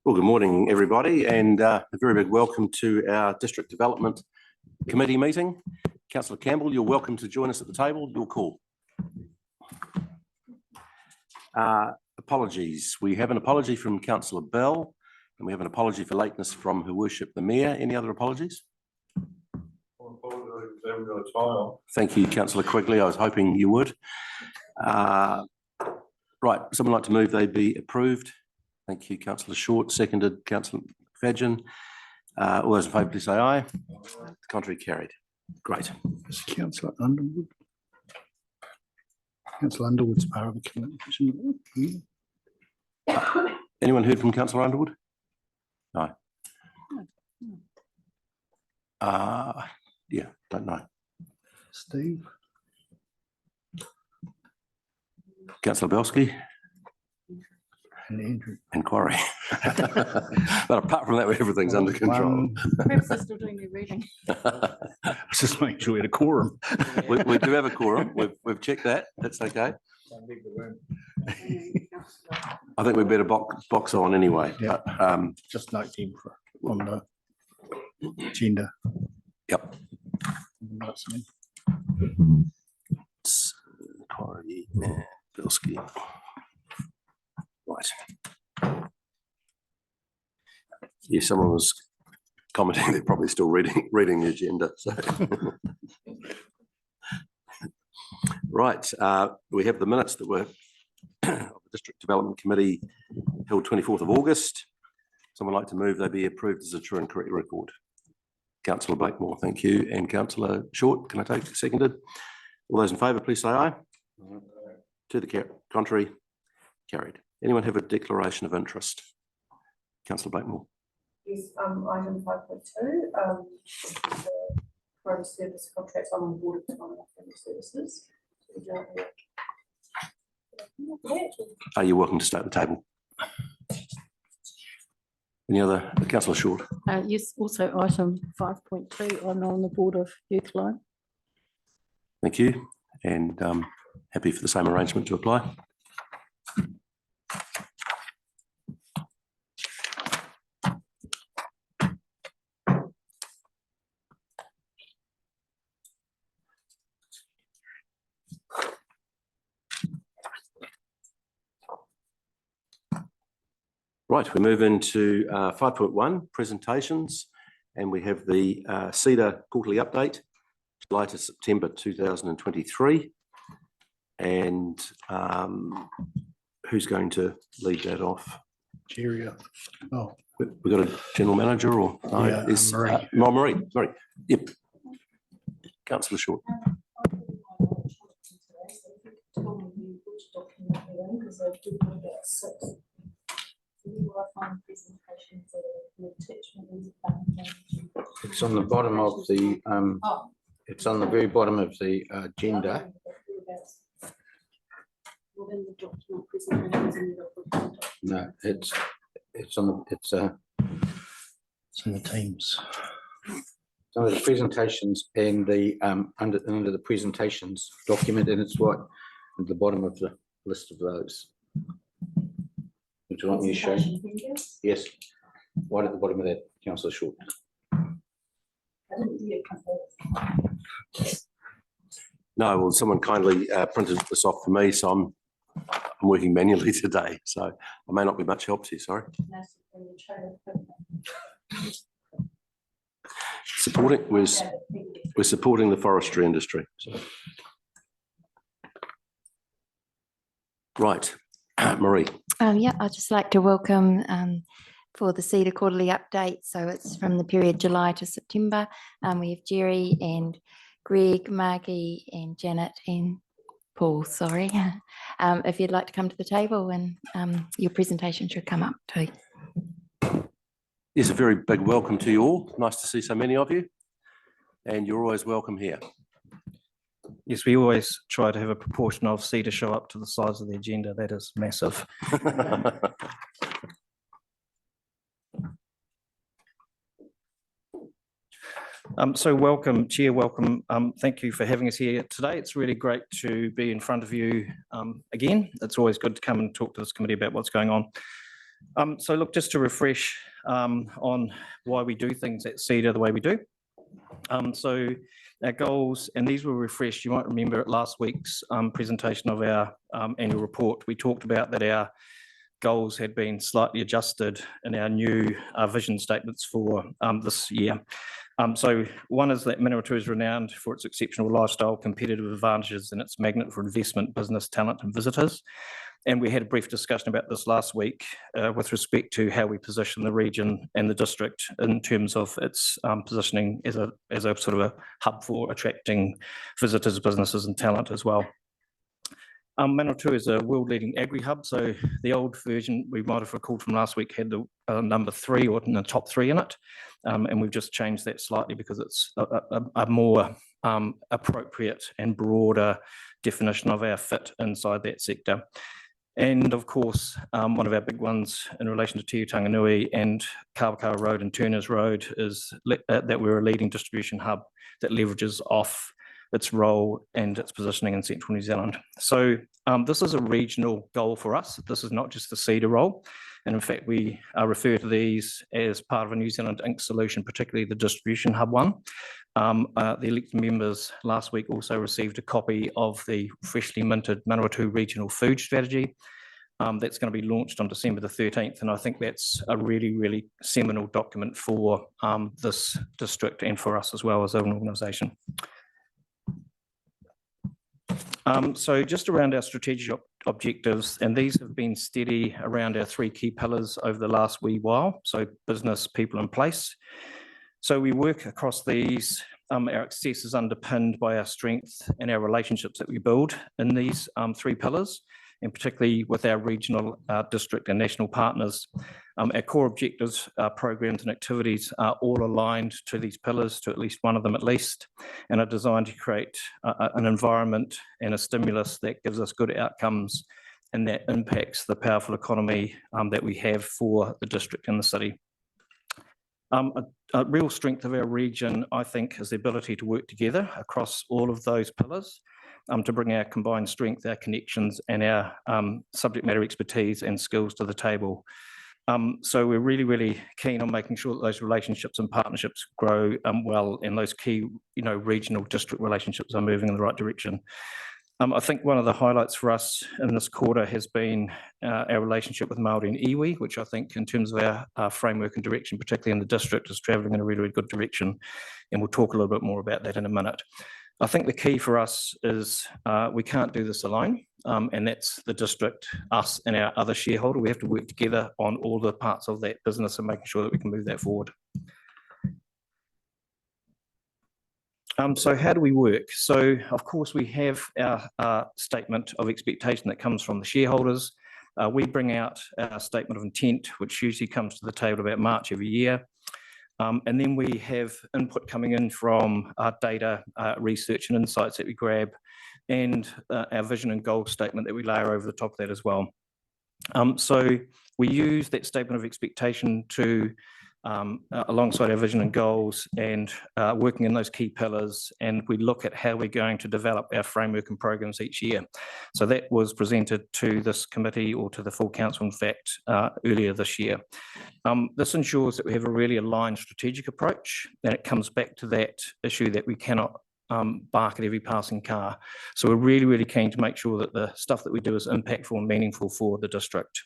Well, good morning, everybody, and a very big welcome to our District Development Committee meeting. Councillor Campbell, you're welcome to join us at the table. Your call. Apologies. We have an apology from Councillor Bell, and we have an apology for lateness from Her Worship the Mayor. Any other apologies? Thank you, Councillor Quigley. I was hoping you would. Right, someone like to move they be approved. Thank you, Councillor Short. Seconded, Councillor Fadgen. All those in favour, please say aye. The contrary carried. Great. Councillor Underwood. Councillor Underwood's part of the committee. Anyone heard from Councillor Underwood? No. Yeah, don't know. Steve. Councillor Belsky. And Andrew. Inquiry. But apart from that, everything's under control. Perhaps they're still doing their reading. Just make sure we had a quorum. We do have a quorum. We've checked that. That's okay. I think we better box on anyway. Yeah. But, just note him on the agenda. Yep. Inquiry and Belsky. Right. Yeah, someone was commenting they're probably still reading the agenda. So. Right, we have the minutes that were of the District Development Committee held 24th of August. Someone like to move they be approved as a true and correct record. Councillor Blakemore, thank you. And Councillor Short, can I take it seconded? All those in favour, please say aye. To the contrary, carried. Anyone have a declaration of interest? Councillor Blakemore. Yes, item 5.2, foreign service contracts on the board of foreign services. Are you welcome to stay at the table? Any other? Councillor Short. Yes, also item 5.2, I'm on the board of Youthline. Thank you, and happy for the same arrangement to apply. Right, we move into 5.1, presentations, and we have the CEDA quarterly update, July to September 2023. And who's going to lead that off? Jerry. Oh, We've got a general manager or? Yeah, Marie. Marie, sorry. Yep. Councillor Short. It's on the bottom of the it's on the very bottom of the agenda. No, it's on the it's in the teams. some of the presentations and the under the presentations document, and it's what at the bottom of the list of those. Would you want me to show? Yes. Right at the bottom of that, Councillor Short. No, well, someone kindly printed this off for me, so I'm working manually today, so I may not be much help to you, sorry. We're supporting the forestry industry. So. Right, Marie. Yeah, I'd just like to welcome for the CEDA quarterly update. So it's from the period July to September. We have Jerry and Greg, Margie and Janet and Paul, sorry. If you'd like to come to the table, and your presentation should come up too. Yes, a very big welcome to you all. Nice to see so many of you, and you're always welcome here. Yes, we always try to have a proportion of CEDA show up to the size of the agenda. That is massive. So welcome, Chair, welcome. Thank you for having us here today. It's really great to be in front of you again. It's always good to come and talk to this committee about what's going on. So look, just to refresh on why we do things at CEDA the way we do. So our goals, and these were refreshed, you might remember at last week's presentation of our annual report, we talked about that our goals had been slightly adjusted in our new vision statements for this year. So one is that Manawatu is renowned for its exceptional lifestyle, competitive advantages, and its magnet for investment, business, talent, and visitors. And we had a brief discussion about this last week with respect to how we position the region and the district in terms of its positioning as a sort of a hub for attracting visitors, businesses, and talent as well. Manawatu is a world-leading agri-hub, so the old version we might have recalled from last week had the number 3 or in the top 3 in it, and we've just changed that slightly because it's a more appropriate and broader definition of our fit inside that sector. And of course, one of our big ones in relation to Te Utanganui and Kawakawa Road and Turners Road is that we're a leading distribution hub that leverages off its role and its positioning in central New Zealand. So this is a regional goal for us. This is not just the CEDA role. And in fact, we refer to these as part of a New Zealand Inc. solution, particularly the distribution hub one. The elected members last week also received a copy of the freshly minted Manawatu Regional Food Strategy. That's going to be launched on December the 13th. And I think that's a really, really seminal document for this district and for us as well as an organisation. So just around our strategic objectives, and these have been steady around our 3 key pillars over the last wee while. So business, people and place. So we work across these. Our success is underpinned by our strength and our relationships that we build in these 3 pillars, and particularly with our regional, district and national partners. Our core objectives, programs and activities are all aligned to these pillars, to at least one of them at least, and are designed to create an environment and a stimulus that gives us good outcomes and that impacts the powerful economy that we have for the district and the city. A real strength of our region, I think, is the ability to work together across all of those pillars to bring our combined strength, our connections and our subject matter expertise and skills to the table. So we're really, really keen on making sure that those relationships and partnerships grow well, and those key, regional district relationships are moving in the right direction. I think one of the highlights for us in this quarter has been our relationship with Māori and iwi, which I think in terms of our framework and direction, particularly in the district, is travelling in a really, really good direction. And we'll talk a little bit more about that in a minute. I think the key for us is we can't do this alone, and that's the district, us and our other shareholder. We have to work together on all the parts of that business and making sure that we can move that forward. So how do we work? So of course we have our statement of expectation that comes from the shareholders. We bring out our statement of intent, which usually comes to the table about March every year. And then we have input coming in from our data, research and insights that we grab, and our vision and goal statement that we layer over the top of that as well. So we use that statement of expectation to alongside our vision and goals and working in those key pillars, and we look at how we're going to develop our framework and programs each year. So that was presented to this committee, or to the full council in fact, earlier this year. This ensures that we have a really aligned strategic approach, and it comes back to that issue that we cannot bark at every passing car. So we're really, really keen to make sure that the stuff that we do is impactful and meaningful for the district.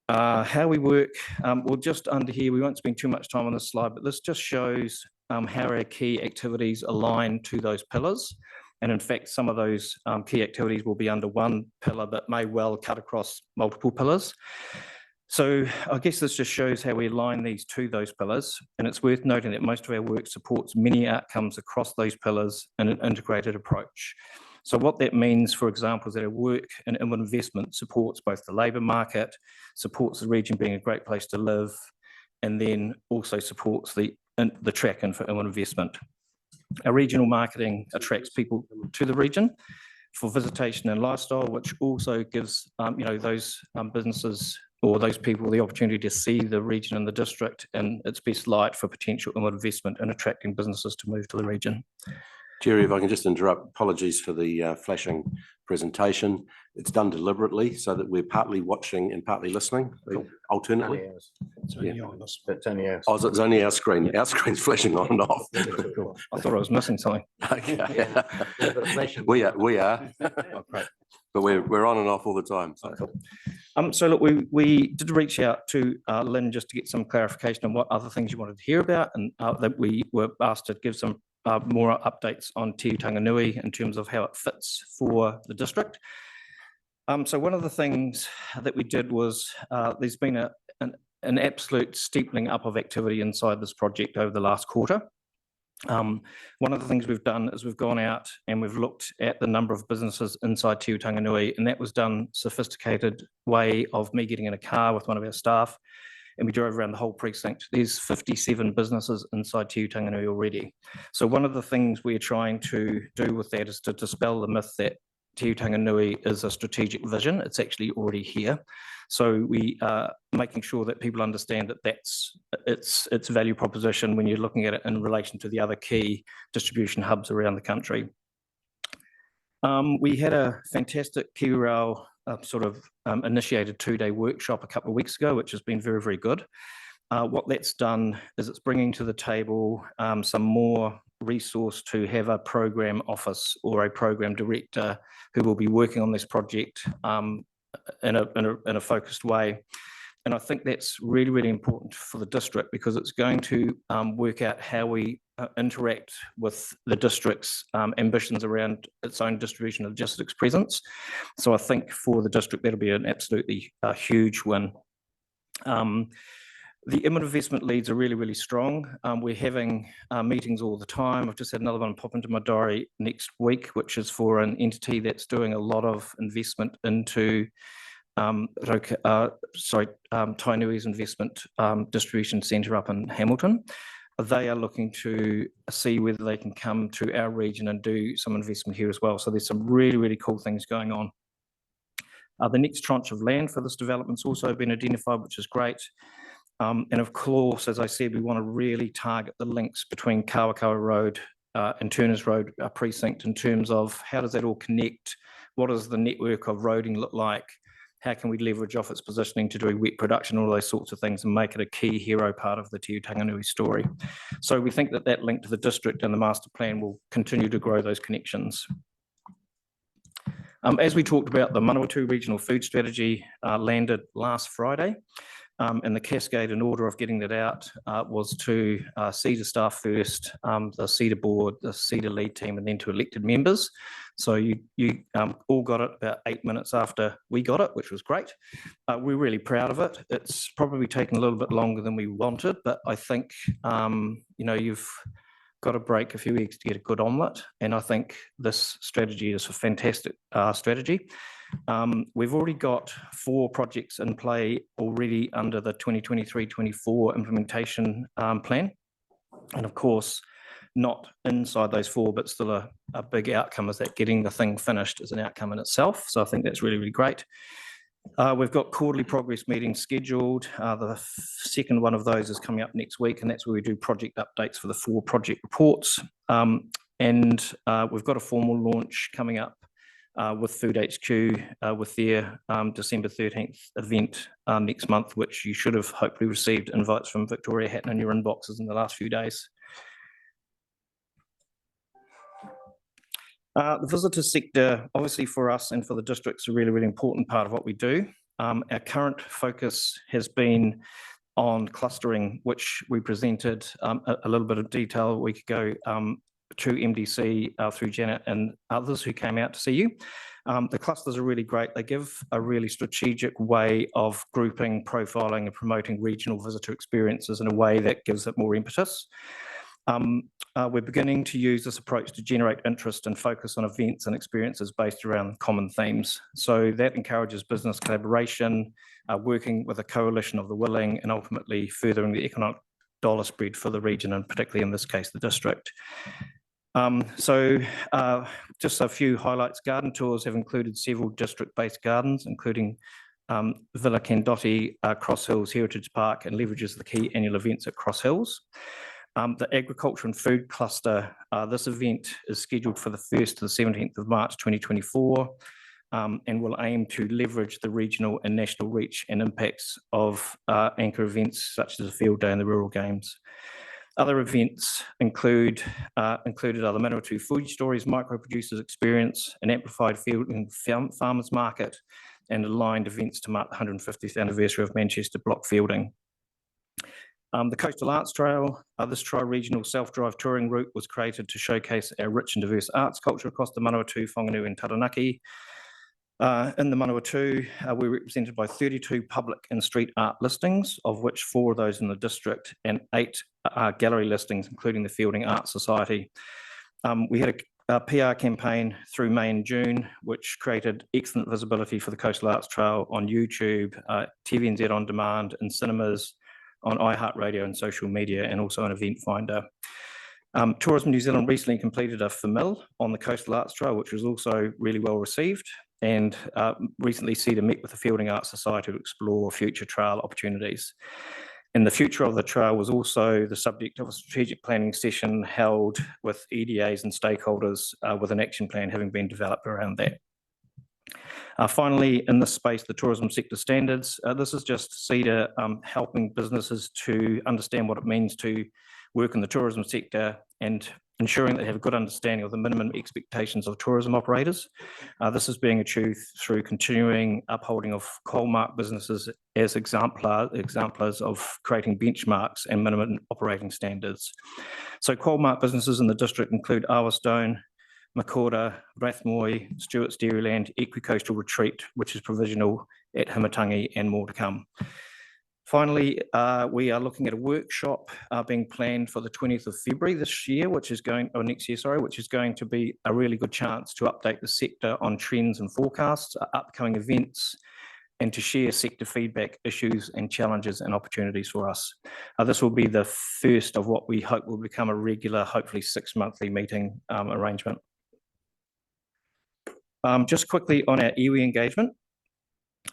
How we work, well, just under here, we won't spend too much time on this slide, but this just shows how our key activities align to those pillars. And in fact, some of those key activities will be under one pillar, but may well cut across multiple pillars. So I guess this just shows how we align these to those pillars. And it's worth noting that most of our work supports many outcomes across those pillars in an integrated approach. So what that means, for example, is that our work in inward investment supports both the labour market, supports the region being a great place to live, and then also supports the track-in for inward investment. Our regional marketing attracts people to the region for visitation and lifestyle, which also gives those businesses or those people the opportunity to see the region and the district in its best light for potential inward investment and attracting businesses to move to the region. Jerry, if I can just interrupt, apologies for the flashing presentation. It's done deliberately so that we're partly watching and partly listening alternately. It's only on this. It's only ours. Oh, it's only our screen. Our screen's flashing on and off. I thought I was missing something. Okay. Bit of flashing. We are, Oh, great. but we're on and off all the time. So. So look, we did reach out to Lynn just to get some clarification on what other things you wanted to hear about, and that we were asked to give some more updates on Te Utanganui in terms of how it fits for the district. So one of the things that we did was there's been an absolute steepening up of activity inside this project over the last quarter. One of the things we've done is we've gone out and we've looked at the number of businesses inside Te Utanganui, and that was done sophisticated way of me getting in a car with one of our staff, and we drove around the whole precinct. There's 57 businesses inside Te Utanganui already. So one of the things we're trying to do with that is to dispel the myth that Te Utanganui is a strategic vision. It's actually already here. So we are making sure that people understand that that's its value proposition when you're looking at it in relation to the other key distribution hubs around the country. We had a fantastic KiwiRail initiated 2-day workshop a couple of weeks ago, which has been very, very good. What that's done is it's bringing to the table some more resource to have a program office or a program director who will be working on this project in a focused way. And I think that's really, really important for the district because it's going to work out how we interact with the district's ambitions around its own distribution and logistics presence. So I think for the district, that'll be an absolutely huge win. The imminent investment leads are really, really strong. We're having meetings all the time. I've just had another one pop into my diary next week, which is for an entity that's doing a lot of investment into Tainui's investment distribution centre up in Hamilton. They are looking to see whether they can come to our region and do some investment here as well. So there's some really, really cool things going on. The next tranche of land for this development's also been identified, which is great. And of course, as I said, we want to really target the links between Kawakawa Road and Turners Road precinct in terms of how does that all connect? What does the network of roading look like? How can we leverage off its positioning to do wet production, all those sorts of things, and make it a key hero part of the Te Utanganui story? So we think that that link to the district and the master plan will continue to grow those connections. As we talked about, the Manawatu Regional Food Strategy landed last Friday. And the cascade in order of getting that out was to CEDA staff first, the CEDA board, the CEDA lead team, and then to elected members. So you all got it about 8 minutes after we got it, which was great. We're really proud of it. It's probably taken a little bit longer than we wanted, but I think, you've got to break a few eggs to get a good omelette. And I think this strategy is a fantastic strategy. We've already got 4 projects in play already under the 2023-24 implementation plan. And of course, not inside those 4, but still a big outcome is that getting the thing finished is an outcome in itself. So I think that's really, really great. We've got quarterly progress meetings scheduled. The second one of those is coming up next week, and that's where we do project updates for the 4 project reports. And we've got a formal launch coming up with Food HQ with their December 13th event next month, which you should have hopefully received invites from Victoria Hatton in your inboxes in the last few days. The visitor sector, obviously for us and for the district, is a really, really important part of what we do. Our current focus has been on clustering, which we presented a little bit of detail a week ago to MDC through Janet and others who came out to see you. The clusters are really great. They give a really strategic way of grouping, profiling and promoting regional visitor experiences in a way that gives it more impetus. We're beginning to use this approach to generate interest and focus on events and experiences based around common themes. So that encourages business collaboration, working with a coalition of the willing, and ultimately furthering the economic dollar spread for the region, and particularly in this case, the district. Just a few highlights. Garden tours have included several district-based gardens, including Villa Candotti, Cross Hills Heritage Park, and leverages the key annual events at Cross Hills. The agriculture and food cluster, this event is scheduled for the 1st to the 17th of March 2024 and will aim to leverage the regional and national reach and impacts of anchor events such as the Field Day and the Rural Games. Other events included are the Manawatu Food Stories Micro Producers Experience, an amplified field and farmers market, and aligned events to mark the 150th anniversary of Manchester block fielding. The Coastal Arts Trail, this tri-regional self-drive touring route was created to showcase our rich and diverse arts culture across the Manawatu, Whanganui and Taranaki. In the Manawatu, we're represented by 32 public and street art listings, of which 4 of those in the district and 8 gallery listings, including the Fielding Art Society. We had a PR campaign through May and June, which created excellent visibility for the Coastal Arts Trail on YouTube, TVNZ On Demand, and cinemas, on iHeartRadio and social media, and also an event finder. Tourism New Zealand recently completed a FMIL on the Coastal Arts Trail, which was also really well received. And recently CEDA met with the Fielding Arts Society to explore future trail opportunities. And the future of the trail was also the subject of a strategic planning session held with EDAs and stakeholders, with an action plan having been developed around that. Finally, in this space, the tourism sector standards, this is just CEDA helping businesses to understand what it means to work in the tourism sector and ensuring they have a good understanding of the minimum expectations of tourism operators. This is being achieved through continuing upholding of Coalmark businesses as exemplars of creating benchmarks and minimum operating standards. So Coalmark businesses in the district include Arwastone, Makorda, Rathmoy, Stewart's Dairyland, Equicoastal Retreat, which is provisional at Himatangi, and more to come. Finally, we are looking at a workshop being planned for the 20th of February this year, next year, sorry, which is going to be a really good chance to update the sector on trends and forecasts, upcoming events, and to share sector feedback, issues and challenges and opportunities for us. This will be the first of what we hope will become a regular, hopefully 6-monthly meeting arrangement. Just quickly on our iwi engagement.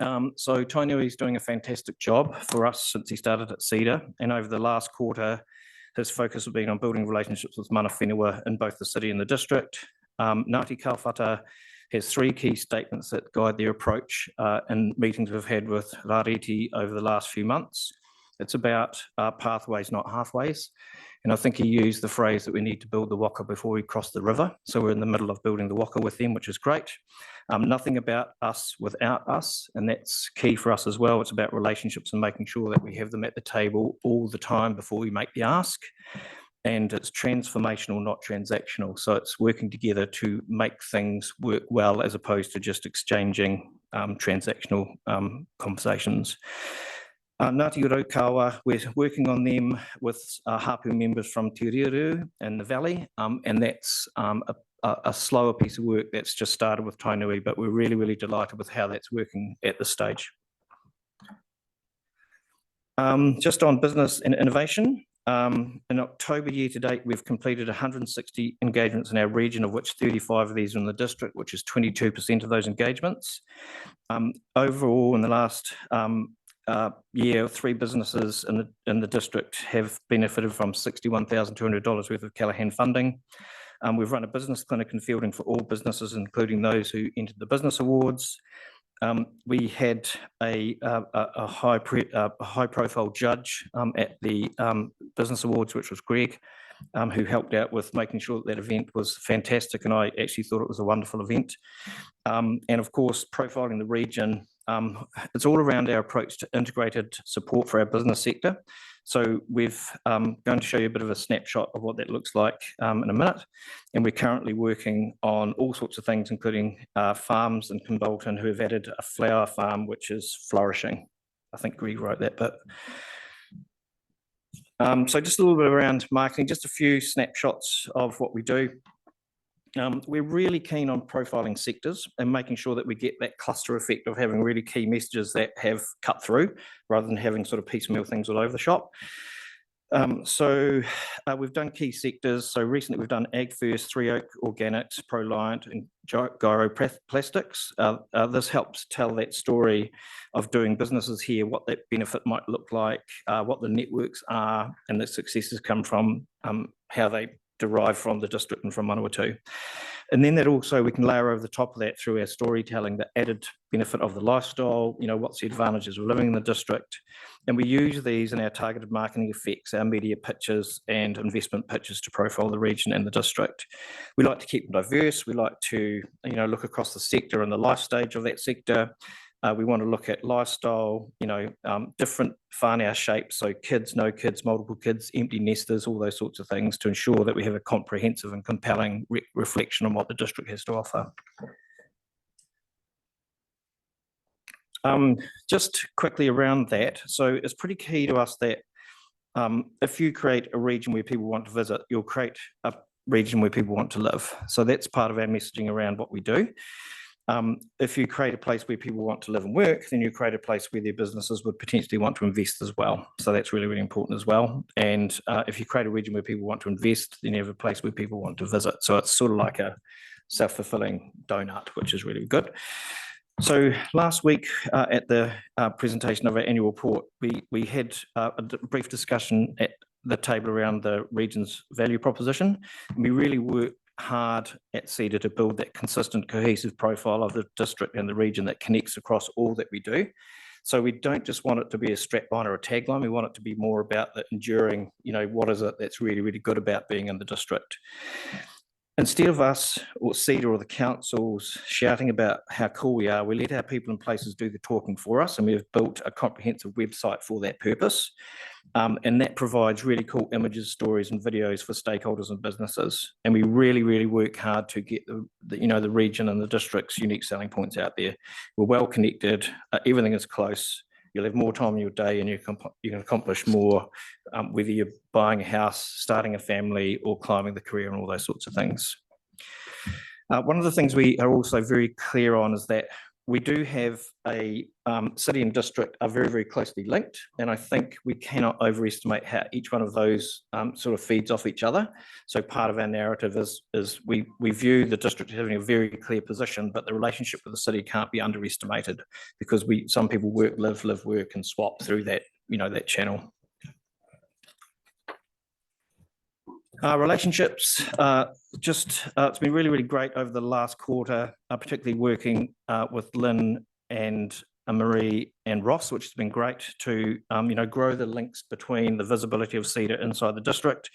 So Tainui is doing a fantastic job for us since he started at CEDA, and over the last quarter, his focus has been on building relationships with mana whenua in both the city and the district. Ngāti Kauwhata has 3 key statements that guide their approach in meetings we've had with Rāriti over the last few months. It's about pathways, not halfways. And I think he used the phrase that we need to build the waka before we cross the river. So we're in the middle of building the waka with them, which is great. Nothing about us without us, and that's key for us as well. It's about relationships and making sure that we have them at the table all the time before we make the ask. And it's transformational, not transactional. So it's working together to make things work well, as opposed to just exchanging transactional conversations. Ngāti Raukawa, we're working on them with hapu members from Te Reo in the valley, and that's a slower piece of work that's just started with Tainui, but we're really, really delighted with how that's working at this stage. Just on business and innovation, in October year to date, we've completed 160 engagements in our region, of which 35 of these are in the district, which is 22% of those engagements. Overall, in the last year, 3 businesses in the district have benefited from $61,200 worth of Callaghan funding. We've run a business clinic and fielding for all businesses, including those who entered the business awards. We had a high-profile judge at the business awards, which was Greg, who helped out with making sure that event was fantastic, and I actually thought it was a wonderful event. And of course, profiling the region, it's all around our approach to integrated support for our business sector. So we've going to show you a bit of a snapshot of what that looks like in a minute. And we're currently working on all sorts of things, including farms in Kimbolton who have added a flower farm, which is flourishing. I think Greg wrote that bit. So just a little bit around marketing, just a few snapshots of what we do. We're really keen on profiling sectors and making sure that we get that cluster effect of having really key messages that have cut through, rather than having sort of piecemeal things all over the shop. We've done key sectors. So recently we've done Ag First, Three Oak Organics, Proliant and Gyro Plastics. This helps tell that story of doing businesses here, what that benefit might look like, what the networks are and the successes come from, how they derive from the district and from Manawatu. And then that also, we can layer over the top of that through our storytelling, the added benefit of the lifestyle, what's the advantages of living in the district. And we use these in our targeted marketing effects, our media pitches and investment pitches to profile the region and the district. We like to keep them diverse. We like to, look across the sector and the life stage of that sector. We want to look at lifestyle, different whānau shapes, so kids, no kids, multiple kids, empty nesters, all those sorts of things to ensure that we have a comprehensive and compelling reflection on what the district has to offer. Just quickly around that, so it's pretty key to us that if you create a region where people want to visit, you'll create a region where people want to live. So that's part of our messaging around what we do. If you create a place where people want to live and work, then you create a place where their businesses would potentially want to invest as well. So that's really, really important as well. And if you create a region where people want to invest, then you have a place where people want to visit. So it's sort of like a self-fulfilling donut, which is really good. So last week at the presentation of our annual report, we had a brief discussion at the table around the region's value proposition. And we really worked hard at CEDA to build that consistent, cohesive profile of the district and the region that connects across all that we do. So we don't just want it to be a strap line or a tagline. We want it to be more about the enduring, what is it that's really, really good about being in the district. Instead of us or CEDA or the councils shouting about how cool we are, we let our people and places do the talking for us, and we've built a comprehensive website for that purpose. And that provides really cool images, stories and videos for stakeholders and businesses. And we really, really work hard to get the region and the district's unique selling points out there. We're well connected, everything is close. You'll have more time in your day and you can accomplish more, whether you're buying a house, starting a family or climbing the career and all those sorts of things. One of the things we are also very clear on is that we do have a city and district are very, very closely linked. And I think we cannot overestimate how each one of those sort of feeds off each other. So part of our narrative is we view the district as having a very clear position, but the relationship with the city can't be underestimated because some people work, live, work and swap through that, that channel. Relationships, it's been really, really great over the last quarter, particularly working with Lynn and Marie and Ross, which has been great to, grow the links between the visibility of CEDA inside the district.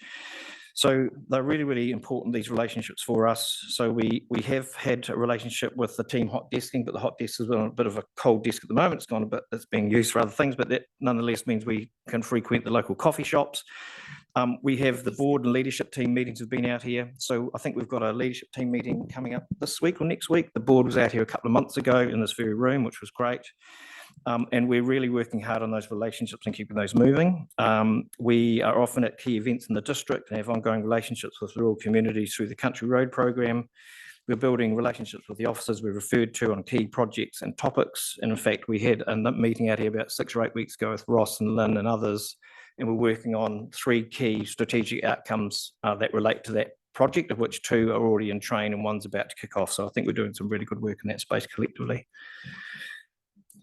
So they're really, really important, these relationships for us. So we have had a relationship with the team hot desking, but the hot desk is on a bit of a cold desk at the moment. It's being used for other things, but that nonetheless means we can frequent the local coffee shops. We have the board and leadership team meetings have been out here. So I think we've got a leadership team meeting coming up this week or next week. The board was out here a couple of months ago in this very room, which was great. And we're really working hard on those relationships and keeping those moving. We are often at key events in the district and have ongoing relationships with rural communities through the Country Road program. We're building relationships with the officers we referred to on key projects and topics. And in fact, we had a meeting out here about 6 or 8 weeks ago with Ross and Lynn and others. And we're working on 3 key strategic outcomes that relate to that project, of which 2 are already in train and 1's about to kick off. So I think we're doing some really good work in that space collectively.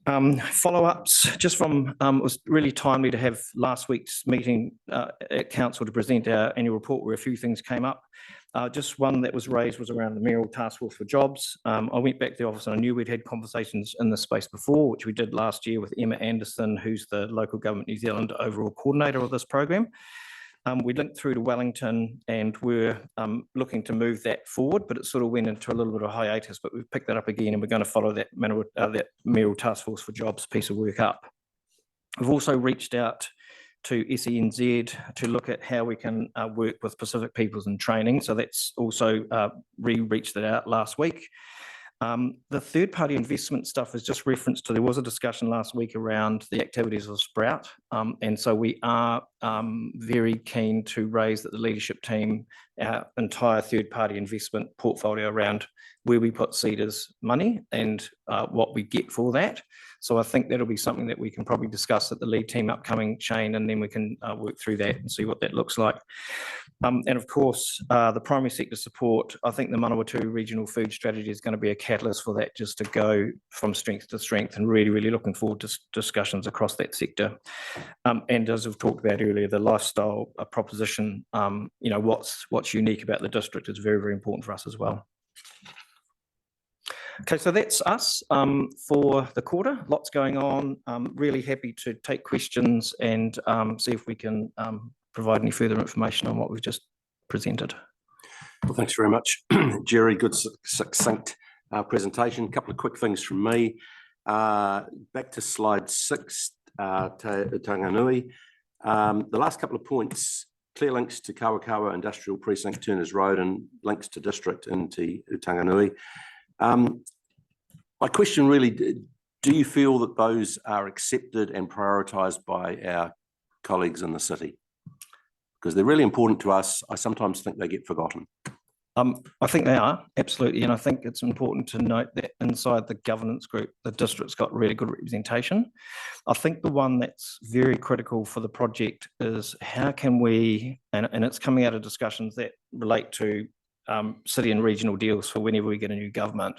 Follow-ups, just from, it was really timely to have last week's meeting at council to present our annual report where a few things came up. Just one that was raised was around the mayoral task force for jobs. I went back to the office and I knew we'd had conversations in this space before, which we did last year with Emma Anderson, who's the Local Government New Zealand overall coordinator of this program. We linked through to Wellington and we're looking to move that forward, but it sort of went into a little bit of hiatus, but we've picked that up again and we're going to follow that mayoral task force for jobs piece of work up. We've also reached out to SENZ to look at how we can work with Pacific Peoples in training. So that's also reached that out last week. The third-party investment stuff is just reference to, there was a discussion last week around the activities of Sprout. And so we are very keen to raise that the leadership team, our entire third-party investment portfolio around where we put Cedar's money and what we get for that. So I think that'll be something that we can probably discuss at the lead team upcoming, Shane, and then we can work through that and see what that looks like. And of course, the primary sector support, I think the Manawatu regional food strategy is going to be a catalyst for that, just to go from strength to strength, and really, really looking forward to discussions across that sector. And as we've talked about earlier, the lifestyle proposition, you know, what's unique about the district is very, very important for us as well. Okay, so that's us for the quarter. Lots going on. Really happy to take questions and see if we can provide any further information on what we've just presented. Well, thanks very much, Jerry. Good succinct presentation. A couple of quick things from me. Back to slide 6, Tanganui. The last couple of points, clear links to Kawakawa Industrial Precinct, Turners Road, and links to district into Tanganui. My question really, do you feel that those are accepted and prioritised by our colleagues in the city? Because they're really important to us. I sometimes think they get forgotten. I think they are, absolutely. And I think it's important to note that inside the governance group, the district's got really good representation. I think the one that's very critical for the project is how can we, and it's coming out of discussions that relate to city and regional deals for whenever we get a new government.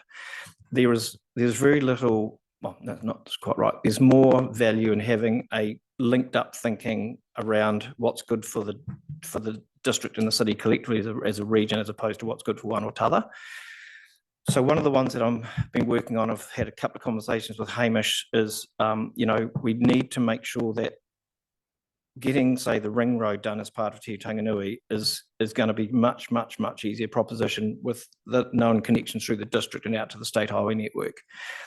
There's very little, well, that's not quite right. There's more value in having a linked up thinking around what's good for the district and the city collectively as a region, as opposed to what's good for one or t'other. So one of the ones that I've been working on, I've had a couple of conversations with Hamish, is, you know, we need to make sure that getting, say, the ring road done as part of Te Tanganui is going to be much, much, much easier proposition with the known connections through the district and out to the state highway network.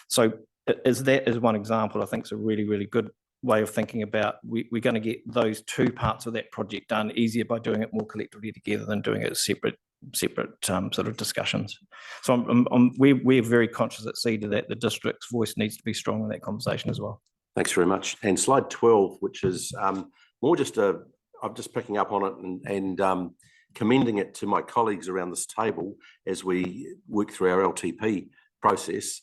So that is one example. I think it's a really, really good way of thinking about we're going to get those two parts of that project done easier by doing it more collectively together than doing it as separate sort of discussions. So we're very conscious at Cedar that the district's voice needs to be strong in that conversation as well. Thanks very much. And slide 12, which is more just I'm just picking up on it and commending it to my colleagues around this table as we work through our LTP process.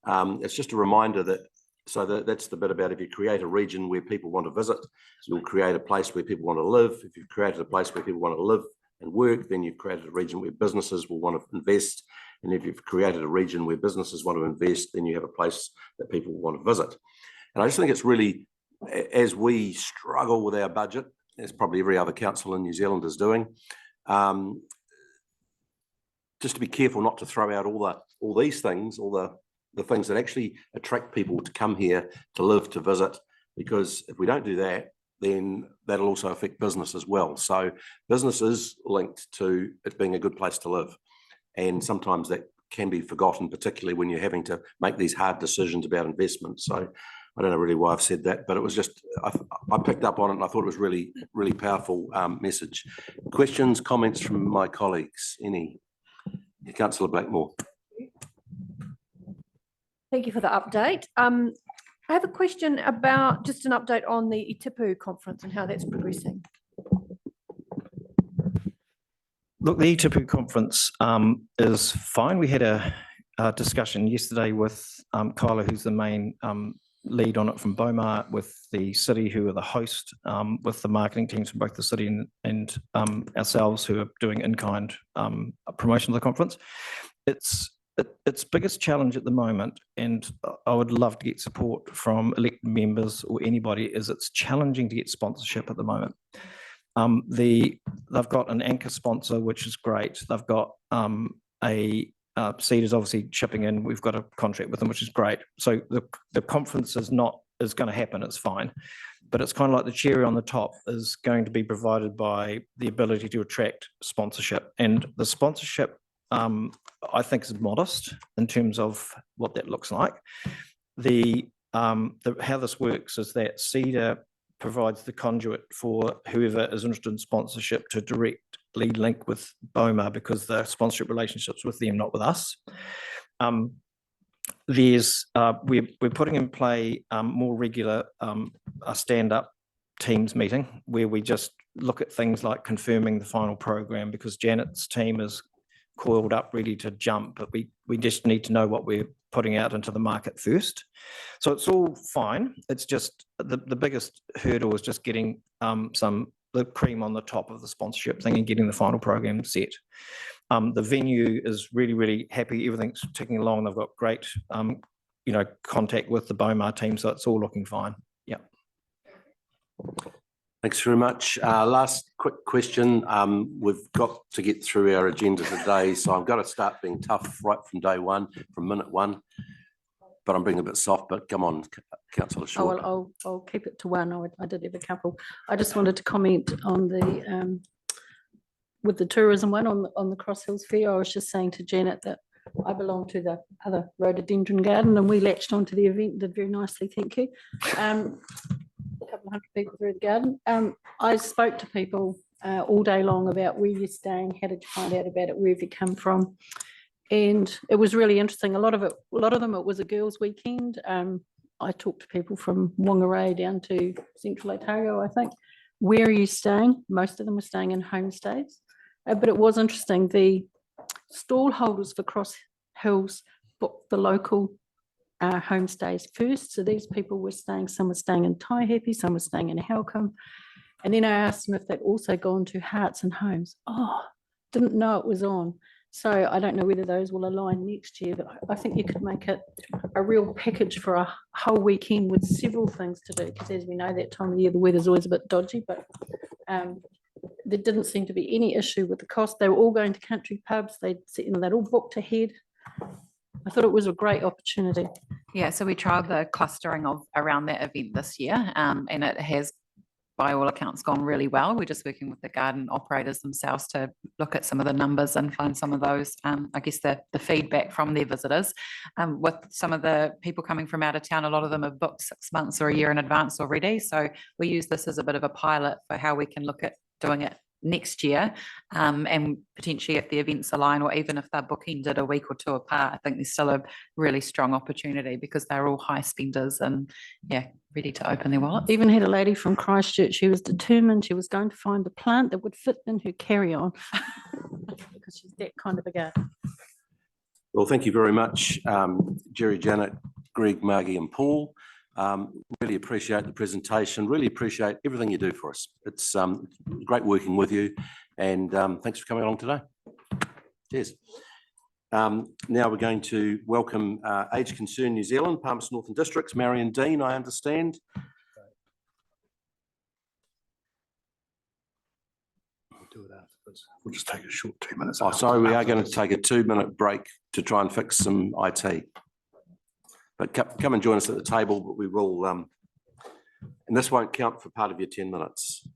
It's just a reminder that, so that's the bit about if you create a region where people want to visit, you'll create a place where people want to live. If you've created a place where people want to live and work, then you've created a region where businesses will want to invest. And if you've created a region where businesses want to invest, then you have a place that people want to visit. And I just think it's really, as we struggle with our budget, as probably every other council in New Zealand is doing, just to be careful not to throw out all these things, all the things that actually attract people to come here, to live, to visit, because if we don't do that, then that'll also affect business as well. So business is linked to it being a good place to live. And sometimes that can be forgotten, particularly when you're having to make these hard decisions about investment. So I don't know really why I've said that, but it was just, I picked up on it and I thought it was really, really powerful message. Questions, comments from my colleagues? Any? Councillor Blackmore. Thank you for the update. I have a question about just an update on the ITIPU conference and how that's progressing. Look, the ITIPU conference is fine. We had a discussion yesterday with Kyla, who's the main lead on it from Beaumar, with the city, who are the host, with the marketing teams from both the city and ourselves, who are doing in-kind promotion of the conference. Its biggest challenge at the moment, and I would love to get support from elected members or anybody, is it's challenging to get sponsorship at the moment. They've got an anchor sponsor, which is great. They've got Cedar's obviously shipping in. We've got a contract with them, which is great. So the conference is going to happen. It's fine, but it's kind of like the cherry on the top is going to be provided by the ability to attract sponsorship, and the sponsorship I think is modest in terms of what that looks like. How this works is that Cedar provides the conduit for whoever is interested in sponsorship to directly link with Beaumar, because the sponsorship relationships with them, not with us. we're putting in play more regular a stand-up teams meeting where we just look at things like confirming the final program, because Janet's team is coiled up, ready to jump, but we just need to know what we're putting out into the market first. So it's all fine. It's just the biggest hurdle is just getting the cream on the top of the sponsorship thing and getting the final program set. The venue is really, really happy. Everything's ticking along. They've got great, contact with the BOMAR team, so it's all looking fine. Yeah. Thanks very much. Last quick question. We've got to get through our agenda today, so I've got to start being tough right from day one, from minute one. But I'm being a bit soft, but come on, Councillor Short. I'll keep it to one. I did have a couple. I just wanted to comment on the with the tourism one on the Cross Hills Fair. I was just saying to Janet that I belong to the other rhododendron garden, and we latched onto the event, did very nicely, thank you. A couple of hundred people through the garden. I spoke to people all day long about where you're staying, how did you find out about it, where have you come from, and it was really interesting. A lot of them it was a girls' weekend. I talked to people from Whangarei down to Central Otago, I think. Where are you staying? Most of them were staying in homestays, but it was interesting. The stall holders for Cross Hills booked the local homestays first. So these people were staying, some were staying in Taihape, some were staying in Halcombe. And then I asked them if they'd also gone to Hearts and Homes. Oh, didn't know it was on. So I don't know whether those will align next year, but I think you could make it a real package for a whole weekend with several things to do, because as we know, that time of year, the weather's always a bit dodgy, but there didn't seem to be any issue with the cost. They were all going to country pubs. They'd all booked ahead. I thought it was a great opportunity. Yeah, so we trialled the clustering of around that event this year, and it has, by all accounts, gone really well. We're just working with the garden operators themselves to look at some of the numbers and find some of those, I guess, the feedback from their visitors. With some of the people coming from out of town, a lot of them have booked 6 months or a year in advance already. So we use this as a bit of a pilot for how we can look at doing it next year, and potentially if the events align, or even if they're bookended a week or two apart, I think there's still a really strong opportunity because they're all high spenders and ready to open their wallets. Even had a lady from Christchurch. She was determined. She was going to find a plant that would fit in her carry-on because she's that kind of a girl. Well, thank you very much, Jerry, Janet, Greg, Margie and Paul. Really appreciate the presentation, really appreciate everything you do for us. It's great working with you, and thanks for coming along today. Cheers. Now we're going to welcome Age Concern New Zealand, Palmerston Northern Districts, Marion Dean, I understand. We'll do it afterwards. We'll just take a short 2 minutes. Oh, sorry, we are going to take a 2-minute break to try and fix some IT. But come and join us at the table, but we will, and this won't count for part of your 10 minutes.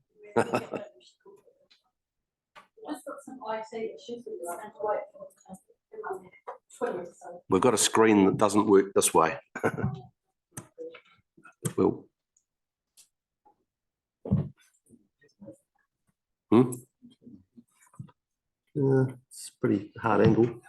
We've got a screen that doesn't work this way. Well, it's a pretty hard angle.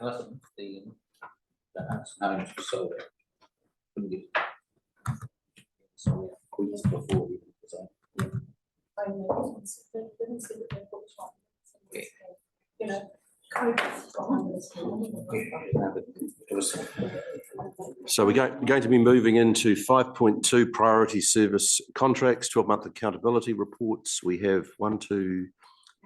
So we're going to be moving into 5.2 priority service contracts, 12-month accountability reports. We have 1, 2,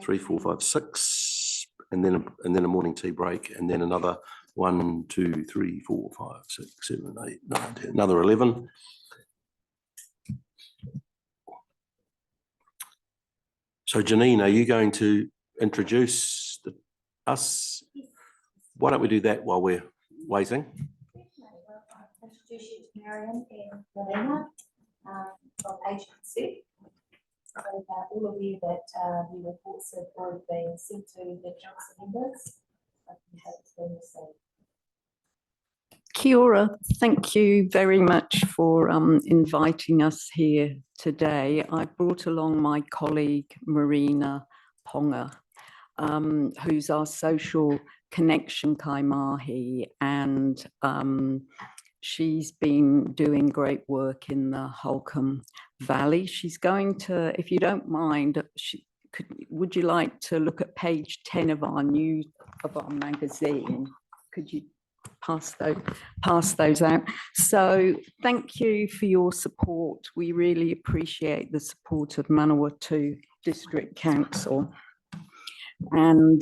3, 4, 5, 6, and then a morning tea break, and then another 1, 2, 3, 4, 5, 6, 7, 8, 9, 10, another 11. So Janine, are you going to introduce us? Why don't we do that while we're waiting? I'll introduce you to Marion and Lorena from Age Concern. So all of you that the reports have already been sent to the council members. I can have it been received. Kia ora. Thank you very much for inviting us here today. I brought along my colleague Marina Ponga, who's our social connection kaimahi, and She's been doing great work in the Holcombe Valley. She's going to, if you don't mind, would you like to look at page 10 of our magazine? Could you pass those out? So thank you for your support. We really appreciate the support of Manawatu District Council. And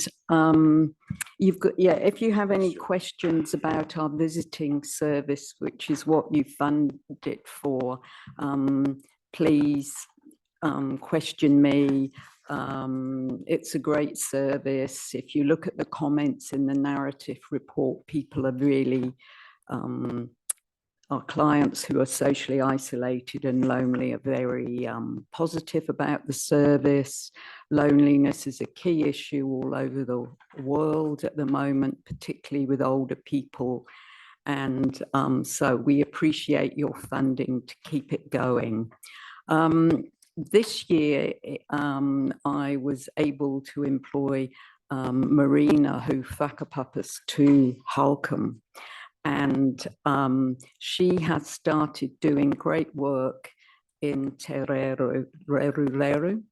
you've got, if you have any questions about our visiting service, which is what you fund it for, please question me. It's a great service. If you look at the comments in the narrative report, people are really, our clients who are socially isolated and lonely are very positive about the service. Loneliness is a key issue all over the world at the moment, particularly with older people. And so we appreciate your funding to keep it going. This year, I was able to employ Marina, who whakapapas to Holcombe. And she has started doing great work in Te Reru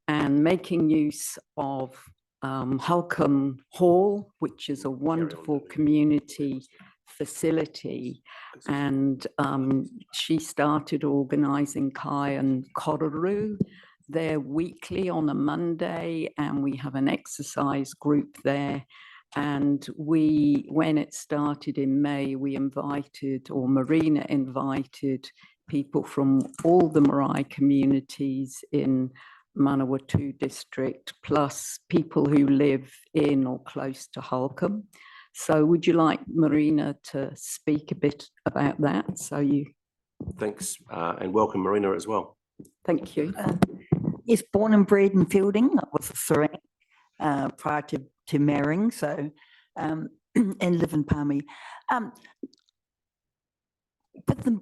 and making use of Holcombe Hall, which is a wonderful community facility. And she started organising kai and kororo there weekly on a Monday, and we have an exercise group there. And when it started in May, we invited, or Marina invited, people from all the marae communities in Manawatu district, plus people who live in or close to Holcombe. So would you like Marina to speak a bit about that? Thanks, and welcome Marina as well. Thank you. Yes, born and bred in Fielding. I was a Serang prior to marrying, so and live in Palmy.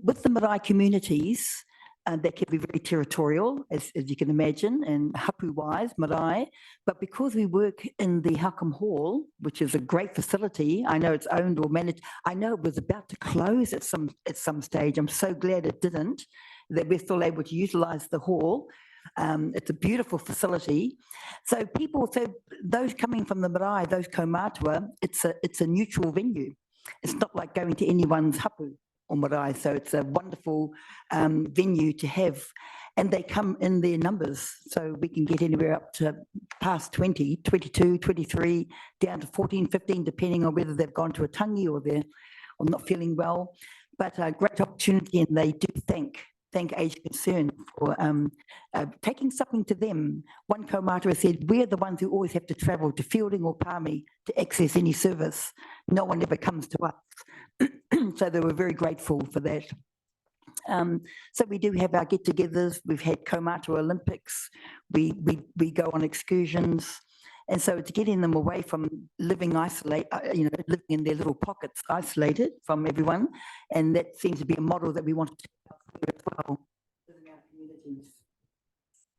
With the marae communities, they can be very territorial, as you can imagine, and hapu-wise, marae. But because we work in the Holcombe Hall, which is a great facility, I know it's owned or managed. I know it was about to close at some stage. I'm so glad it didn't, that we're still able to utilise the hall. It's a beautiful facility. So those coming from the marae, those kaumatua, it's a neutral venue. It's not like going to anyone's hapu or marae. So it's a wonderful venue to have. And they come in their numbers. So we can get anywhere up to past 20, 22, 23, down to 14, 15, depending on whether they've gone to a tangi or they're not feeling well. But a great opportunity, and they do thank Age Concern for taking something to them. One kaumatua said, we're the ones who always have to travel to Fielding or Palmy to access any service. No one ever comes to us. So they were very grateful for that. So we do have our get-togethers. We've had kaumatua Olympics. We go on excursions. And so it's getting them away from living isolated, living in their little pockets, isolated from everyone. And that seems to be a model that we want to take as well. Living in our communities.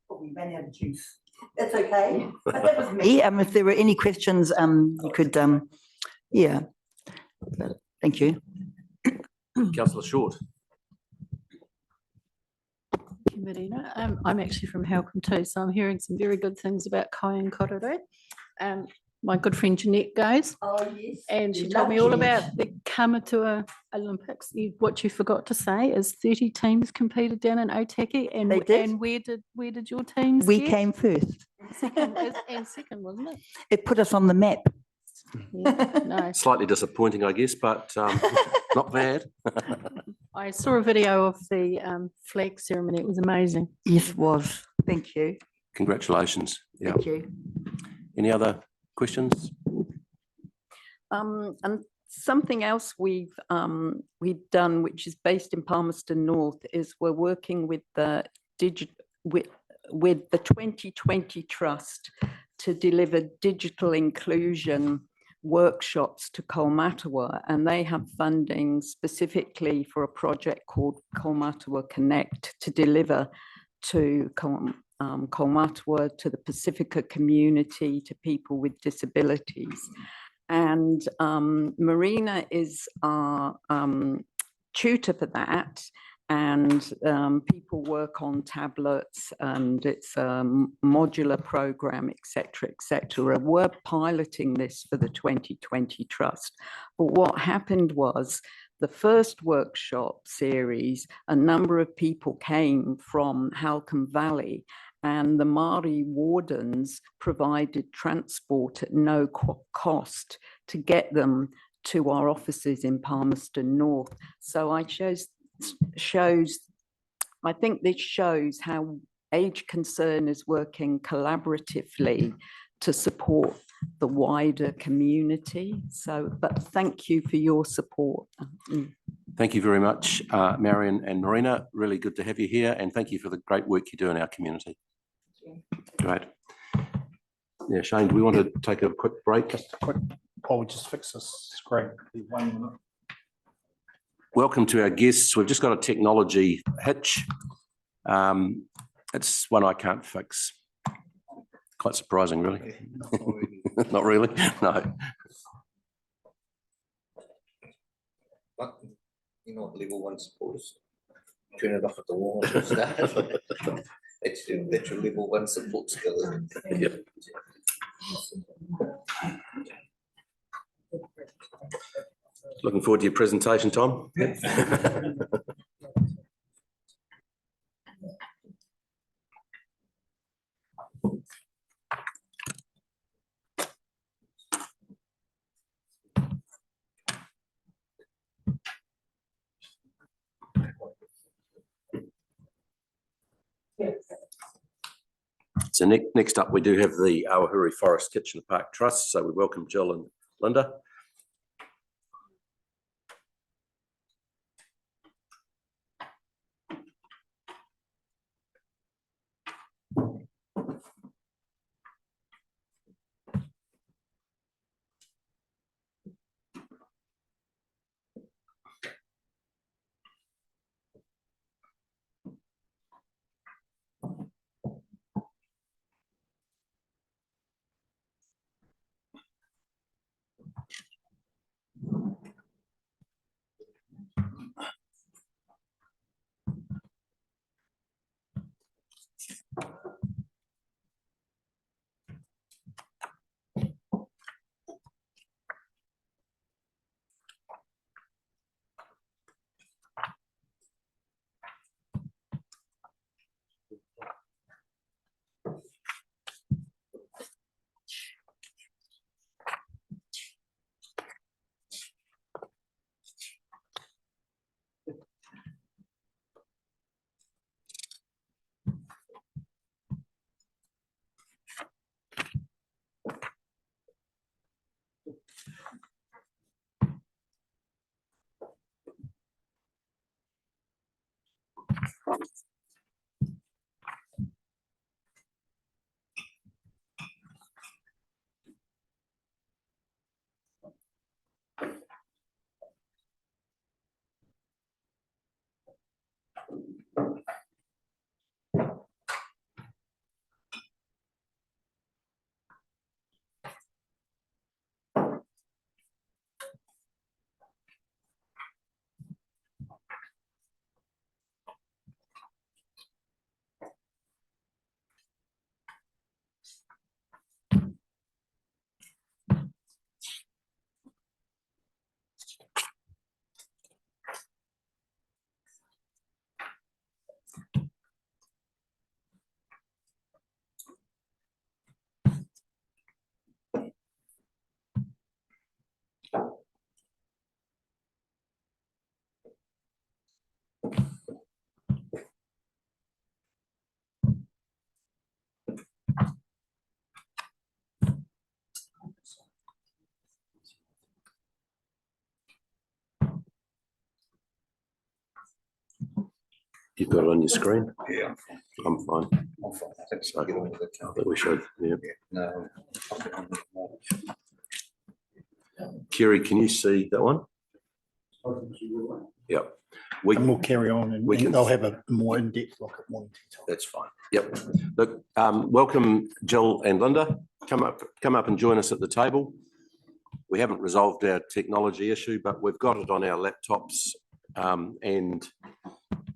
Oh, we ran out of juice. That's okay. But that was me. If there were any questions, you could, yeah. Thank you. Councillor Short. Marina. I'm actually from Holcombe too, so I'm hearing some very good things about kai and kororo. My good friend Jeanette goes. Oh, yes. And she told me all about the Kamatua Olympics. What you forgot to say is 30 teams competed down in Otaki. And, They did. And where did your teams We get? came first. Second, wasn't it? It put us on the map. Yeah, no. Slightly disappointing, I guess, but not bad. I saw a video of the flag ceremony. It was amazing. Yes, it was. Thank you. Congratulations. Yeah. Thank you. Any other questions? And something else we've done, which is based in Palmerston North, is we're working with the with the 2020 Trust to deliver digital inclusion workshops to Kaumatua, and they have funding specifically for a project called Kaumatua Connect to deliver to Kaumatua, to the Pacifica community, to people with disabilities. And Marina is our tutor for that, and people work on tablets, and it's a modular program, etc., etc. We're piloting this for the 2020 trust. But what happened was the first workshop series, a number of people came from Halcombe Valley, and the Māori wardens provided transport at no cost to get them to our offices in Palmerston North. So I think this shows how Age Concern is working collaboratively to support the wider community. So, but thank you for your support. Thank you very much, Marion and Marina. Really good to have you here, and thank you for the great work you do in our community. Great. Yeah, Shane, do we want to take a quick break? Just a quick, while we just fix this screen. 1 minute. Welcome to our guests. We've just got a technology hitch. It's one I can't fix. Quite surprising, really. Not really, no. But you know what level 1 support is? Turn it off at the wall and start. It's your level 1 support skill, isn't it? Yep. Looking forward to your presentation, Tom. So next up, we do have the Awahuri Forest Kitchen Park Trust. So we welcome Jill and Linda. You've got it on your screen? Yeah. I'm fine. I'm fine. So, Get on with it. I think we should, yeah. No. Kerry, can you see that one? Yep. We, And we'll carry on and we can- they'll have a more in-depth look at more detail. that's fine. Yep. Look, welcome Jill and Linda. Come up and join us at the table. We haven't resolved our technology issue, but we've got it on our laptops And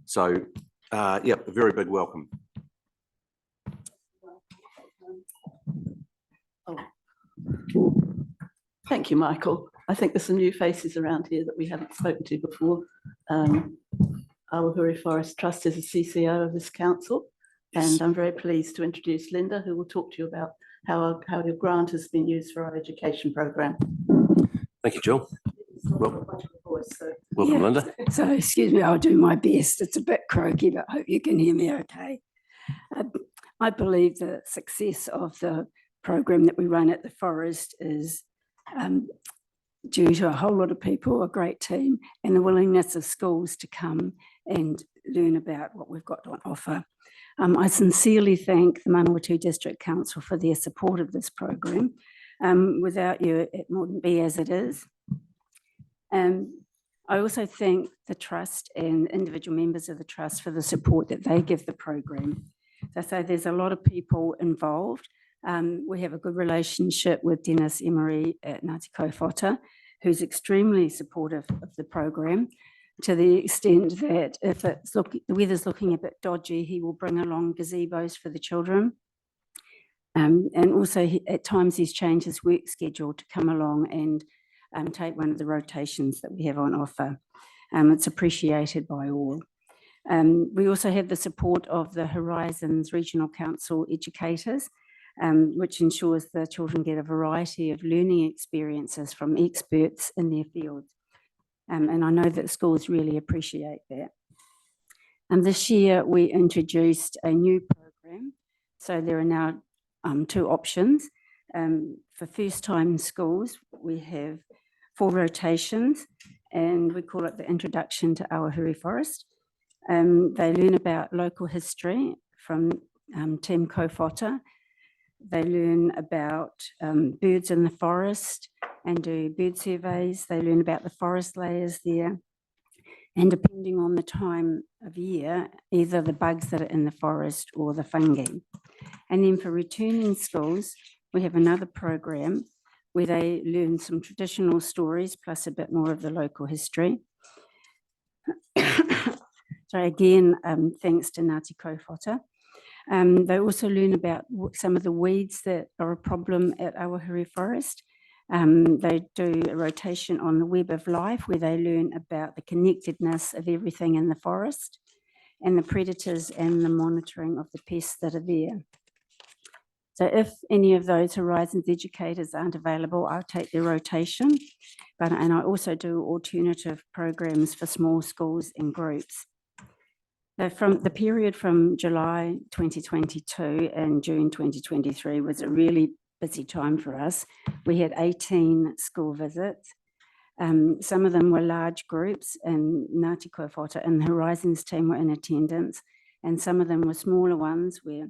so, yeah, a very big welcome. Thank you, Michael. I think there's some new faces around here that we haven't spoken to before. Awahuri Forest Trust is a CCO of this council, and I'm very pleased to introduce Linda, who will talk to you about how your grant has been used for our education program. Thank you, Jill. Welcome, Yeah. Linda. So, excuse me, I'll do my best. It's a bit croaky, but I hope you can hear me okay. I believe the success of the program that we run at the Forest is due to a whole lot of people, a great team, and the willingness of schools to come and learn about what we've got on offer. I sincerely thank the Manawatu District Council for their support of this program. Without you, it wouldn't be as it is. I also thank the Trust and individual members of the Trust for the support that they give the program. So there's a lot of people involved. We have a good relationship with Dennis Emery at Ngāti Kaupōta, who's extremely supportive of the program, to the extent that if the weather's looking a bit dodgy, he will bring along gazebos for the children. And also at times he's changed his work schedule to come along and take one of the rotations that we have on offer. It's appreciated by all. We also have the support of the Horizons Regional Council educators, which ensures the children get a variety of learning experiences from experts in their fields. And I know that schools really appreciate that. And this year we introduced a new program. So there are now 2 options. For first-time schools, we have 4 rotations, and we call it the Introduction to Awahuri Forest. They learn about local history from Tim Kofota. They learn about birds in the forest and do bird surveys. They learn about the forest layers there. And depending on the time of year, either the bugs that are in the forest or the fungi. And then for returning schools, we have another program where they learn some traditional stories plus a bit more of the local history. So again, thanks to Ngāti Kaupōta. They also learn about some of the weeds that are a problem at Awahuri Forest. They do a rotation on the web of life where they learn about the connectedness of everything in the forest and the predators and the monitoring of the pests that are there. So if any of those Horizons educators aren't available, I'll take their rotation. And I also do alternative programs for small schools and groups. So from the period from July 2022 and June 2023 was a really busy time for us. We had 18 school visits. Some of them were large groups, and Ngāti Kaupōta and the Horizons team were in attendance, and some of them were smaller ones where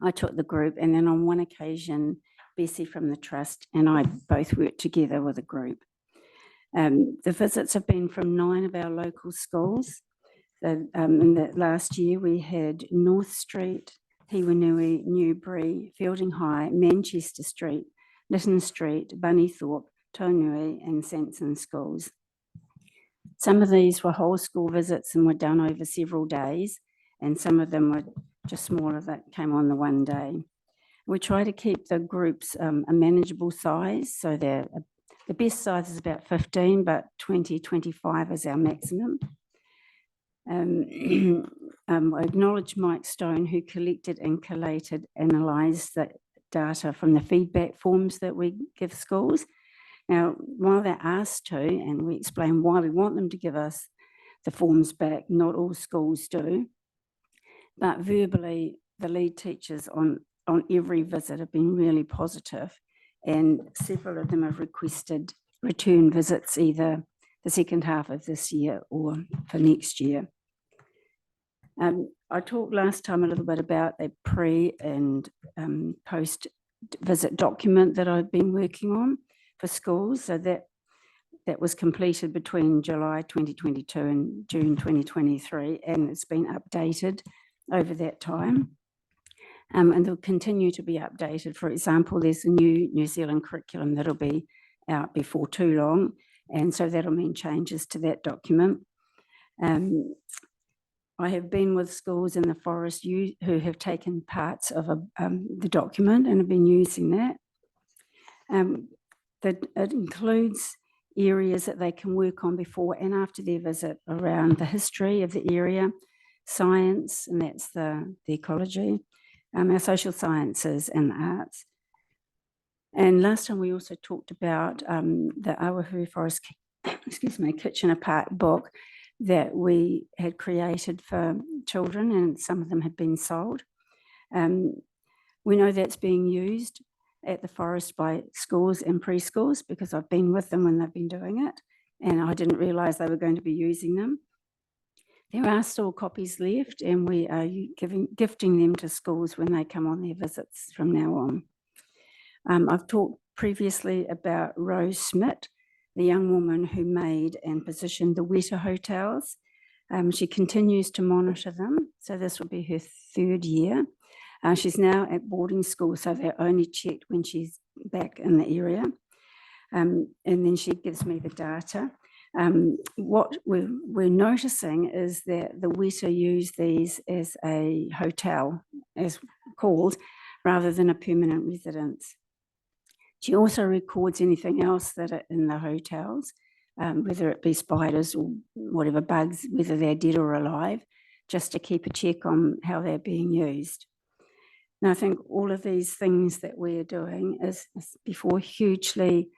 I took the group, and then on one occasion, Bessie from the Trust and I both worked together with a group. The visits have been from 9 of our local schools. In the last year, we had North Street, Hiwanui, Newbury, Fielding High, Manchester Street, Lytton Street, Bunnythorpe, Taunui and Sanson schools. Some of these were whole school visits and were done over several days, and some of them were just smaller that came on the one day. We try to keep the groups a manageable size, so the best size is about 15, but 20, 25 is our maximum. I acknowledge Mike Stone, who collected and collated, analysed the data from the feedback forms that we give schools. Now, while they're asked to, and we explain why we want them to give us the forms back, not all schools do, but verbally, the lead teachers on every visit have been really positive, and several of them have requested return visits either the second half of this year or for next year. I talked last time a little bit about a pre and post visit document that I've been working on for schools. So that was completed between July 2022 and June 2023, and it's been updated over that time. And they'll continue to be updated. For example, there's a new New Zealand curriculum that'll be out before too long, and so that'll mean changes to that document. I have been with schools in the forest who have taken parts of the document and have been using that. That it includes areas that they can work on before and after their visit around the history of the area, science, and that's the ecology, our social sciences and the arts. And last time we also talked about the Awahuri Forest Kitchener Park book that we had created for children, and some of them had been sold. We know that's being used at the forest by schools and preschools because I've been with them when they've been doing it, and I didn't realise they were going to be using them. There are still copies left, and we are gifting them to schools when they come on their visits from now on. I've talked previously about Rose Schmidt, the young woman who made and positioned the Weta hotels. She continues to monitor them, so this will be her 3rd year. She's now at boarding school, so they're only checked when she's back in the area. And then she gives me the data. What we're noticing is that the Weta use these as a hotel, as called, rather than a permanent residence. She also records anything else that are in the hotels, whether it be spiders or whatever bugs, whether they're dead or alive, just to keep a check on how they're being used. And I think all of these things that we're doing is before hugely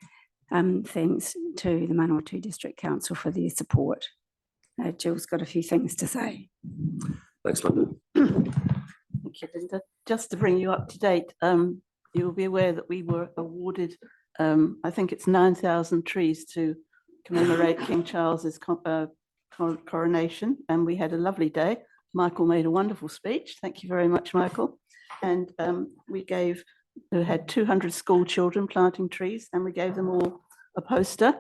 thanks to the Manawatu District Council for their support. Jill's got a few things to say. Thanks, Linda. Thank you, Linda. Just to bring you up to date, you'll be aware that we were awarded, I think it's 9,000 trees to commemorate King Charles's coronation, and we had a lovely day. Michael made a wonderful speech. Thank you very much, Michael. And we had 200 school children planting trees, and we gave them all a poster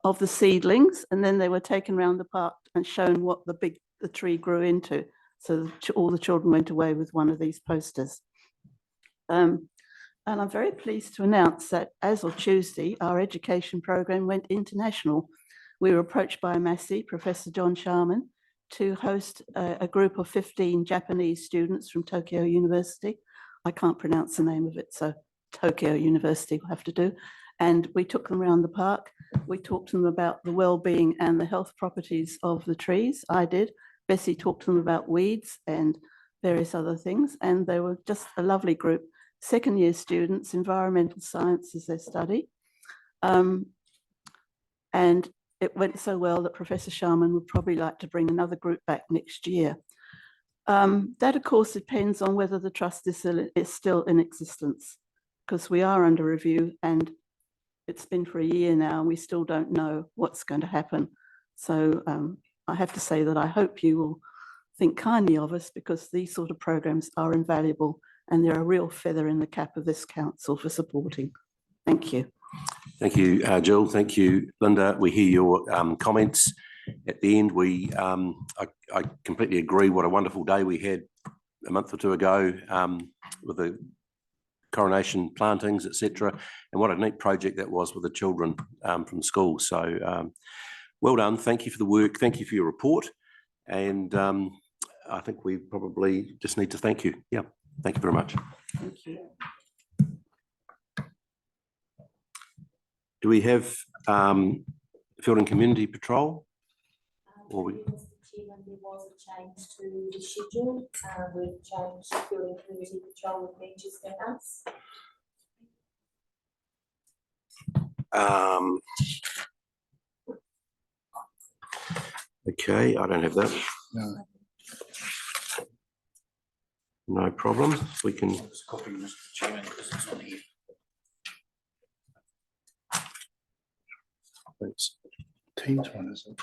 of the seedlings, and then they were taken around the park and shown what the tree grew into. So all the children went away with one of these posters. And I'm very pleased to announce that as of Tuesday, our education program went international. We were approached by Massey, Professor John Sharman, to host a group of 15 Japanese students from Tokyo University. I can't pronounce the name of it, so Tokyo University will have to do. And we took them around the park. We talked to them about the well-being and the health properties of the trees. I did. Bessie talked to them about weeds and various other things. And they were just a lovely group. 2nd-year students, environmental science is their study. And it went so well that Professor Sharman would probably like to bring another group back next year. That, of course, depends on whether the trust is still in existence, because we are under review and it's been for a year now and we still don't know what's going to happen. So I have to say that I hope you will think kindly of us, because these sort of programs are invaluable and they're a real feather in the cap of this council for supporting. Thank you. Thank you, Jill. Thank you, Linda. We hear your comments at the end. I completely agree. What a wonderful day we had a month or two ago with the coronation plantings, etc. And what a neat project that was with the children from school. So well done. Thank you for the work. Thank you for your report. And I think we probably just need to thank you. Yeah, thank you very much. Thank you. Do we have Field and Community Patrol? Or we... Mr. Chairman, there was a change to the schedule. We've changed Field and Community Patrol with Manchester House. Okay, I don't have that. No. No problem. We can. Copy, Mr. Chairman, because it's on here. Thanks. Teams one, is it?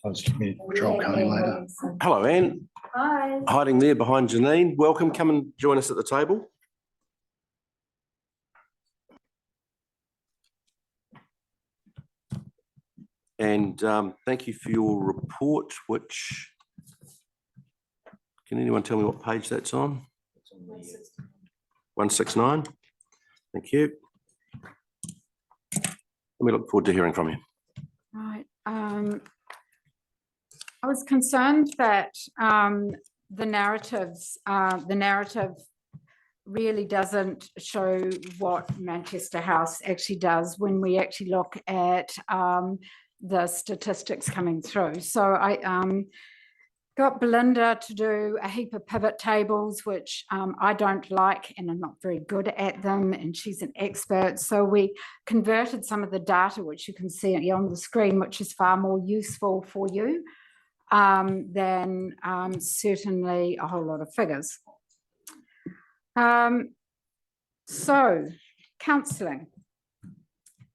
I was community patrol coming later. Hello, Anne. Hi. Hiding there behind Janine. Welcome. Come and join us at the table. And thank you for your report, which, can anyone tell me what page that's on? 169. Thank you. We look forward to hearing from you. Right. I was concerned that the narrative really doesn't show what Manchester House actually does when we actually look at the statistics coming through. So I got Belinda to do a heap of pivot tables, which I don't like and I'm not very good at them, and she's an expert. So we converted some of the data, which you can see on the screen, which is far more useful for you than certainly a whole lot of figures. So counselling,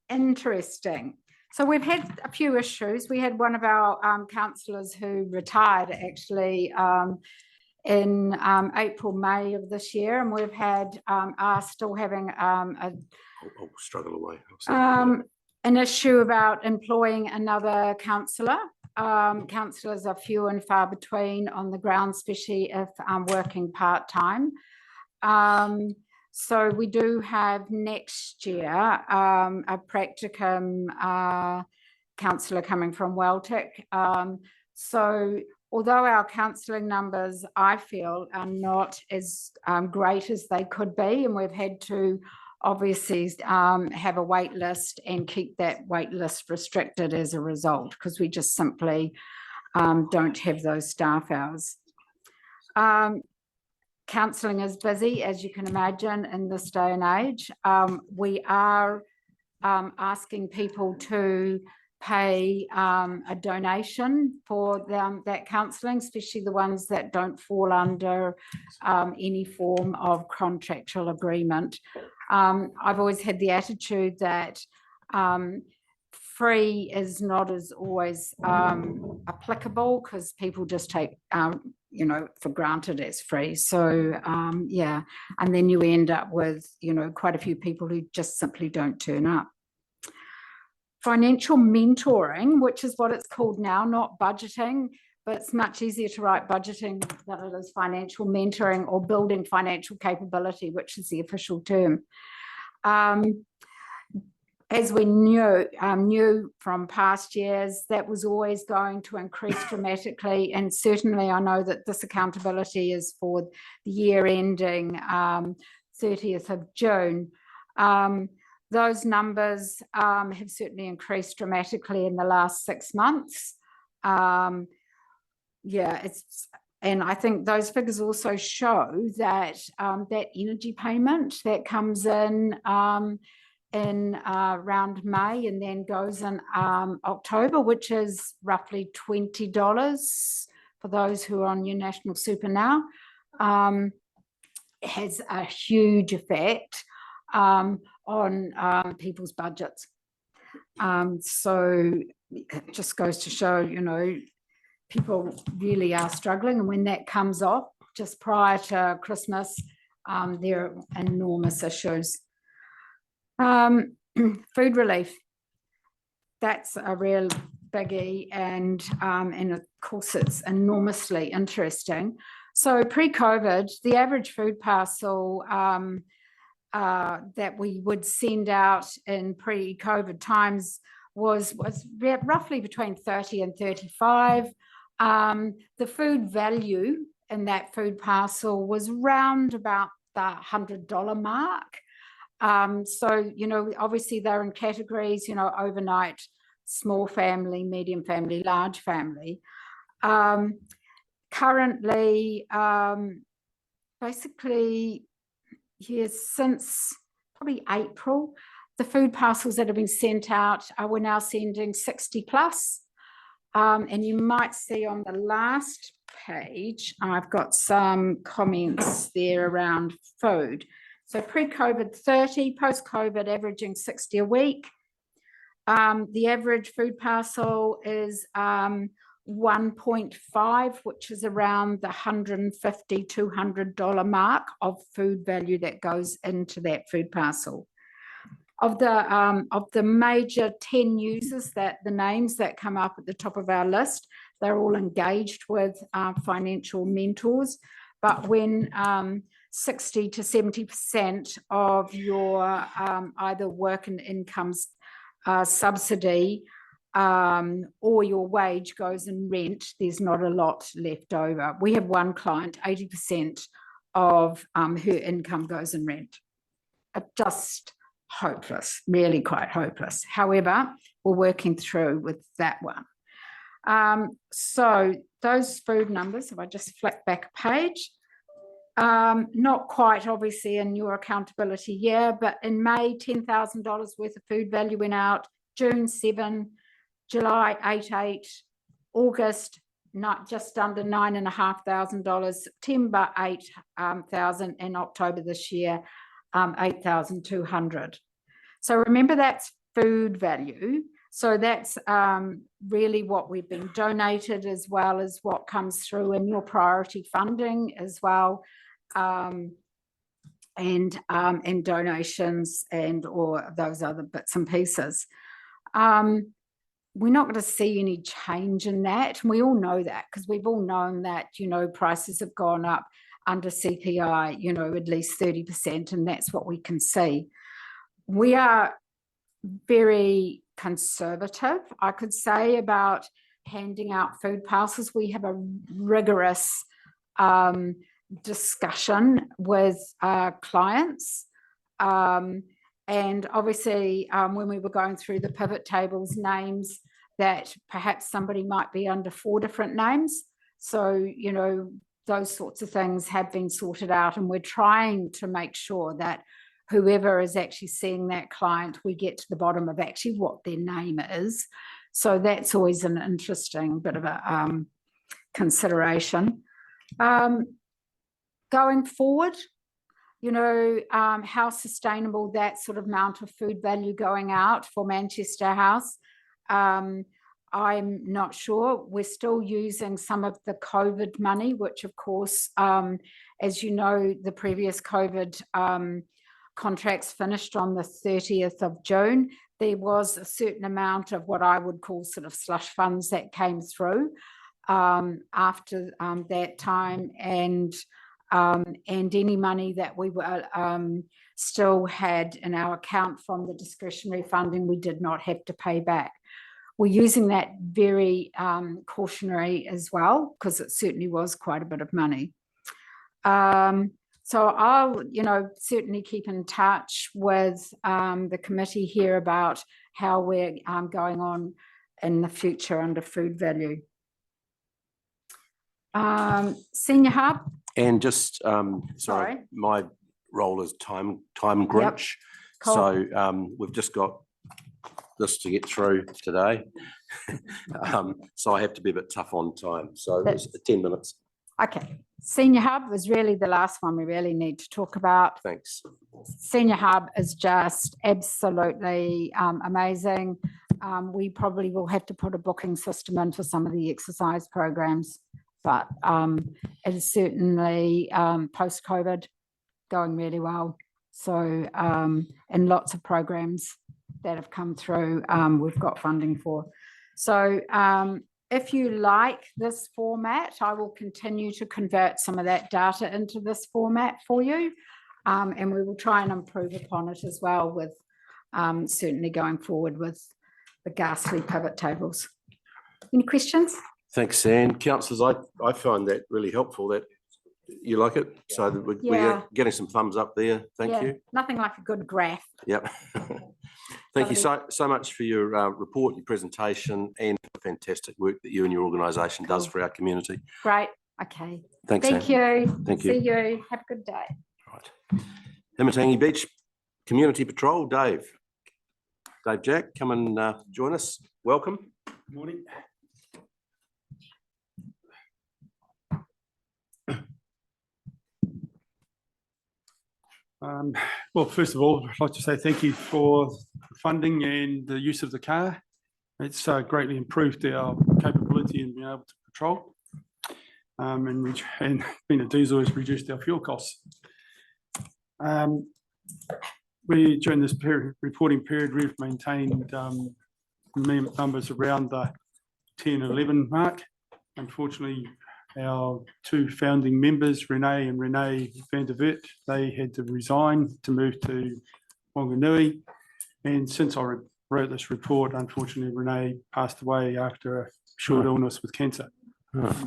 interesting. So we've had a few issues. We had one of our counsellors who retired actually in April, May of this year, and we've had are still having I'll struggle away. an issue about employing another counsellor. Counsellors are few and far between on the ground, especially if working part-time. So we do have next year a practicum counsellor coming from Weltic. So although our counselling numbers, I feel, are not as great as they could be, and we've had to obviously have a wait list and keep that wait list restricted as a result, because we just simply don't have those staff hours. Counselling is busy, as you can imagine, in this day and age. We are asking people to pay a donation for that counselling, especially the ones that don't fall under any form of contractual agreement. I've always had the attitude that free is not as always applicable, because people just take you know, for granted as free. So yeah, and then you end up with, you know, quite a few people who just simply don't turn up. Financial mentoring, which is what it's called now, not budgeting, but it's much easier to write budgeting than it is financial mentoring, or building financial capability, which is the official term. As we knew from past years, that was always going to increase dramatically. And certainly I know that this accountability is for the year ending 30th of June. Those numbers have certainly increased dramatically in the last 6 months. Yeah, and I think those figures also show that that energy payment that comes in around May and then goes in October, which is roughly $20 for those who are on your national super now, has a huge effect on people's budgets. So it just goes to show, you know, people really are struggling, and when that comes off just prior to Christmas, there are enormous issues. Food relief, that's a real biggie, and of course it's enormously interesting. So pre-COVID, the average food parcel that we would send out in pre-COVID times was roughly between 30 and 35. The food value in that food parcel was round about the $100 mark. So, you know, obviously they're in categories, you know, overnight, small family, medium family, large family. Currently, basically, yes, since probably April, the food parcels that have been sent out, we're now sending 60 plus. And you might see on the last page, I've got some comments there around food. So pre-COVID 30, post-COVID averaging 60 a week. The average food parcel is 1.5, which is around the $150, $200 mark of food value that goes into that food parcel. Of the major 10 users, that the names that come up at the top of our list, they're all engaged with financial mentors. But when 60 to 70% of your either work and incomes subsidy or your wage goes in rent, there's not a lot left over. We have one client, 80% of her income goes in rent. Just hopeless, really quite hopeless. However, we're working through with that one. So those food numbers, if I just flick back a page, not quite obviously in your accountability year, but in May, $10,000 worth of food value went out, June 7, July 8, August not just under $9,500, September 8,000, and October this year 8,200. So remember that's food value. So that's really what we've been donated, as well as what comes through in your priority funding as well, and donations and or those other bits and pieces. We're not going to see any change in that. And we all know that, because we've all known that, you know, prices have gone up under CPI, you know, at least 30%, and that's what we can see. We are very conservative, I could say, about handing out food parcels. We have a rigorous discussion with our clients. And obviously, when we were going through the pivot tables, names that perhaps somebody might be under 4 different names. So, you know, those sorts of things have been sorted out, and we're trying to make sure that whoever is actually seeing that client, we get to the bottom of actually what their name is. So that's always an interesting bit of a consideration. Going forward, you know, how sustainable that sort of amount of food value going out for Manchester House, I'm not sure. We're still using some of the COVID money, which of course, as you know, the previous COVID contracts finished on the 30th of June. There was a certain amount of what I would call sort of slush funds that came through after that time, and any money that we were still had in our account from the discretionary funding, we did not have to pay back. We're using that very cautionary as well, because it certainly was quite a bit of money. So I'll, you know, certainly keep in touch with the committee here about how we're going on in the future under food value. Senior Hub. And just, sorry, my role is time Grinch. Cool. So we've just got this to get through today. So I have to be a bit tough on time. So it's 10 minutes. Okay. Senior Hub was really the last one we really need to talk about. Thanks. Senior Hub is just absolutely amazing. We probably will have to put a booking system in for some of the exercise programs, but it is certainly post-COVID going really well. So, and lots of programs that have come through, we've got funding for. So if you like this format, I will continue to convert some of that data into this format for you. And we will try and improve upon it as well with certainly going forward with the ghastly pivot tables. Any questions? Thanks, Anne. Councillors, I find that really helpful, that you like it. So that we're getting some thumbs up there. Thank you. Nothing like a good graph. Yep. Thank you so much for your report, your presentation, and the fantastic work that you and your organisation does for our community. Great. Okay. Thanks, Thank Anne. you. Thank you. See you. Have a good day. Right. Hamatangi Beach Community Patrol, Dave Jack, come and join us. Welcome. Morning. Well, first of all, I'd like to say thank you for funding and the use of the car. It's greatly improved our capability in being able to patrol, and being a diesel has reduced our fuel costs. During this reporting period, we've maintained numbers around the 10, 11 mark. Unfortunately, our two founding members, Renee and Renee van der Wert, they had to resign to move to Wanganui. And since I wrote this report, unfortunately, Renee passed away after a short illness with cancer.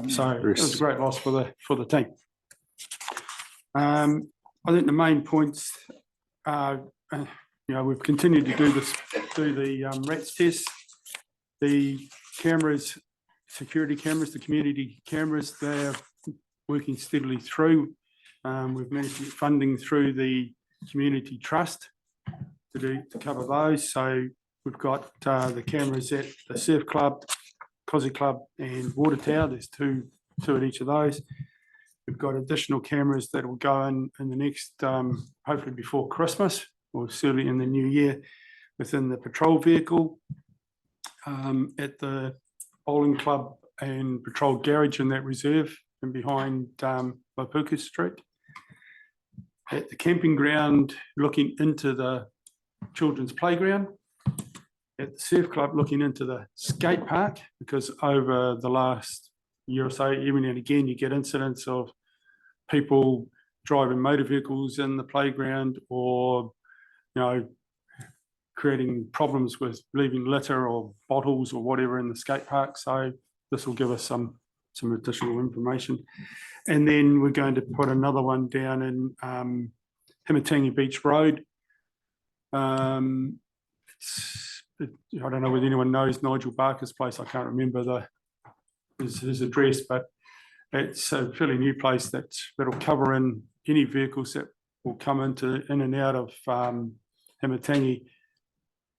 So it was a great loss for the team. I think the main points are, we've continued to do the RATS test. The cameras, security cameras, the community cameras, they're working steadily through. We've managed to get funding through the community trust to cover those. So we've got the cameras at the Surf Club, Cosy Club and Water Tower. There's two at each of those. We've got additional cameras that will go in the next, hopefully before Christmas or certainly in the new year, within the patrol vehicle, at the bowling club and patrol garage in that reserve and behind Waipuku Street. At the camping ground, looking into the children's playground. At the Surf Club, looking into the skate park, because over the last year or so, every now and again, you get incidents of people driving motor vehicles in the playground, or creating problems with leaving litter or bottles or whatever in the skate park. So this will give us some additional information. And then we're going to put another one down in Himitangi Beach Road. I don't know whether anyone knows Nigel Barker's place. I can't remember his address, but it's a fairly new place that'll cover in any vehicles that will come in and out of Himitangi,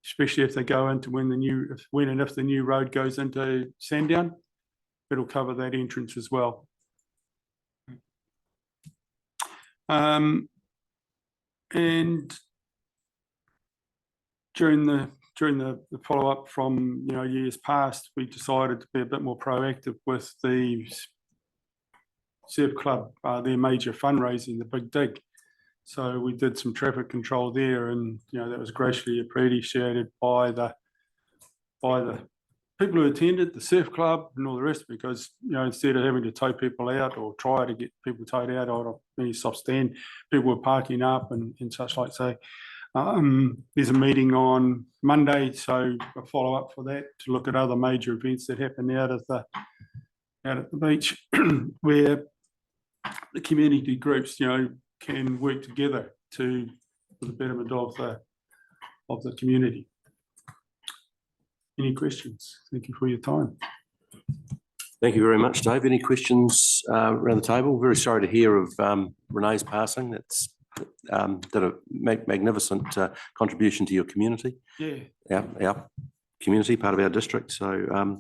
especially if they go into when and if the new road goes into Sandown. It'll cover that entrance as well. And during the follow-up from years past, we decided to be a bit more proactive with the Surf Club, their major fundraising, the Big Dig. So we did some traffic control there, and that was graciously appreciated by the people who attended, the Surf Club and all the rest, because instead of having to tow people out or try to get people towed out of any soft stand, people were parking up and such like. So there's a meeting on Monday, so a follow-up for that to look at other major events that happen out at the beach, where the community groups can work together for the betterment of the community. Any questions? Thank you for your time. Thank you very much, Dave. Any questions around the table? Very sorry to hear of Renee's passing. That's did a magnificent contribution to your community. Yeah. Our community, part of our district. So,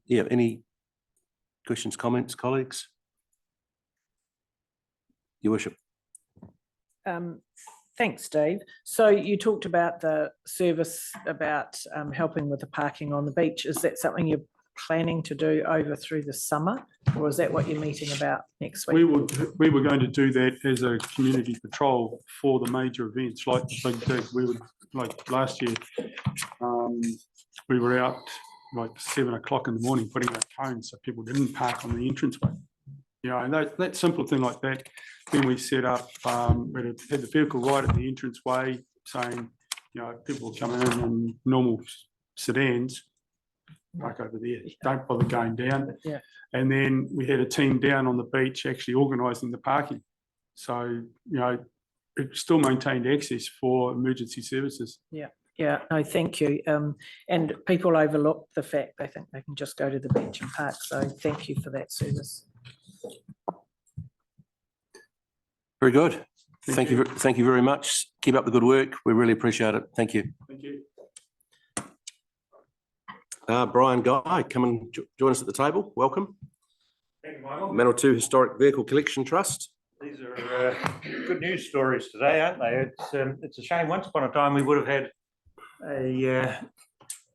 any questions, comments, colleagues? Your Worship. Thanks, Dave. So you talked about the service about helping with the parking on the beach. Is that something you're planning to do through the summer, or is that what you're meeting about next week? We were going to do that as a community patrol for the major events like the Big Dig. We would, like last year, we were out like 7 o'clock in the morning putting out cones so people didn't park on the entranceway. And that simple thing like that. Then we set up, we had the vehicle right at the entranceway saying, people coming in normal sedans, park over there, don't bother going down. Yeah. And then we had a team down on the beach actually organising the parking. So, it still maintained access for emergency services. Yeah, no, thank you. And people overlook the fact they think they can just go to the beach and park. So thank you for that service. Very good. Thank you. Thank you very much. Keep up the good work. We really appreciate it. Thank you. Thank you. Brian Guy, come and join us at the table. Welcome. Thank you, Michael. Manawatu Historic Vehicle Collection Trust. These are good news stories today, aren't they? It's a shame. Once upon a time, we would have had a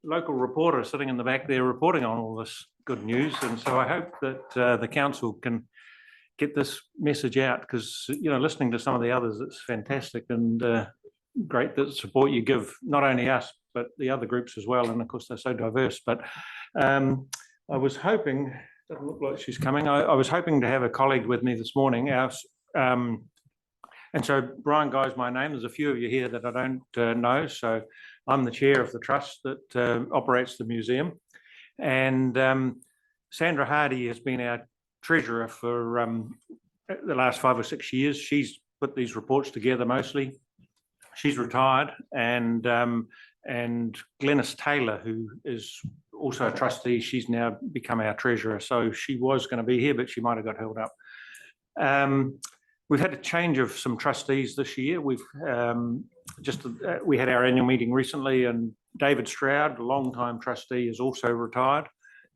local reporter sitting in the back there reporting on all this good news. And so I hope that the council can get this message out, because, listening to some of the others, it's fantastic and great that support you give, not only us, but the other groups as well. And of course, they're so diverse. But I was hoping Doesn't look like she's coming. I was hoping to have a colleague with me this morning. And so Brian Guy's my name. There's a few of you here that I don't know. So I'm the chair of the trust that operates the museum. And Sandra Hardy has been our treasurer for the last 5 or 6 years. She's put these reports together mostly. She's retired, and Glenys Taylor, who is also a trustee, she's now become our treasurer. So she was going to be here, but she might have got held up. We've had a change of some trustees this year. We had our annual meeting recently, and David Stroud, a long-time trustee, is also retired.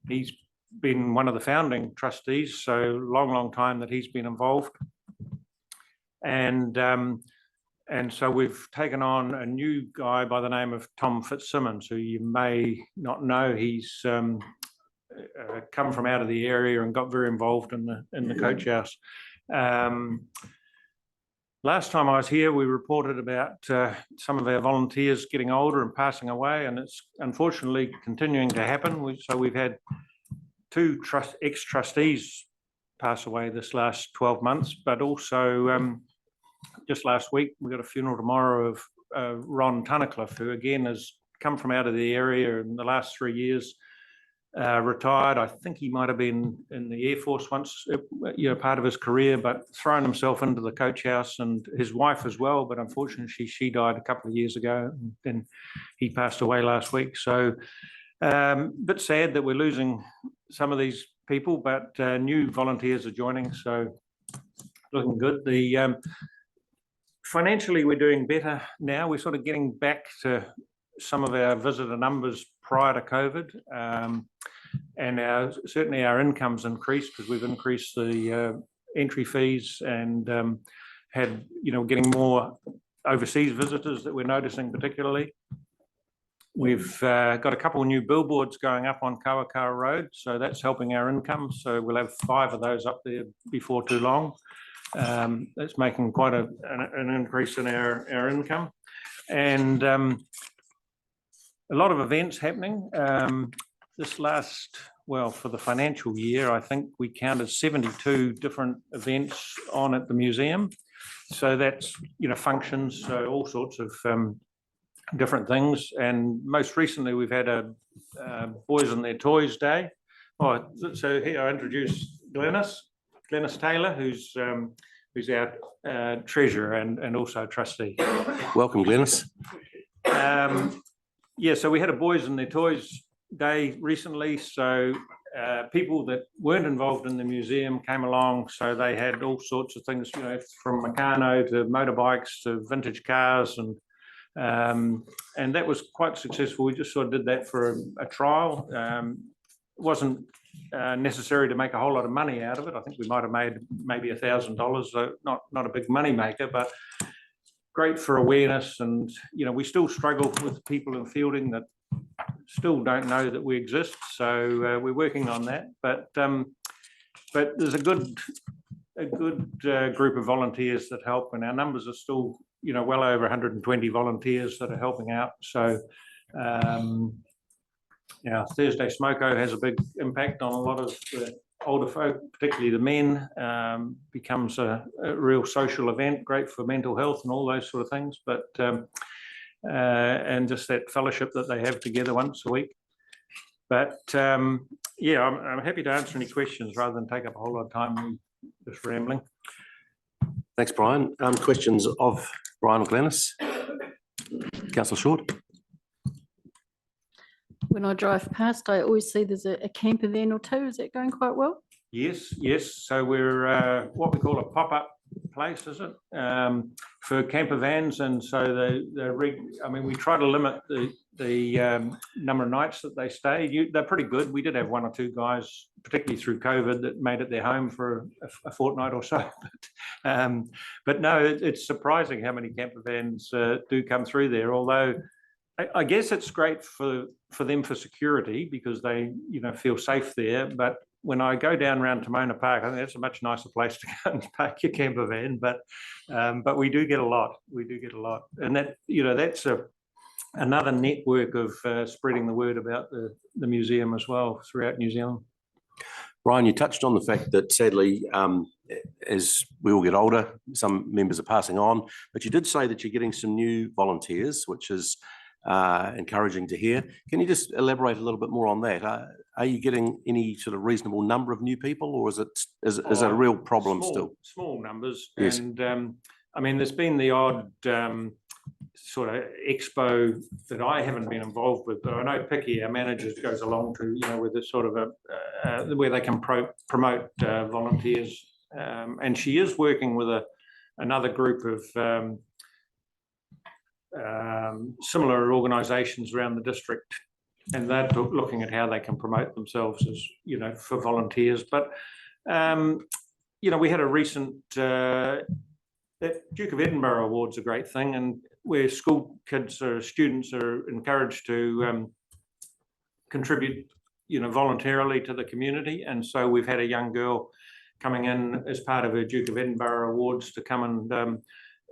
He's been one of the founding trustees, so long time that he's been involved. And so we've taken on a new guy by the name of Tom Fitzsimmons, who you may not know. He's come from out of the area and got very involved in the coach house. Last time I was here, we reported about some of our volunteers getting older and passing away, and it's unfortunately continuing to happen. So we've had 2 ex-trustees pass away this last 12 months, but also just last week, we got a funeral tomorrow of Ron Tunnicliffe, who again has come from out of the area in the last 3 years, retired. I think he might have been in the Air Force once, part of his career, but thrown himself into the coach house, and his wife as well. But unfortunately, she died a couple of years ago, and then he passed away last week. So a bit sad that we're losing some of these people, but new volunteers are joining, so looking good. Financially, we're doing better now. We're sort of getting back to some of our visitor numbers prior to COVID, and certainly our income's increased because we've increased the entry fees and getting more overseas visitors that we're noticing particularly. We've got a couple of new billboards going up on Kawakawa Road, so that's helping our income. So we'll have 5 of those up there before too long. That's making quite an increase in our income, and a lot of events happening. For the financial year, I think we counted 72 different events on at the museum. So that's, functions, so all sorts of different things. And most recently, we've had a Boys and Their Toys Day. So here I introduce Glenys Taylor, who's our treasurer and also trustee. Welcome, Glenys. So we had a Boys and Their Toys Day recently. So people that weren't involved in the museum came along. So they had all sorts of things, from Meccano to motorbikes to vintage cars, and that was quite successful. We just sort of did that for a trial. It wasn't necessary to make a whole lot of money out of it. I think we might have made maybe $1,000, so not a big money maker, but great for awareness. And we still struggle with people in fielding that still don't know that we exist, so we're working on that. But there's a good group of volunteers that help, and our numbers are still well over 120 volunteers that are helping out. So Thursday Smoko has a big impact on a lot of the older folk, particularly the men. Becomes a real social event, great for mental health and all those sort of things. But and just that fellowship that they have together once a week. But I'm happy to answer any questions rather than take up a whole lot of time just rambling. Thanks, Brian. Questions of Brian or Glenys? Councillor Short. When I drive past, I always see there's a camper van or 2. Is that going quite well? Yes. So we're what we call a pop-up place, is it? For camper vans, and so we try to limit the number of nights that they stay. They're pretty good. We did have 1 or 2 guys, particularly through COVID, that made it their home for a fortnight or so. But no, it's surprising how many camper vans do come through there. Although I guess it's great for them for security because they feel safe there. But when I go down around Tamona Park, I think that's a much nicer place to go and park your camper van. But we do get a lot. And that that's another network of spreading the word about the museum as well throughout New Zealand. Ryan, you touched on the fact that sadly, as we all get older, some members are passing on, but you did say that you're getting some new volunteers, which is encouraging to hear. Can you just elaborate a little bit more on that? Are you getting any sort of reasonable number of new people, or is it a real problem still? Small numbers. Yes. And I mean, there's been the odd sort of expo that I haven't been involved with, but I know Picky, our manager, goes along to, with a sort of where they can promote volunteers. And she is working with another group of similar organisations around the district, and they're looking at how they can promote themselves as, for volunteers. But, we had a recent, that Duke of Edinburgh Award's a great thing, and where school kids or students are encouraged to contribute, voluntarily to the community. And so we've had a young girl coming in as part of her Duke of Edinburgh Awards to come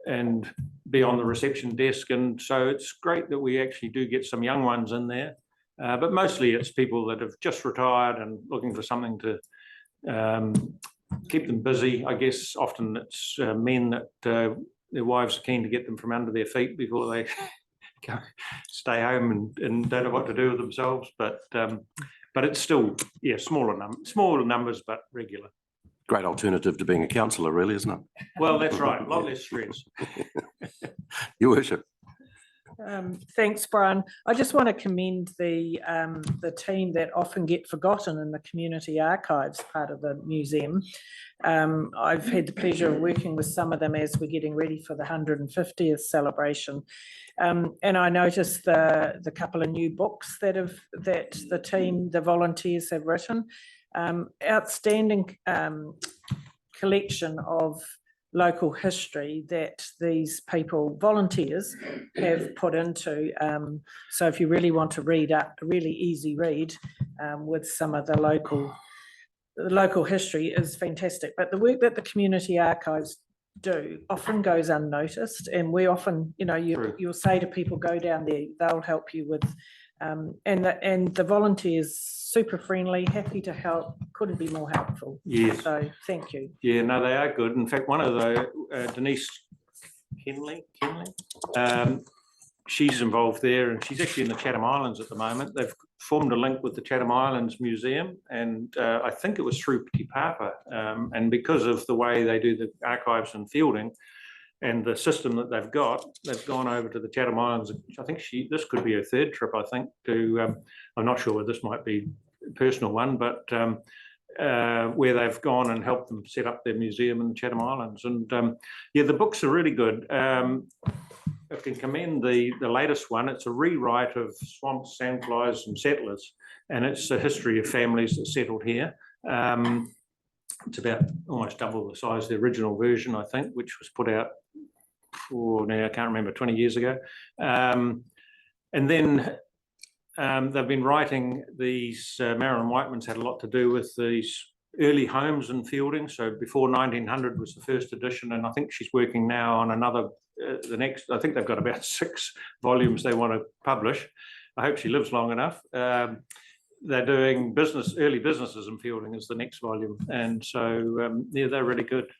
and be on the reception desk. And so it's great that we actually do get some young ones in there. But mostly it's people that have just retired and looking for something to keep them busy. I guess often it's men that their wives are keen to get them from under their feet before they stay home and don't know what to do with themselves. But it's still, smaller numbers, but regular. Great alternative to being a councillor, really, isn't it? Well, that's right. A lot less stress. Your worship. Thanks, Brian. I just want to commend the team that often get forgotten in the community archives part of the museum. I've had the pleasure of working with some of them as we're getting ready for the 150th celebration. And I noticed the couple of new books that the team, the volunteers have written. Outstanding collection of local history that these people, volunteers, have put into. So if you really want to read a really easy read with some of the local history is fantastic. But the work that the community archives do often goes unnoticed, and we often, you'll say to people, go down there, they'll help you with, and the volunteers super friendly, happy to help, couldn't be more helpful. Yes. So thank you. Yeah, no, they are good. In fact, one of the Denise Kenley, she's involved there, and she's actually in the Chatham Islands at the moment. They've formed a link with the Chatham Islands Museum, and I think it was through Te Papa. And because of the way they do the archives and fielding and the system that they've gone over to the Chatham Islands. I think this could be her third trip, I think, to, I'm not sure whether this might be a personal one, but where they've gone and helped them set up their museum in the Chatham Islands. And the books are really good. I can commend the latest one. It's a rewrite of Swamps, Sandflies and Settlers, and it's a history of families that settled here. It's about almost double the size of the original version, I think, which was put out now I can't remember, 20 years ago. And then they've been writing these, Marilyn Whiteman's had a lot to do with these early homes and fielding. So before 1900 was the first edition, and I think she's working now on another, I think they've got about 6 volumes they want to publish. I hope she lives long enough. They're doing early businesses and fielding is the next volume. And so, they're really good.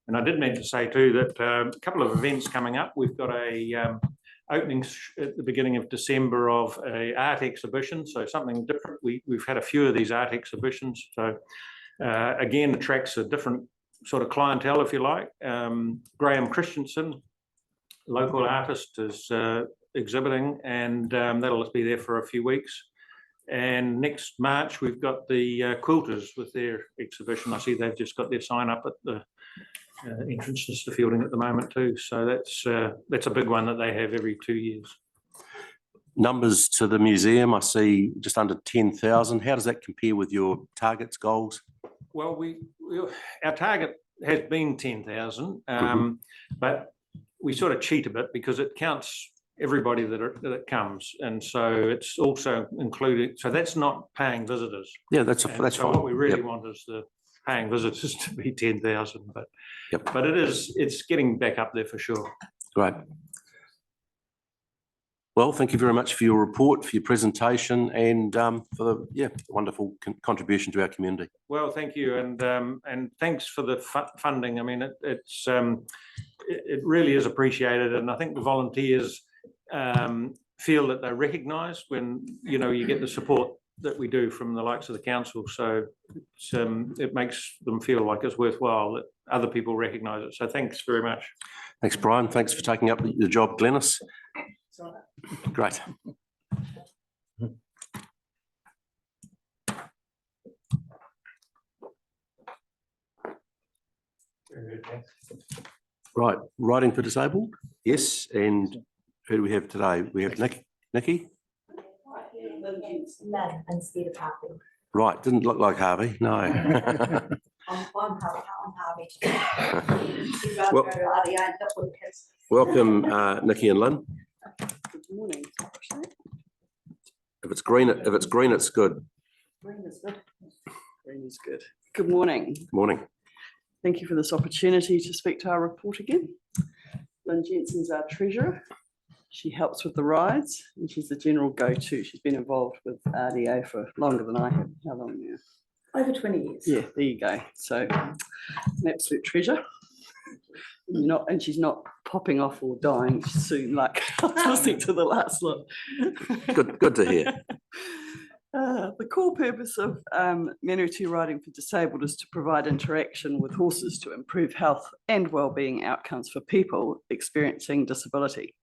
And I did mean to say too that a couple of events coming up. We've got a opening at the beginning of December of a art exhibition. So something different. We've had a few of these art exhibitions. So again, attracts a different sort of clientele, if you like. Graham Christensen, local artist, is exhibiting, and that'll be there for a few weeks. And next March, we've got the quilters with their exhibition. I see they've just got their sign up at the entrances to fielding at the moment too. So that's a big one that they have every 2 years. Numbers to the museum, I see just under 10,000. How does that compare with your targets, goals? Well, our target has been 10,000, but we sort of cheat a bit because it counts everybody that comes, and so it's also included. So that's not paying visitors. Yeah, that's so fine. What we really want is the paying visitors to be 10,000, but it's getting back up there for sure. Great. Well, thank you very much for your report, for your presentation, and for the wonderful contribution to our community. Well, thank you, and thanks for the funding. I mean, it really is appreciated, and I think the volunteers feel that they're recognised when you get the support that we do from the likes of the council. So it makes them feel like it's worthwhile that other people recognise it. So thanks very much. Thanks, Brian. Thanks for taking up the job, Glenys. Great. Right, writing for disabled? Yes, and who do we have today? We have Nikki? Instead of Harvey. Right, didn't look like Harvey, no. I'm Harvey today. You'd rather Well- go to RDA and help with the kids. Welcome, Nikki and Lynn. Good morning. If it's green, it's good. Green is good. Green is good. Good morning. Morning. Thank you for this opportunity to speak to our report again. Lynn Jensen's our treasurer. She helps with the rides and she's the general go-to. She's been involved with RDA for longer than I have. How long now? Over 20 years. Yeah, there you go. So an absolute treasure. And she's not popping off or dying soon, like I was listening to the last lot. Good to hear. The core purpose of Manatee Riding for Disabled is to provide interaction with horses to improve health and wellbeing outcomes for people experiencing disability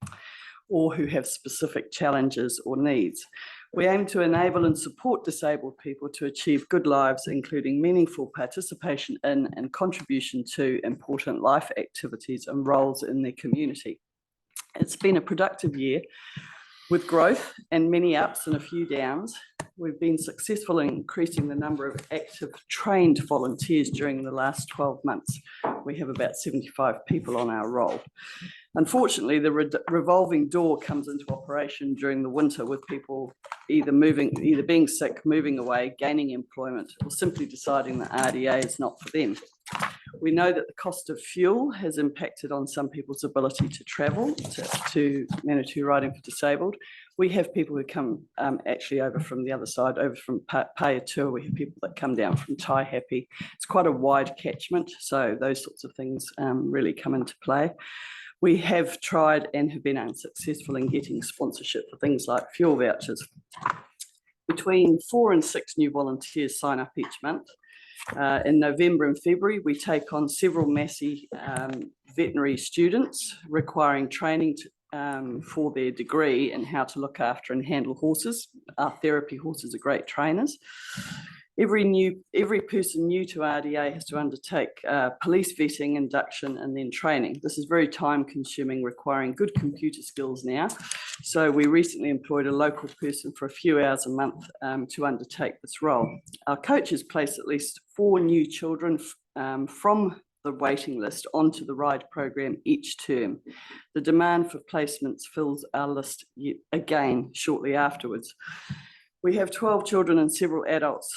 or who have specific challenges or needs. We aim to enable and support disabled people to achieve good lives, including meaningful participation in and contribution to important life activities and roles in their community. It's been a productive year with growth and many ups and a few downs. We've been successful in increasing the number of active trained volunteers during the last 12 months. We have about 75 people on our roll. Unfortunately, the revolving door comes into operation during the winter with people either being sick, moving away, gaining employment, or simply deciding that RDA is not for them. We know that the cost of fuel has impacted on some people's ability to travel to Manatee Riding for Disabled. We have people who come actually over from the other side, over from Paeatua. We have people that come down from Taihape. It's quite a wide catchment, so those sorts of things really come into play. We have tried and have been unsuccessful in getting sponsorship for things like fuel vouchers. Between 4 and 6 new volunteers sign up each month. In November and February, we take on several Massey veterinary students requiring training for their degree in how to look after and handle horses. Our therapy horses are great trainers. Every person new to RDA has to undertake police vetting, induction, and then training. This is very time consuming, requiring good computer skills now. So we recently employed a local person for a few hours a month to undertake this role. Our coaches place at least 4 new children from the waiting list onto the ride program each term. The demand for placements fills our list again shortly afterwards. We have 12 children and several adults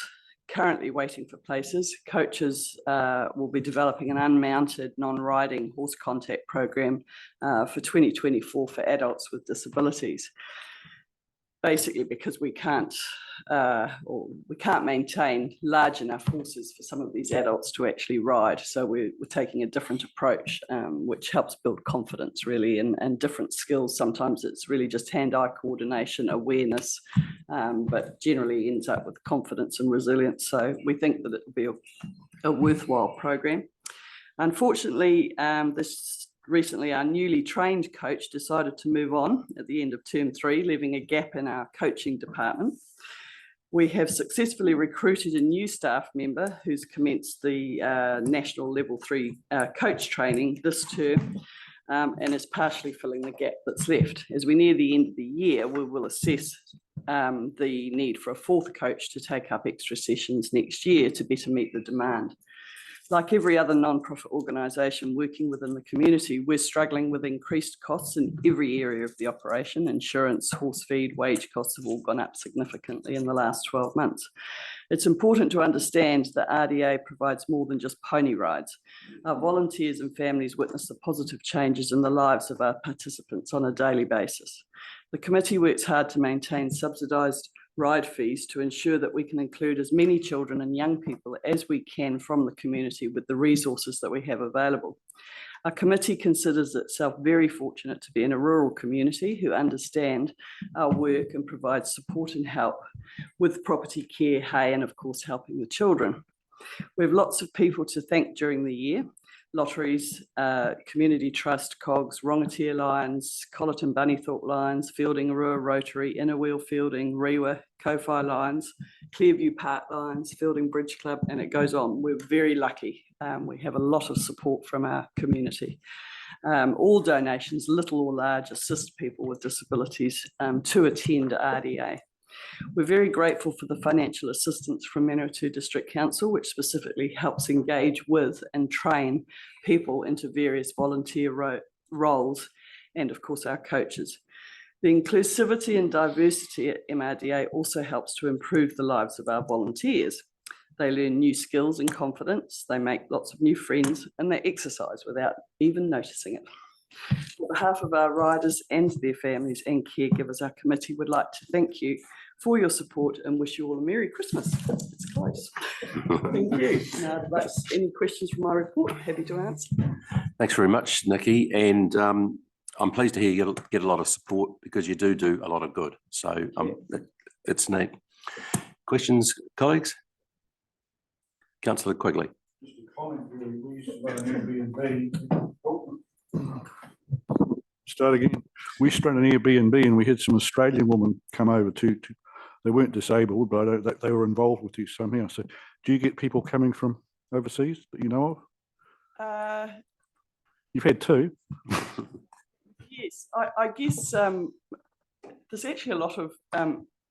currently waiting for places. Coaches will be developing an unmounted non-riding horse contact program for 2024 for adults with disabilities. Basically because we can't maintain large enough horses for some of these adults to actually ride. So we're taking a different approach, which helps build confidence really and different skills. Sometimes it's really just hand-eye coordination, awareness, but generally ends up with confidence and resilience. So we think that it will be a worthwhile program. Unfortunately, recently, our newly trained coach decided to move on at the end of term 3, leaving a gap in our coaching department. We have successfully recruited a new staff member who's commenced the national level 3 coach training this term and is partially filling the gap that's left. As we near the end of the year, we will assess the need for a 4th coach to take up extra sessions next year to better meet the demand. Like every other non-profit organisation working within the community, we're struggling with increased costs in every area of the operation. Insurance, horse feed, wage costs have all gone up significantly in the last 12 months. It's important to understand that RDA provides more than just pony rides. Our volunteers and families witness the positive changes in the lives of our participants on a daily basis. The committee works hard to maintain subsidised ride fees to ensure that we can include as many children and young people as we can from the community with the resources that we have available. Our committee considers itself very fortunate to be in a rural community who understand our work and provide support and help with property care, hay, and of course helping the children. We have lots of people to thank during the year. Lotteries, Community Trust, COGS, Rongatia Lions, Colleton Bunnythorpe Lions, Fielding Arua Rotary, Inner Wheel Fielding, Rewa, Kofi Lions, Clearview Park Lions, Fielding Bridge Club, and it goes on. We're very lucky. We have a lot of support from our community. All donations, little or large, assist people with disabilities to attend RDA. We're very grateful for the financial assistance from Manawatu District Council, which specifically helps engage with and train people into various volunteer roles, and of course our coaches. The inclusivity and diversity at MRDA also helps to improve the lives of our volunteers. They learn new skills and confidence, they make lots of new friends, and they exercise without even noticing it. On behalf of our riders and their families and caregivers, our committee would like to thank you for your support and wish you all a Merry Christmas. It's close. Thank you. Now, any questions from my report, I'm happy to answer. Thanks very much, Nikki. And I'm pleased to hear you get a lot of support because you do a lot of good. So it's neat. Questions, colleagues? Councillor Quigley. Just a comment, really. We used to run an Airbnb. Start again. We used to run an Airbnb and we had some Australian women come over to they weren't disabled, but they were involved with you somehow. So do you get people coming from overseas that you know of? You've had two. Yes, I guess there's actually a lot of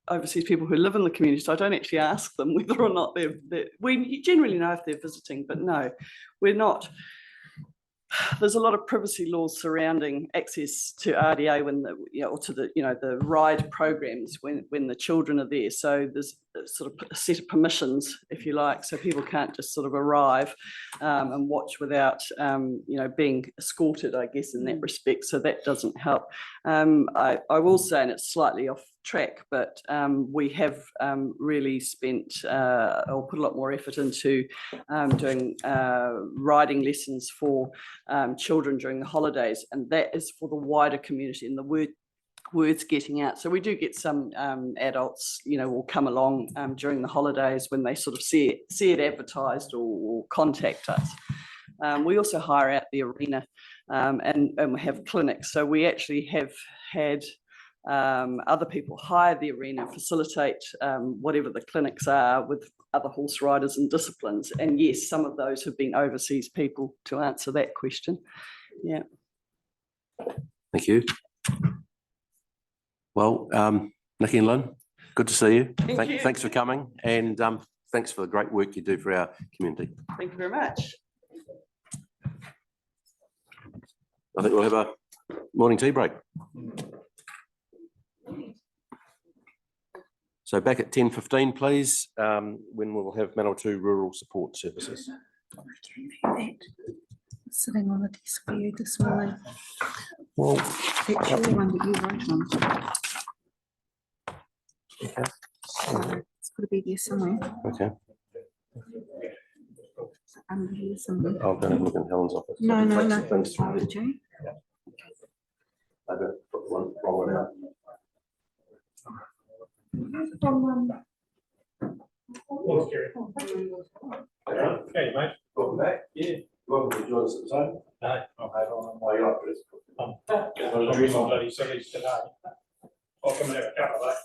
overseas people who live in the community, so I don't actually ask them whether or not we generally know if they're visiting, but no, we're not. There's a lot of privacy laws surrounding access to RDA when or to the ride programs when the children are there. So there's sort of a set of permissions, if you like, so people can't just sort of arrive and watch without being escorted, I guess, in that respect. So that doesn't help. I will say, and it's slightly off track, but we have really spent or put a lot more effort into doing riding lessons for children during the holidays, and that is for the wider community and the words getting out. So we do get some adults, will come along during the holidays when they sort of see it advertised or contact us. We also hire out the arena and we have clinics. So we actually have had other people hire the arena, facilitate whatever the clinics are with other horse riders and disciplines. And yes, some of those have been overseas people, to answer that question. Yeah. Thank you. Well, Nikki and Lynn, good to see you. Thank you. Thanks for coming, and thanks for the great work you do for our community. Thank you very much. I think we'll have a morning tea break. So back at 10:15, please, when we'll have Manawatu Rural Support Services. Sitting on the desk for you this morning. Well, that's the one that you wrote on. Okay. So it's got to be there somewhere. Okay. Under here somewhere. I'll go and look in Helen's office. No. Things through Oh, there. did you? I better put one out. Okay, mate. Welcome back. Yeah. Welcome to join us at the time. No, I don't know why you're up to this. I'm doing my bloody sillies today. I'll come and have a cup of that.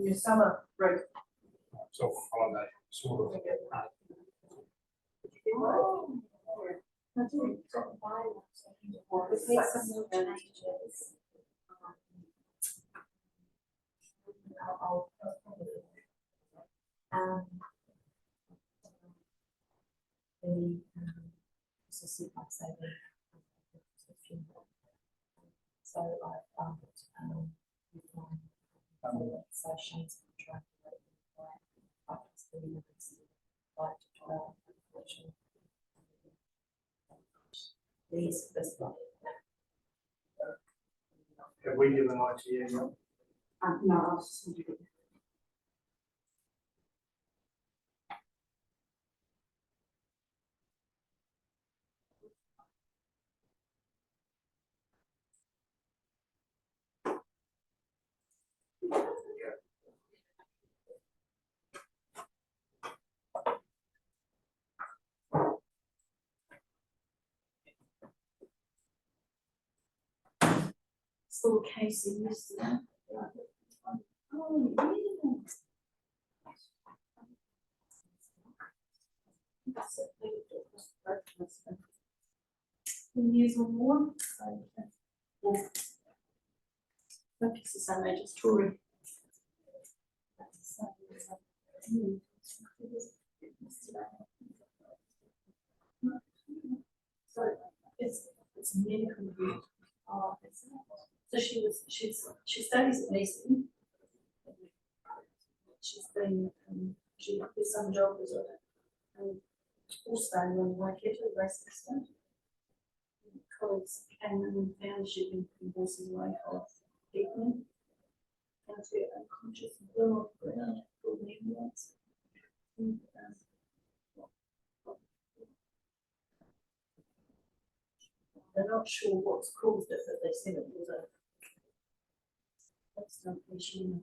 Your summer break. It's off holiday, sort of. the, this is super saving. So I've, with my so Shane's contract. These, this one. Have we given ITA? No, I was just wondering. Still Casey used to that. Oh, yeah. That's it, they do it across both of us, so. 10 years or more, so. Yeah. Focus is a major story. So it's a medical route. So she studies at Mason. She's been, she did some job as a also in Waikato, race assistant. Colleagues came in and found she'd been convulsing away for treatment. Found her unconscious and fell on the ground, called an ambulance. They're not sure what's caused it, but they said it was a accident issue.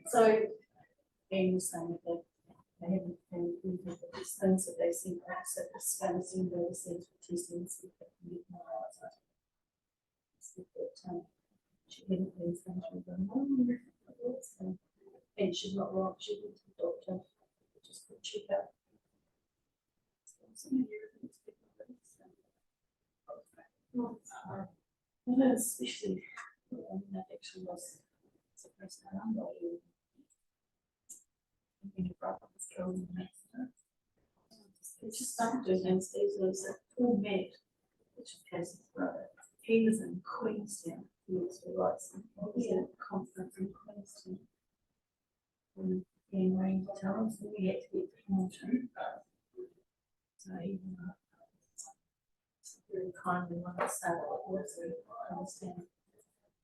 So, Ben was saying that they haven't found anything but these things that they sent back, so the scan seemed to send for testing and see if they can get more outside. She hadn't been found to be done. And she's not right, she went to the doctor, just for a checkup. Especially that actually was suppressed by number. Your brother was killed in an accident. It just started doing anesthesia. There was a poor mate, which is Casey's brother. He was in Queenstown. He was the right he had a conference in Queenstown. And rain to tell us that we had to get to Hamilton. So he very kindly when I say what it was, I understand.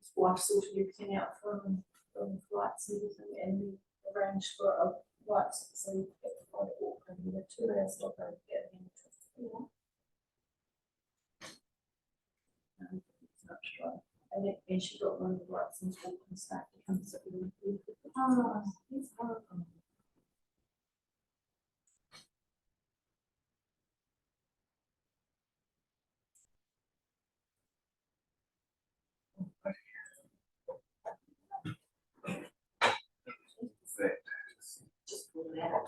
His wife sorted everything out for him, from flights and everything, and we arranged for a flight so we could get to fly to Auckland. We had 2 hours stop over there. And she got one of the rights and Auckland staff to come sit with me. Oh, it's horrible. Just pull it out.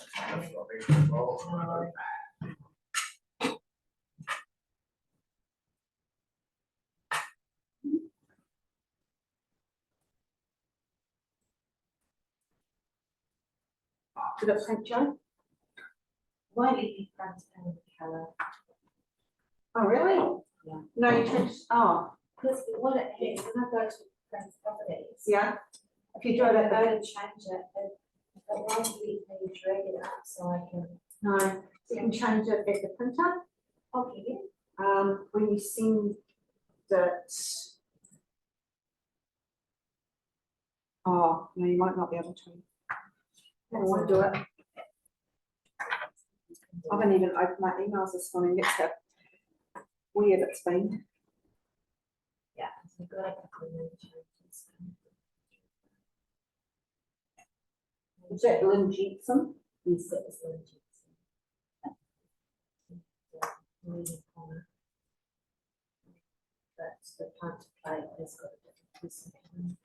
To the print, Joe? Why did you front and colour? Oh, really? Yeah. No, you changed, oh. Because what it is, when I go to friends' properties. Yeah. If you go to change it, it won't let me drag it up so I can. No, so you can change it at the printer. Okay. When you send that. Oh, no, you might not be able to. I don't want to do it. I haven't even opened my emails this morning. It's how weird it's been. Yeah, so got a couple of changes. Is that Lynn Jensen? Yes, that was Lynn Jensen. That's the plant to play has got a different.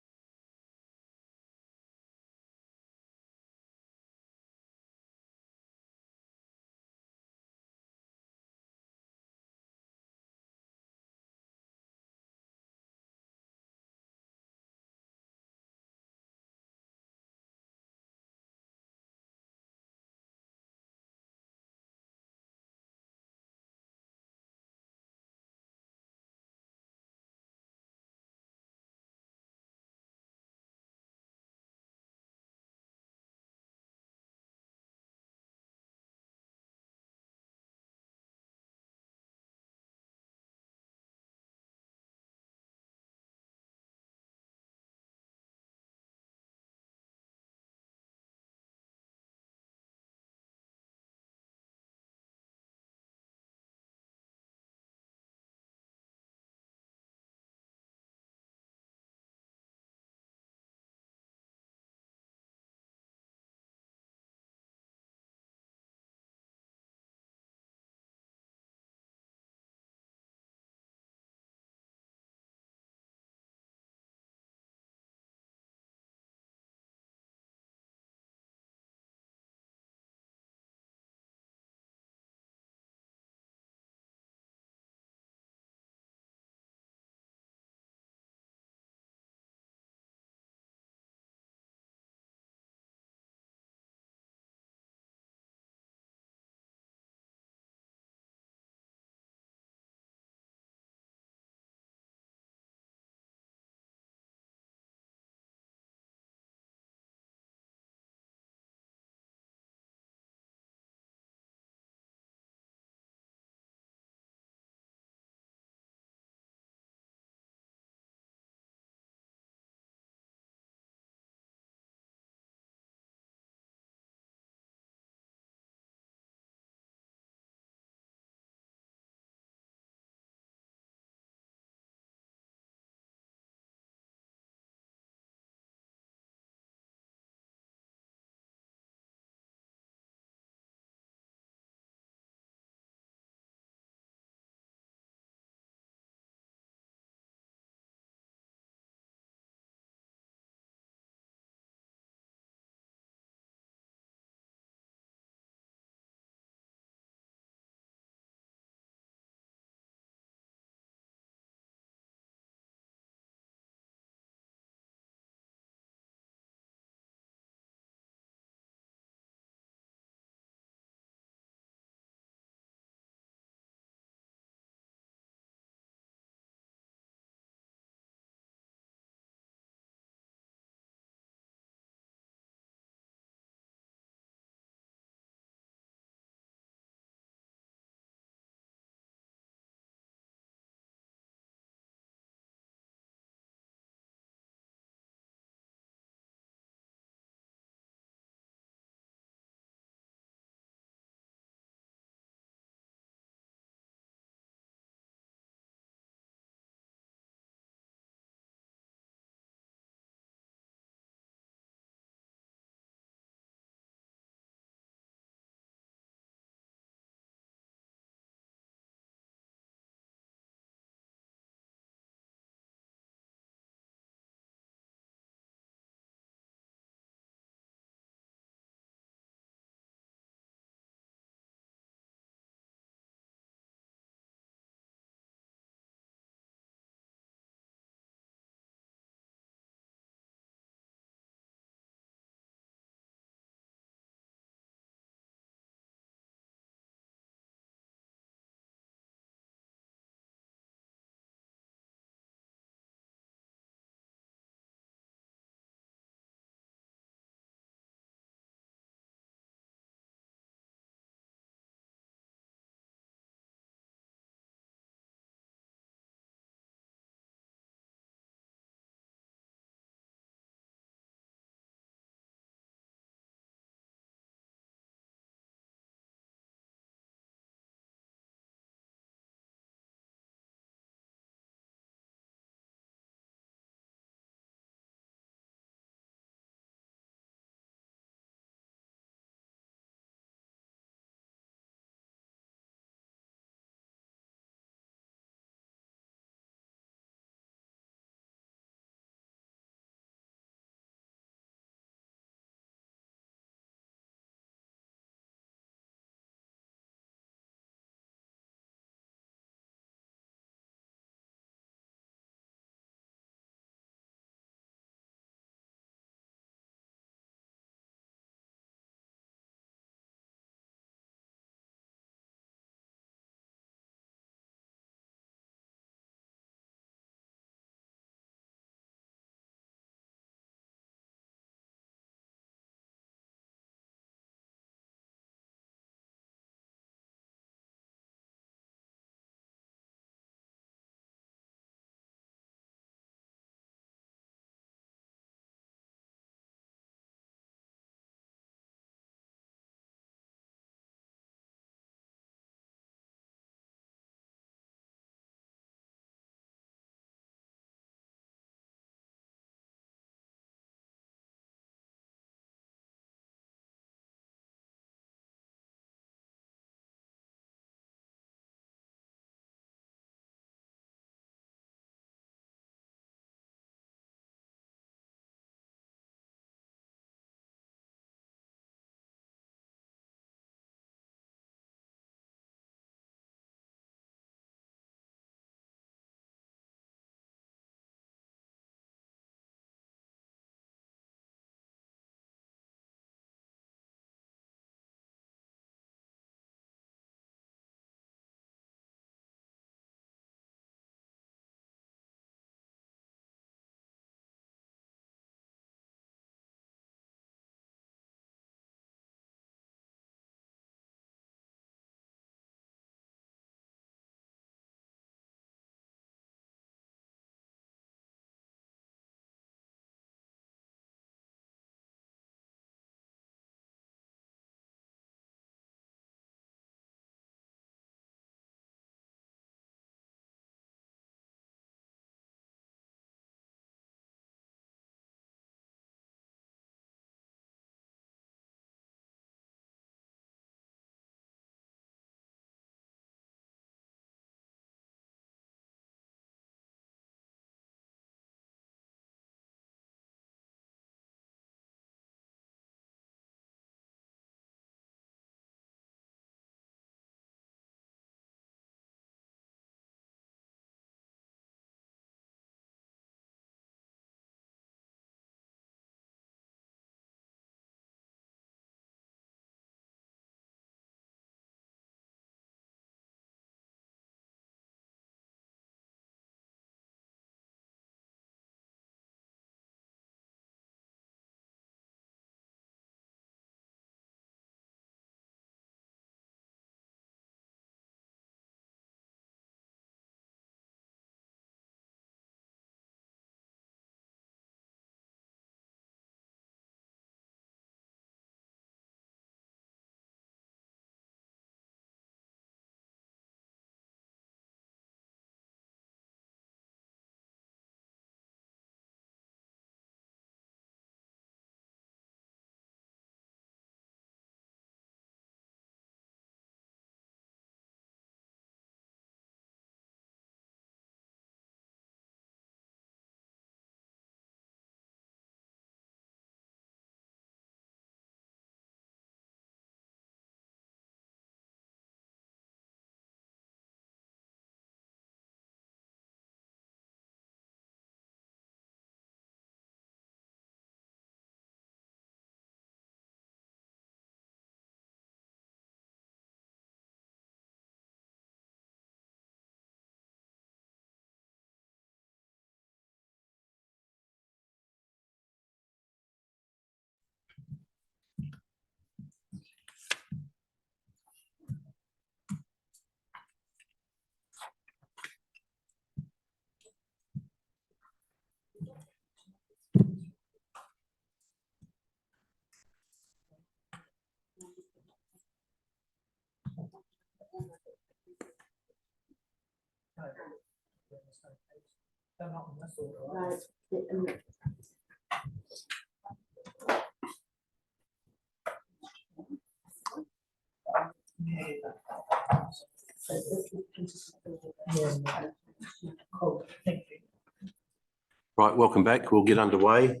Right, welcome back. We'll get underway.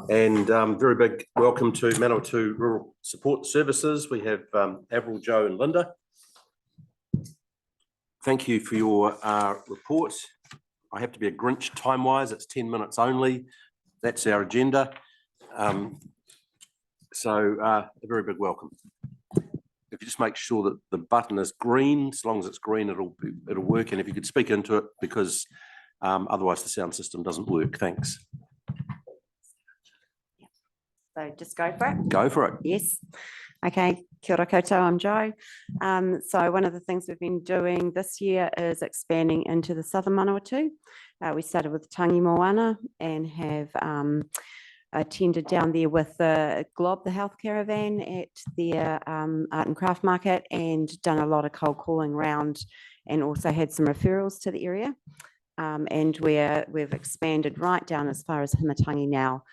And very big welcome to Manawatu Rural Support Services. We have Avril, Joe and Linda. Thank you for your report. I have to be a Grinch time-wise. It's 10 minutes only. That's our agenda. So a very big welcome. If you just make sure that the button is green, as long as it's green, it'll work. And if you could speak into it, because otherwise the sound system doesn't work. Thanks. So just go for it. Go for it. Yes. Okay. Kia ora koutou, I'm Jo. So one of the things we've been doing this year is expanding into the southern Manawatu. We started with Tangi Moana and have attended down there with the Glob, the health caravan at their art and craft market, and done a lot of cold calling round, and also had some referrals to the area. And we've expanded right down as far as Himatangi now,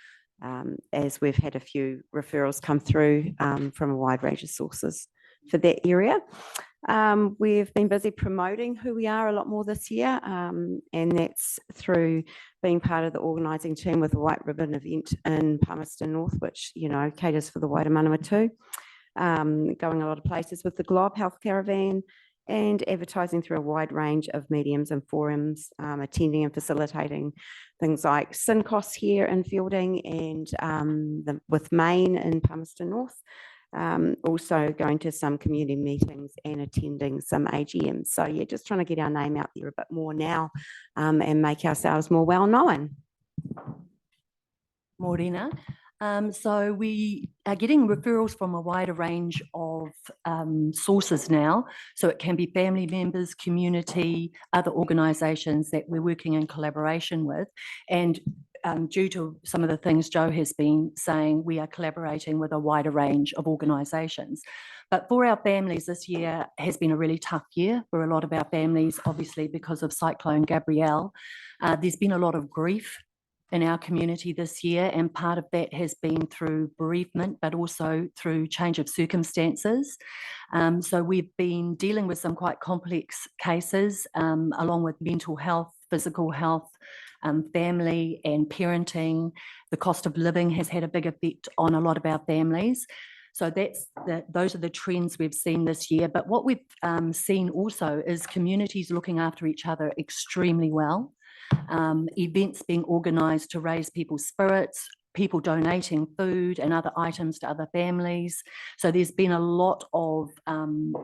as we've had a few referrals come through from a wide range of sources for that area. We've been busy promoting who we are a lot more this year, and that's through being part of the organising team with the White Ribbon event in Palmerston North, which, you know, caters for the wider Manawatu. Going a lot of places with the Glob Health Caravan, and advertising through a wide range of mediums and forums, attending and facilitating things like SYNCOS here in Fielding and with Maine in Palmerston North. Also going to some community meetings and attending some AGMs. So yeah, just trying to get our name out there a bit more now and make ourselves more well known. Morena. So we are getting referrals from a wider range of sources now. So it can be family members, community, other organisations that we're working in collaboration with. And due to some of the things Jo has been saying, we are collaborating with a wider range of organisations. But for our families, this year has been a really tough year for a lot of our families, obviously because of Cyclone Gabrielle. There's been a lot of grief in our community this year, and part of that has been through bereavement, but also through change of circumstances. So we've been dealing with some quite complex cases, along with mental health, physical health, family and parenting. The cost of living has had a big effect on a lot of our families. So those are the trends we've seen this year. But what we've seen also is communities looking after each other extremely well. Events being organised to raise people's spirits, people donating food and other items to other families. So there's been a lot of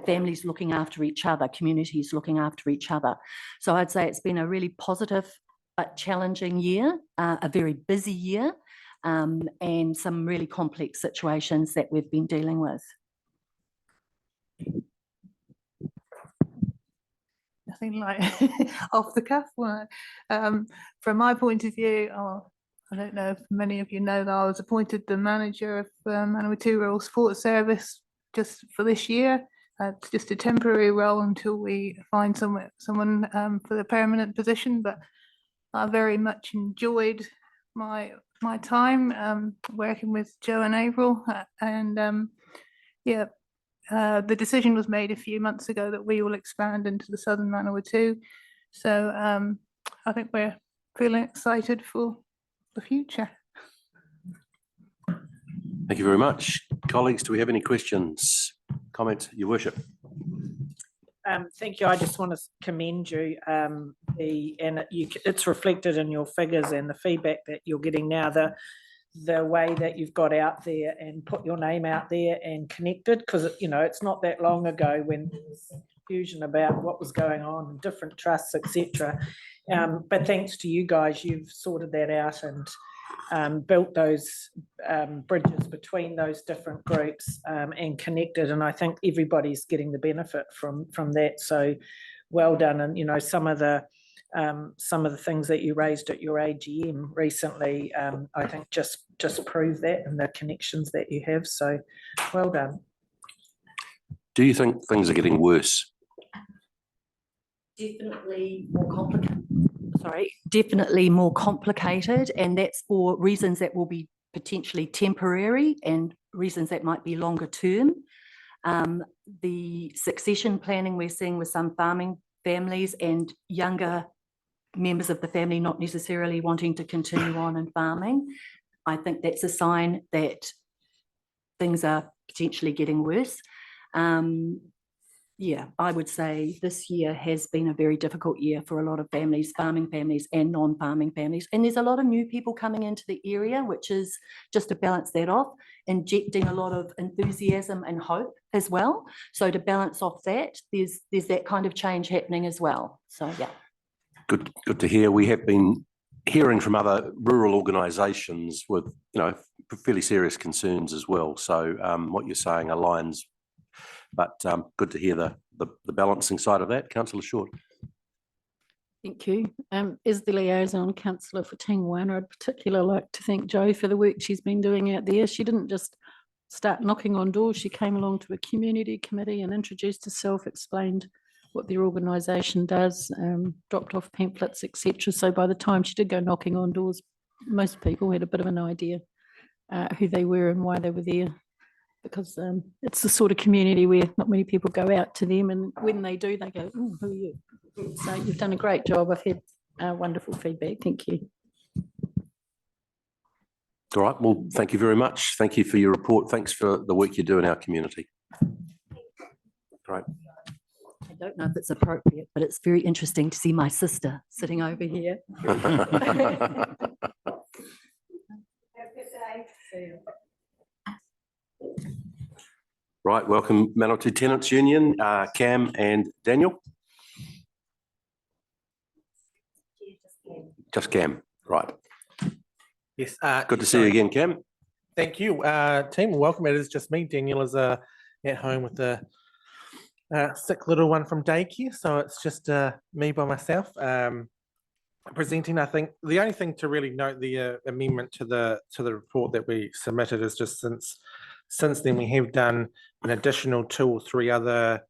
families looking after each other, communities looking after each other. So I'd say it's been a really positive but challenging year, a very busy year, and some really complex situations that we've been dealing with. Nothing like off the cuff one. From my point of view, I don't know if many of you know that I was appointed the manager of Manawatu Rural Support Service just for this year. It's just a temporary role until we find someone for the permanent position, but I very much enjoyed my time working with Jo and Avril, and yeah, the decision was made a few months ago that we will expand into the southern Manawatu. So I think we're feeling excited for the future. Thank you very much. Colleagues, do we have any questions, comments, Your Worship? Thank you. I just want to commend you. It's reflected in your figures and the feedback that you're getting now. The way that you've got out there and put your name out there and connected, because you know it's not that long ago when there was confusion about what was going on in different trusts, etc. But thanks to you guys, you've sorted that out and built those bridges between those different groups and connected. And I think everybody's getting the benefit from that. So well done. And you know some of the things that you raised at your AGM recently, I think just prove that and the connections that you have. So well done. Do you think things are getting worse? definitely more complicated. Sorry, definitely more complicated, and that's for reasons that will be potentially temporary and reasons that might be longer term. The succession planning we're seeing with some farming families and younger members of the family not necessarily wanting to continue on in farming. I think that's a sign that things are potentially getting worse. Yeah, I would say this year has been a very difficult year for a lot of families, farming families and non-farming families. And there's a lot of new people coming into the area, which is just to balance that off, injecting a lot of enthusiasm and hope as well. So to balance off that, there's that kind of change happening as well. So yeah. Good to hear. We have been hearing from other rural organisations with, you know, fairly serious concerns as well. So what you're saying aligns, but good to hear the balancing side of that. Councillor Short. Thank you. As the liaison councillor for Tingwana, I'd particularly like to thank Jo for the work she's been doing out there. She didn't just start knocking on doors. She came along to a community committee and introduced herself, explained what their organisation does, dropped off pamphlets, etc. So by the time she did go knocking on doors, most people had a bit of an idea who they were and why they were there, because it's the sort of community where not many people go out to them, and when they do, they go, "Oh, who are you?" So you've done a great job. I've had wonderful feedback. Thank you. All right. Well, thank you very much. Thank you for your report. Thanks for the work you do in our community. Great. I don't know if it's appropriate, but it's very interesting to see my sister sitting over here. Right, welcome Manawatu Tenants Union, Cam and Daniel. Just Cam, right. Yes. Good to see you again, Cam. Thank you, team. Welcome. It is just me. Daniel is at home with the sick little one from daycare, so it's just me by myself presenting. I think the only thing to really note, the amendment to the report that we submitted, is just since then we have done an additional 2 or 3 other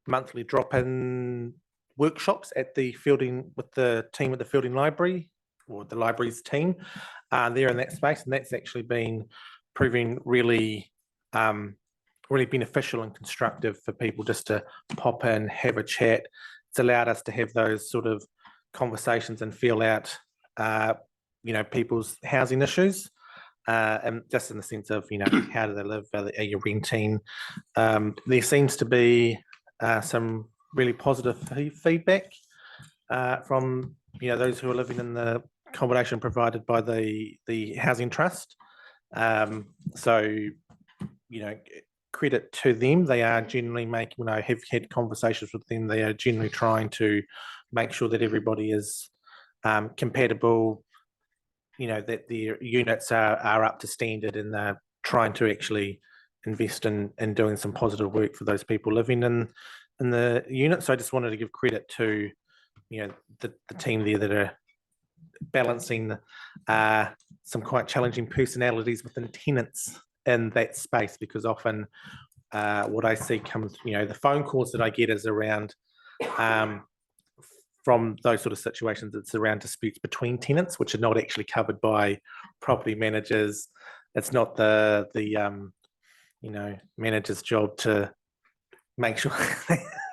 monthly drop-in workshops at the Fielding with the team at the Fielding Library, or the library's team there in that space, and that's actually been proving really really beneficial and constructive for people just to pop in, have a chat. It's allowed us to have those sort of conversations and feel out you know, people's housing issues, and just in the sense of, you know, how do they live, are you renting? There seems to be some really positive feedback from, you know, those who are living in the accommodation provided by the Housing Trust. So, you know, credit to them. They are generally making, when I have had conversations with them, they are generally trying to make sure that everybody is compatible, you know, that their units are up to standard, and they're trying to actually invest in doing some positive work for those people living in the unit. So I just wanted to give credit to, you know, the team there that are balancing some quite challenging personalities within tenants in that space, because often what I see comes, you know, the phone calls that I get is around from those sort of situations, it's around disputes between tenants, which are not actually covered by property managers. It's not the you know, manager's job to make sure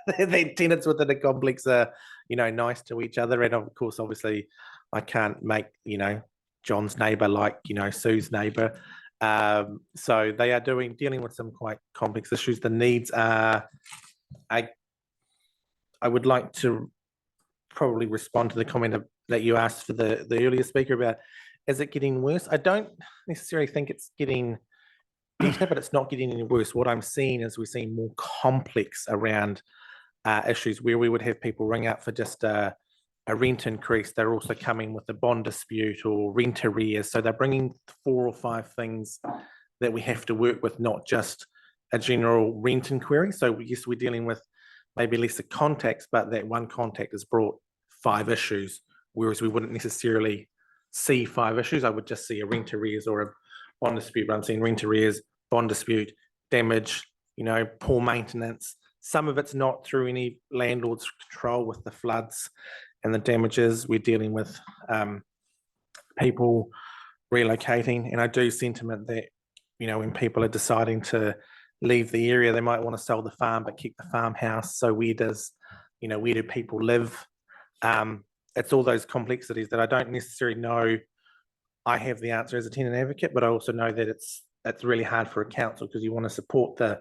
that tenants within a complex are, you know, nice to each other. And of course, obviously, I can't make, you know, John's neighbour like, you know, Sue's neighbour. So they are dealing with some quite complex issues. The needs are, I would like to probably respond to the comment that you asked for the earlier speaker about, is it getting worse? I don't necessarily think it's getting better, but it's not getting any worse. What I'm seeing is we're seeing more complex around issues where we would have people ring up for just a rent increase. They're also coming with a bond dispute or rent arrears. So they're bringing 4 or 5 things that we have to work with, not just a general rent inquiry. So yes, we're dealing with maybe lesser contacts, but that one contact has brought 5 issues, whereas we wouldn't necessarily see 5 issues. I would just see a rent arrears or a bond dispute, but I'm seeing rent arrears, bond dispute, damage, you know, poor maintenance, Some of it's not through any landlord's control with the floods and the damages. We're dealing with people relocating, and I do sentiment that, you know, when people are deciding to leave the area, they might want to sell the farm but keep the farmhouse. So where does, you know, where do people live? It's all those complexities that I don't necessarily know I have the answer as a tenant advocate, but I also know that it's really hard for a council because you want to support the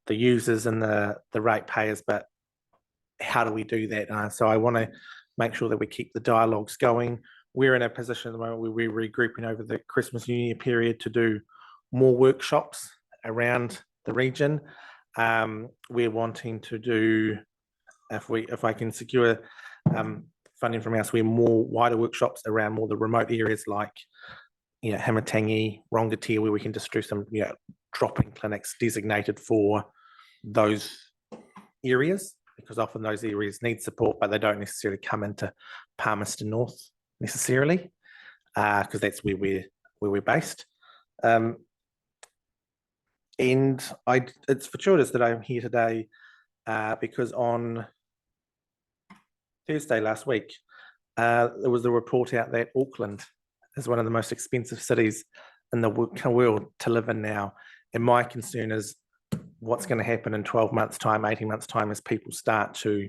users and the ratepayers, but how do we do that? So I want to make sure that we keep the dialogues going. We're in a position at the moment where we're regrouping over the Christmas New Year period to do more workshops around the region. We're wanting to do, if I can secure funding from elsewhere, more wider workshops around more the remote areas like, you know, Hamatangi, Rongatia, where we can just do some, you know, drop-in clinics designated for those areas, because often those areas need support, but they don't necessarily come into Palmerston North necessarily, because that's where we're based. And it's fortuitous that I'm here today because on Thursday last week, there was a report out that Auckland is one of the most expensive cities in the world to live in now. And my concern is what's going to happen in 12 months' time, 18 months' time, as people start to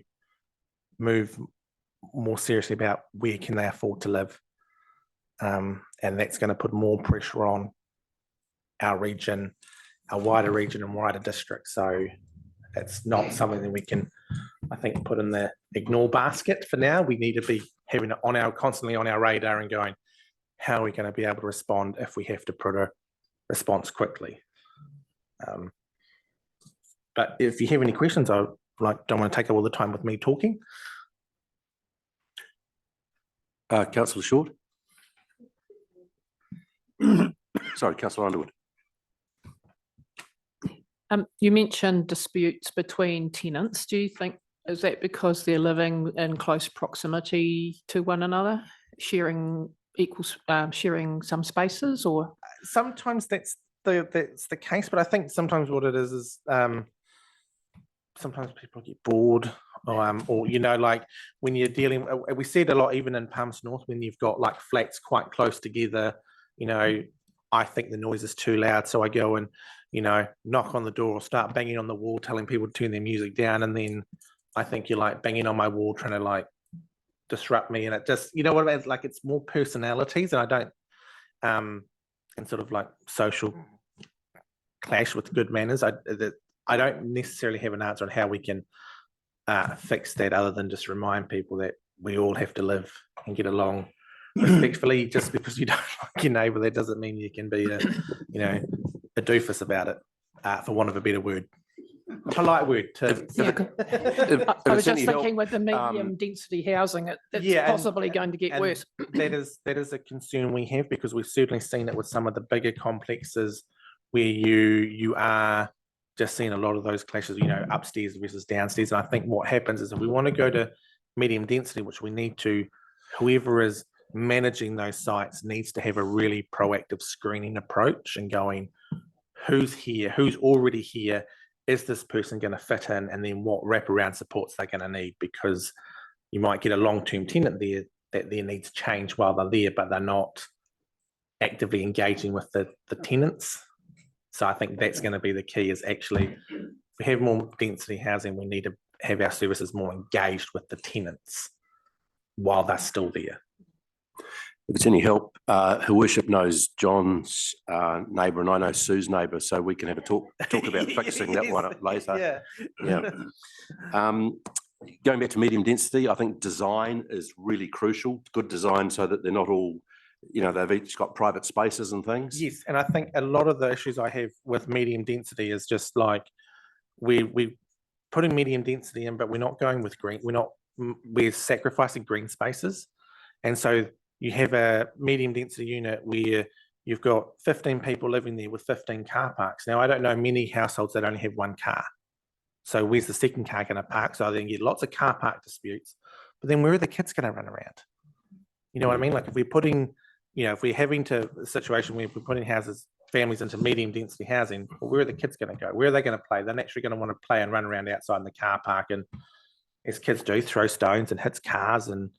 move more seriously about where can they afford to live. And that's going to put more pressure on our region, our wider region and wider districts. So it's not something that we can, I think, put in the ignore basket for now. We need to be having it on constantly on our radar and going, how are we going to be able to respond if we have to put a response quickly? But if you have any questions, I don't want to take up all the time with me talking. Councillor Short. Sorry, Councillor Underwood. You mentioned disputes between tenants. Do you think, is that because they're living in close proximity to one another, sharing sharing some spaces, or? Sometimes that's the case, but I think sometimes what it is sometimes people get bored, or you know, like when you're dealing, we see it a lot even in Palmerston North when you've got like flats quite close together. You know, I think the noise is too loud, so I go and, you know, knock on the door or start banging on the wall, telling people to turn their music down, and then I think you're like banging on my wall, trying to like disrupt me, and it just, you know what I mean? Like it's more personalities, and I don't, and sort of like social clash with good manners. I don't necessarily have an answer on how we can fix that, other than just remind people that we all have to live and get along respectfully. Just because you don't like your neighbour, that doesn't mean you can be a, you know, a doofus about it, for want of a better word. Polite word. I was just thinking with the medium density housing, it's possibly going to get worse. That is a concern we have, because we've certainly seen it with some of the bigger complexes where you are just seeing a lot of those clashes, you know, upstairs versus downstairs. And I think what happens is if we want to go to medium density, which we need to, whoever is managing those sites needs to have a really proactive screening approach and going, who's here, who's already here, is this person going to fit in, and then what wraparound supports they're going to need, because you might get a long-term tenant there that their needs change while they're there, but they're not actively engaging with the tenants. So I think that's going to be the key, is actually, if we have more density housing, we need to have our services more engaged with the tenants while they're still there. If it's any help, Her Worship knows John's neighbour, and I know Sue's neighbour, so we can have a talk about fixing that one up later. Yeah. Going back to medium density, I think design is really crucial. Good design, so that they're not all, you know, they've each got private spaces and things. Yes, and I think a lot of the issues I have with medium density is just like we're putting medium density in, but we're not going with green. We're sacrificing green spaces, and so you have a medium density unit where you've got 15 people living there with 15 car parks. Now, I don't know many households that only have one car. So where's the second car going to park? So then you get lots of car park disputes, but then where are the kids going to run around? You know what I mean? Like if we're putting, you know, if we're having a situation where we're putting houses families into medium density housing, well, where are the kids going to go? Where are they going to play? They're naturally going to want to play and run around outside in the car park, and as kids do, throw stones and hits cars, and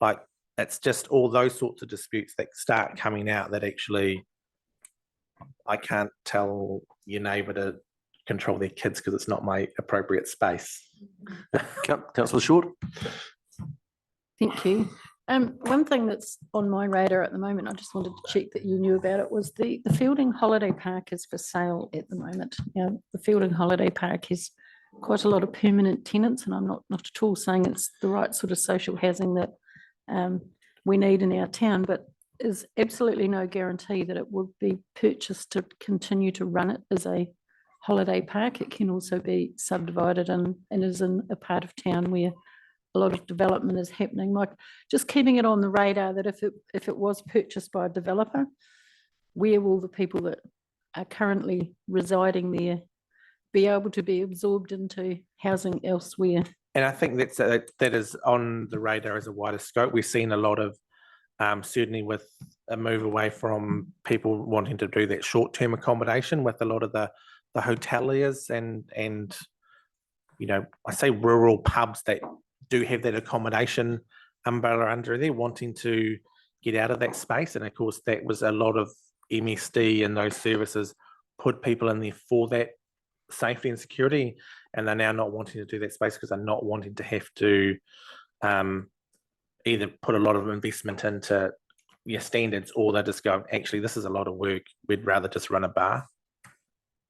like it's just all those sorts of disputes that start coming out that actually I can't tell your neighbour to control their kids because it's not my appropriate space. Councillor Short. Thank you. One thing that's on my radar at the moment, I just wanted to check that you knew about it, was the Fielding Holiday Park is for sale at the moment. Now, the Fielding Holiday Park has quite a lot of permanent tenants, and I'm not at all saying it's the right sort of social housing that we need in our town, but there's absolutely no guarantee that it would be purchased to continue to run it as a holiday park. It can also be subdivided and is in a part of town where a lot of development is happening. Like, just keeping it on the radar that if it was purchased by a developer, where will the people that are currently residing there be able to be absorbed into housing elsewhere? And I think that is on the radar as a wider scope. We've seen a lot of certainly with a move away from people wanting to do that short-term accommodation with a lot of the hoteliers and you know, I say rural pubs that do have that accommodation umbrella under there, wanting to get out of that space. And of course, that was a lot of MSD and those services put people in there for that safety and security, and they're now not wanting to do that space because they're not wanting to have to either put a lot of investment into your standards, or they just go, actually, this is a lot of work. We'd rather just run a bar.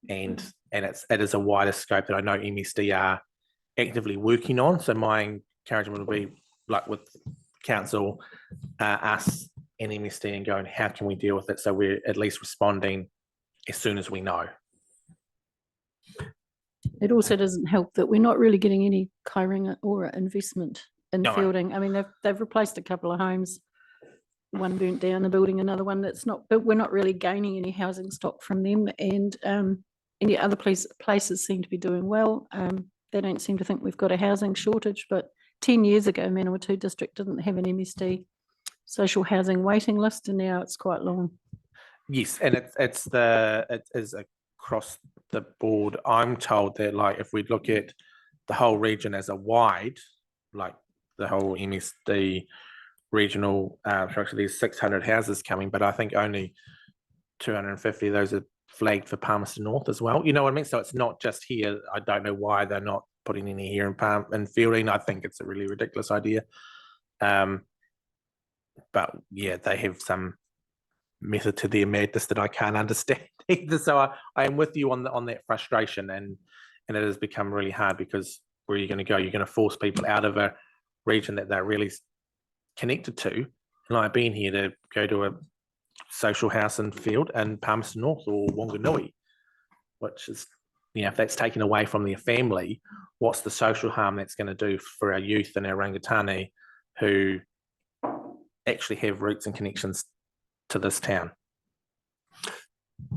And it is a wider scope that I know MSD are actively working on. So my encouragement would be, like with council, us and MSD, and going, how can we deal with it so we're at least responding as soon as we know. It also doesn't help that we're not really getting any Kairinga or investment in No. Fielding. I mean, they've replaced a couple of homes, one burnt down, the building, another one that's not, but we're not really gaining any housing stock from them. And any other places seem to be doing well. They don't seem to think we've got a housing shortage, but 10 years ago, Manawatu District didn't have an MSD social housing waiting list, and now it's quite long. Yes, and it is across the board. I'm told that, like, if we look at the whole region as a wide, like the whole MSD regional structure, there's 600 houses coming, but I think only 250 of those are flagged for Palmerston North as well. You know what I mean? So it's not just here. I don't know why they're not putting any here in Fielding. I think it's a really ridiculous idea. But yeah, they have some method to their madness that I can't understand either. So I am with you on that frustration, and it has become really hard, because where are you going to go? You're going to force people out of a region that they're really connected to. And I've been here to go to a social house in Field and Palmerston North or Wanganui, which is, you know, if that's taken away from their family, what's the social harm that's going to do for our youth and our rangatani who actually have roots and connections to this town?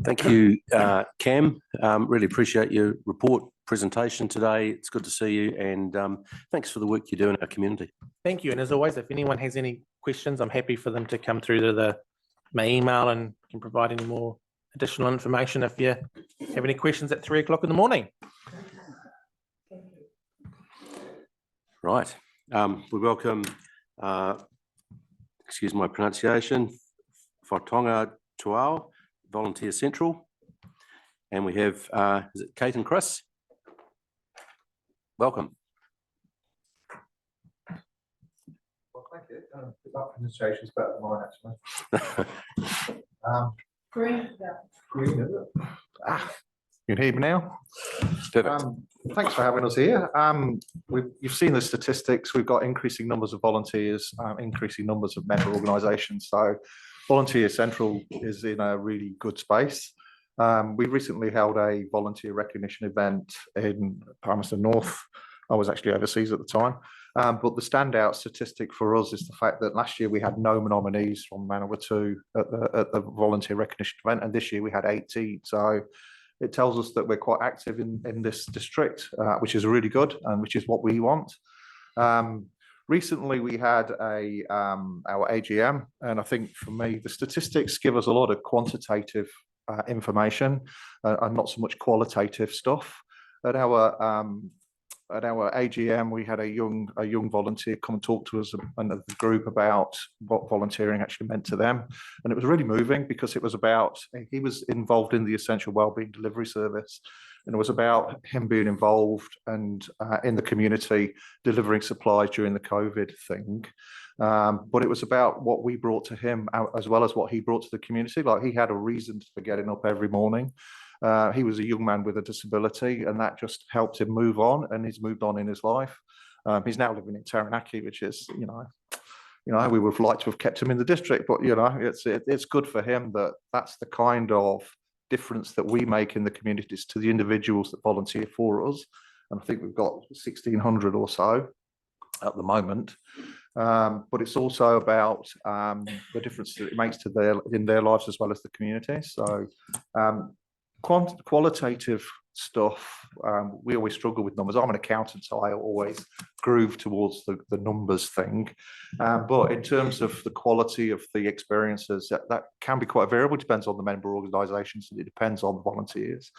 Thank you, Cam. Really appreciate your report presentation today. It's good to see you, and thanks for the work you do in our community. Thank you. And as always, if anyone has any questions, I'm happy for them to come through to my email, and can provide any more additional information if you have any questions at 3 o'clock in the morning. Right. We welcome, excuse my pronunciation, Whatonga Tuao, Volunteer Central. And we have, is it Kate and Chris? Welcome. Well, thank you. That pronunciation is better than mine, actually. Green, is it? You can hear me now? Perfect. Thanks for having us here. You've seen the statistics. We've got increasing numbers of volunteers, increasing numbers of member organisations. So Volunteer Central is in a really good space. We recently held a volunteer recognition event in Palmerston North. I was actually overseas at the time. But the standout statistic for us is the fact that last year we had no nominees from Manawatu at the volunteer recognition event, and this year we had 18. So it tells us that we're quite active in this district, which is really good, and which is what we want. Recently we had our AGM, and I think for me the statistics give us a lot of quantitative information and not so much qualitative stuff. At our AGM, we had a young volunteer come and talk to us and the group about what volunteering actually meant to them, and it was really moving because it was about, he was involved in the Essential Wellbeing Delivery Service, and it was about him being involved and in the community delivering supplies during the COVID thing. But it was about what we brought to him as well as what he brought to the community. Like, he had a reason for getting up every morning. He was a young man with a disability, and that just helped him move on, and he's moved on in his life. He's now living in Taranaki, which is, we would have liked to have kept him in the district, but it's good for him that that's the kind of difference that we make in the communities to the individuals that volunteer for us. And I think we've got 1,600 or so at the moment. But it's also about the difference that it makes to in their lives as well as the community. So qualitative stuff, we always struggle with numbers. I'm an accountant, so I always groove towards the numbers thing. But in terms of the quality of the experiences, that can be quite variable. It depends on the member organisations, and it depends on the volunteers.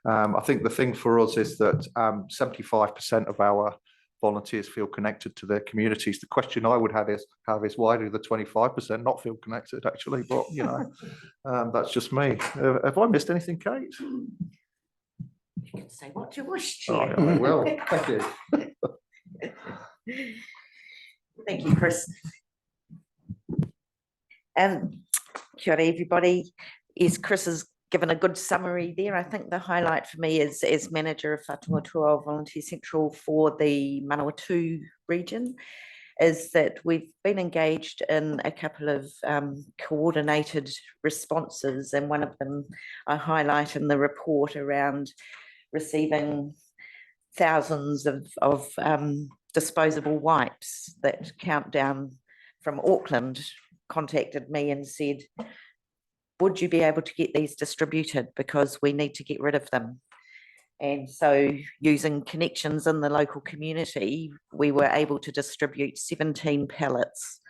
I think the thing for us is that 75% of our volunteers feel connected to their communities. The question I would have is why do the 25% not feel connected, actually? But that's just me. Have I missed anything, Kate? You can say what you wish, Oh, Chair. yeah, I will. Thank you. Thank you, Chris. Kia ora, everybody. Yes, Chris has given a good summary there. I think the highlight for me is, as manager of Whatuatua Volunteer Central for the Manawatu region, is that we've been engaged in a couple of coordinated responses, and one of them I highlight in the report around receiving thousands of disposable wipes. That Countdown from Auckland contacted me and said, would you be able to get these distributed, because we need to get rid of them? And so, using connections in the local community, we were able to distribute 17 pallets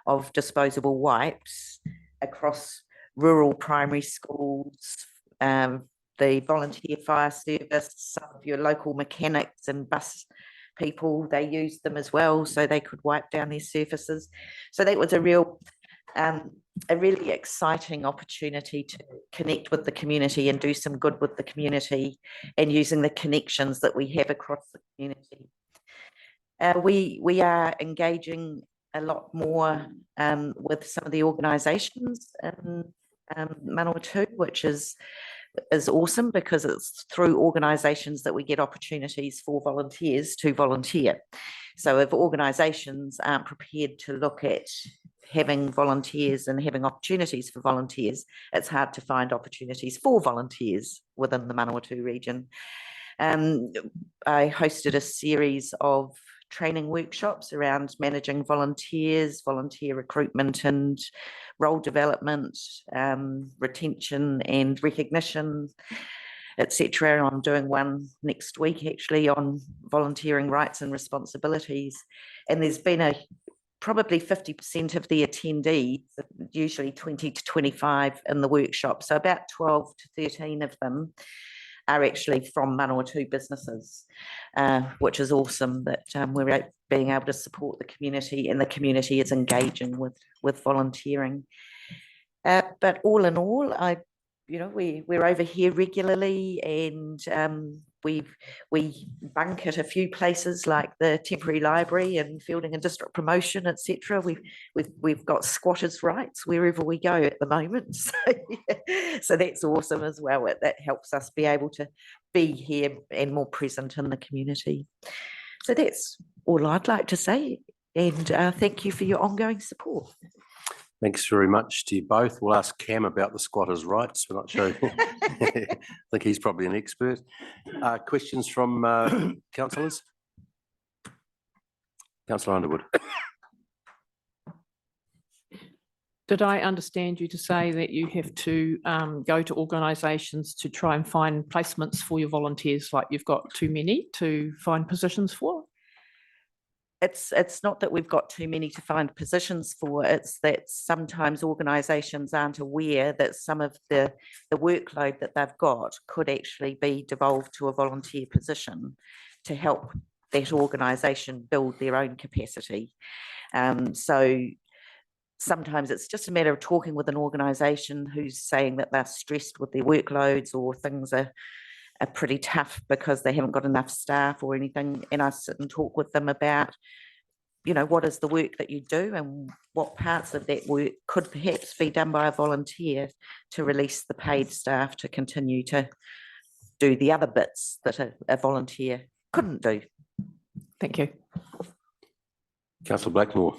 of disposable wipes across rural primary schools, the volunteer fire service, some of your local mechanics and bus people, they used them as well so they could wipe down their surfaces. So that was a really exciting opportunity to connect with the community and do some good with the community, and using the connections that we have across the community. We are engaging a lot more with some of the organisations in Manawatu, which is awesome, because it's through organisations that we get opportunities for volunteers to volunteer. So if organisations aren't prepared to look at having volunteers and having opportunities for volunteers, it's hard to find opportunities for volunteers within the Manawatu region. I hosted a series of training workshops around managing volunteers, volunteer recruitment and role development, retention and recognition, etc. I'm doing one next week actually on volunteering rights and responsibilities. And there's been probably 50% of the attendees, usually 20 to 25 in the workshop, so about 12 to 13 of them are actually from Manawatu businesses, which is awesome that we're being able to support the community, and the community is engaging with volunteering. But all in all, we're over here regularly, and we bunk at a few places like the temporary library and Fielding and District Promotion, etc. We've got squatters' rights wherever we go at the moment, so that's awesome as well. That helps us be able to be here and more present in the community. So that's all I'd like to say, and thank you for your ongoing support. Thanks very much to you both. We'll ask Cam about the squatters' rights. We're not sure. I think he's probably an expert. Questions from councillors? Councillor Underwood. Did I understand you to say that you have to go to organisations to try and find placements for your volunteers, like you've got too many to find positions for? it's not that we've got too many to find positions for, it's that sometimes organisations aren't aware that some of the workload that they've got could actually be devolved to a volunteer position to help that organisation build their own capacity. So sometimes it's just a matter of talking with an organisation who's saying that they're stressed with their workloads or things are pretty tough because they haven't got enough staff or anything, and I sit and talk with them about, you know, what is the work that you do and what parts of that work could perhaps be done by a volunteer to release the paid staff to continue to do the other bits that a volunteer couldn't do. Thank you. Councillor Blackmore.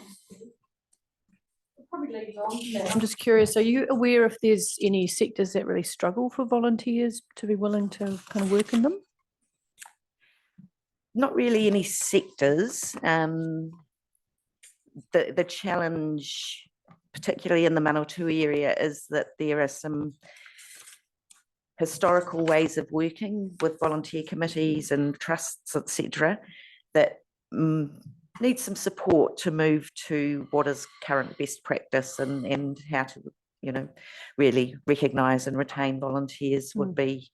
I'm just curious, are you aware if there's any sectors that really struggle for volunteers to be willing to kind of work in them? Not really any sectors. The challenge, particularly in the Manawatu area, is that there are some historical ways of working with volunteer committees and trusts, etc., that need some support to move to what is current best practice, and how to, you know, really recognise and retain volunteers would be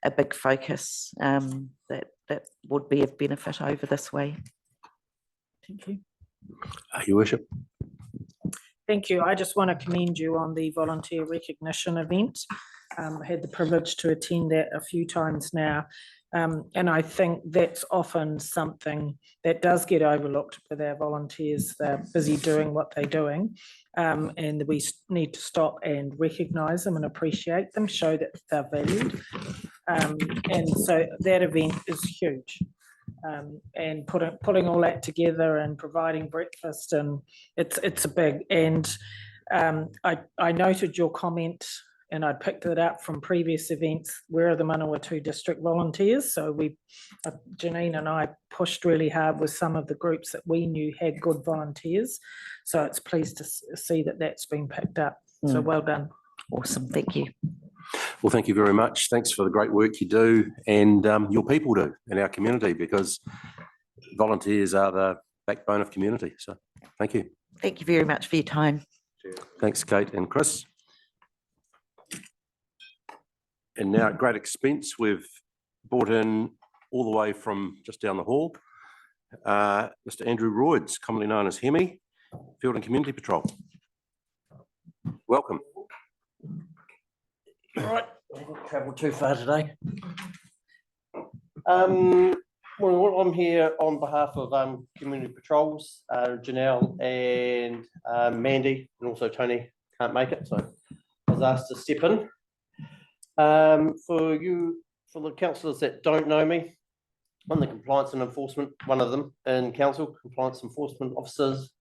a big focus that would be of benefit over this way. Thank you. Your Worship. Thank you. I just want to commend you on the volunteer recognition event. I had the privilege to attend that a few times now. And I think that's often something that does get overlooked with our volunteers. They're busy doing what they're doing, and we need to stop and recognise them and appreciate them, show that they're valued. And so that event is huge. And putting all that together and providing breakfast, and it's a big, and I noted your comment, and I picked it up from previous events. Where are the Manawatu district volunteers? So Janine and I pushed really hard with some of the groups that we knew had good volunteers. So it's pleased to see that that's been picked up. So well done. Awesome, thank you. Well, thank you very much. Thanks for the great work you do, and your people do in our community, because volunteers are the backbone of community. So thank you. Thank you very much for your time. Thanks, Kate and Chris. And now at great expense, we've brought in all the way from just down the hall, Mr. Andrew Royds, commonly known as Hemi, Field and Community Patrol. Welcome. All right, I didn't travel too far today. Well, I'm here on behalf of Community Patrols, Janelle and Mandy, and also Tony can't make it, so I was asked to step in. For the councillors that don't know me, I'm the compliance and enforcement, one of them in council, compliance enforcement officers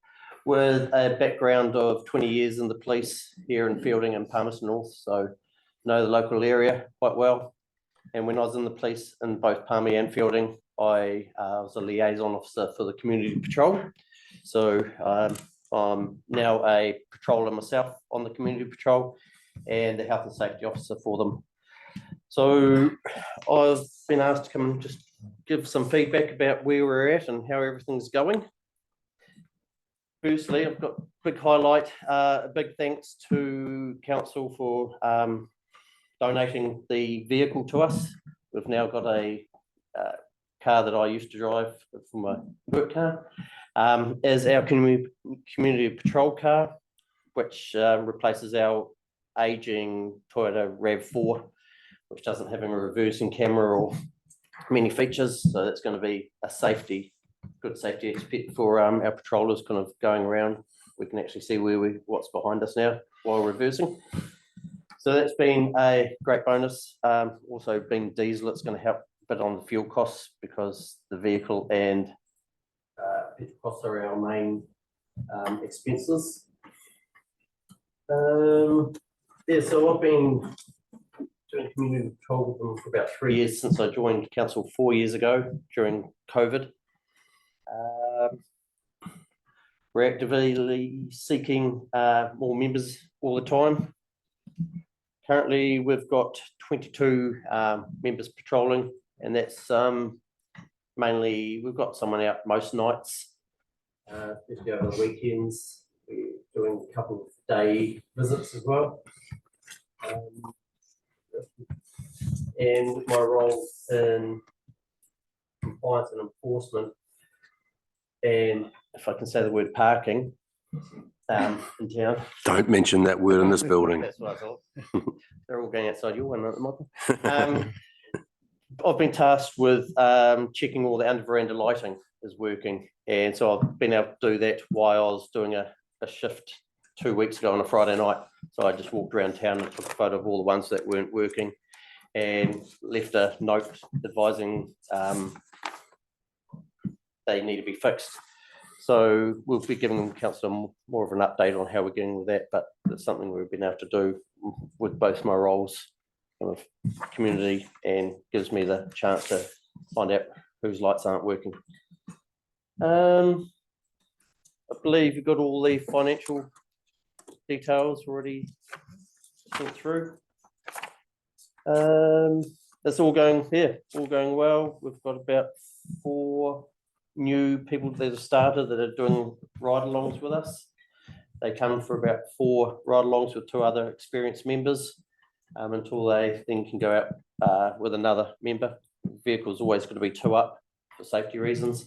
with a background of 20 years in the police here in Fielding and Palmerston North, so know the local area quite well. And when I was in the police in both Palmy and Fielding, I was a liaison officer for the community patrol. So I'm now a patroller myself on the community patrol and the health and safety officer for them. So I've been asked to come and just give some feedback about where we're at and how everything's going. Firstly, I've got a big highlight, a big thanks to council for donating the vehicle to us. We've now got a car that I used to drive for my work car as our community patrol car, which replaces our aging Toyota RAV4, which doesn't have a reversing camera or many features. So that's going to be a good safety aspect for our patrollers kind of going around. We can actually see what's behind us now while reversing. So that's been a great bonus. Also being diesel, it's going to help a bit on the fuel costs because the vehicle and petrol costs are our main expenses. Yeah, so I've been doing community patrol with them for about 3 years since I joined council 4 years ago during COVID. We're actively seeking more members all the time. Currently, we've got 22 members patrolling, and that's mainly, we've got someone out most nights especially over the weekends. We're doing a couple of day visits as well. And with my role in compliance and enforcement, and if I can say the word parking, in town. Don't mention that word in this building. That's what I thought. They're all going outside your one at the moment. I've been tasked with checking all the under veranda lighting is working, and so I've been able to do that while I was doing a shift 2 weeks ago on a Friday night. So I just walked around town and took a photo of all the ones that weren't working, and left a note advising they need to be fixed. So we'll be giving council more of an update on how we're getting with that, but it's something we've been able to do with both my roles of community, and gives me the chance to find out whose lights aren't working. I believe you've got all the financial details already sent through. It's all going well. We've got about 4 new people that have started that are doing ride-alongs with us. They come for about 4 ride-alongs with 2 other experienced members, until they then can go out with another member. The vehicle's always going to be 2 up for safety reasons.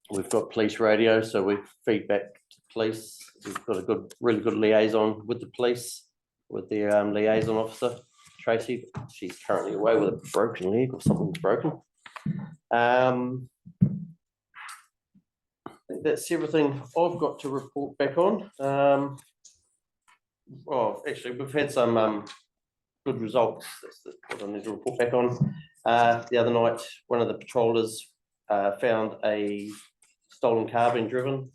We've got police radio, so we feed back to police. We've got a really good liaison with the police, with their liaison officer, Tracy. She's currently away with a broken leg or something's broken. I think that's everything I've got to report back on. Well, actually, we've had some good results. That's what I need to report back on. The other night, one of the patrollers found a stolen car being driven.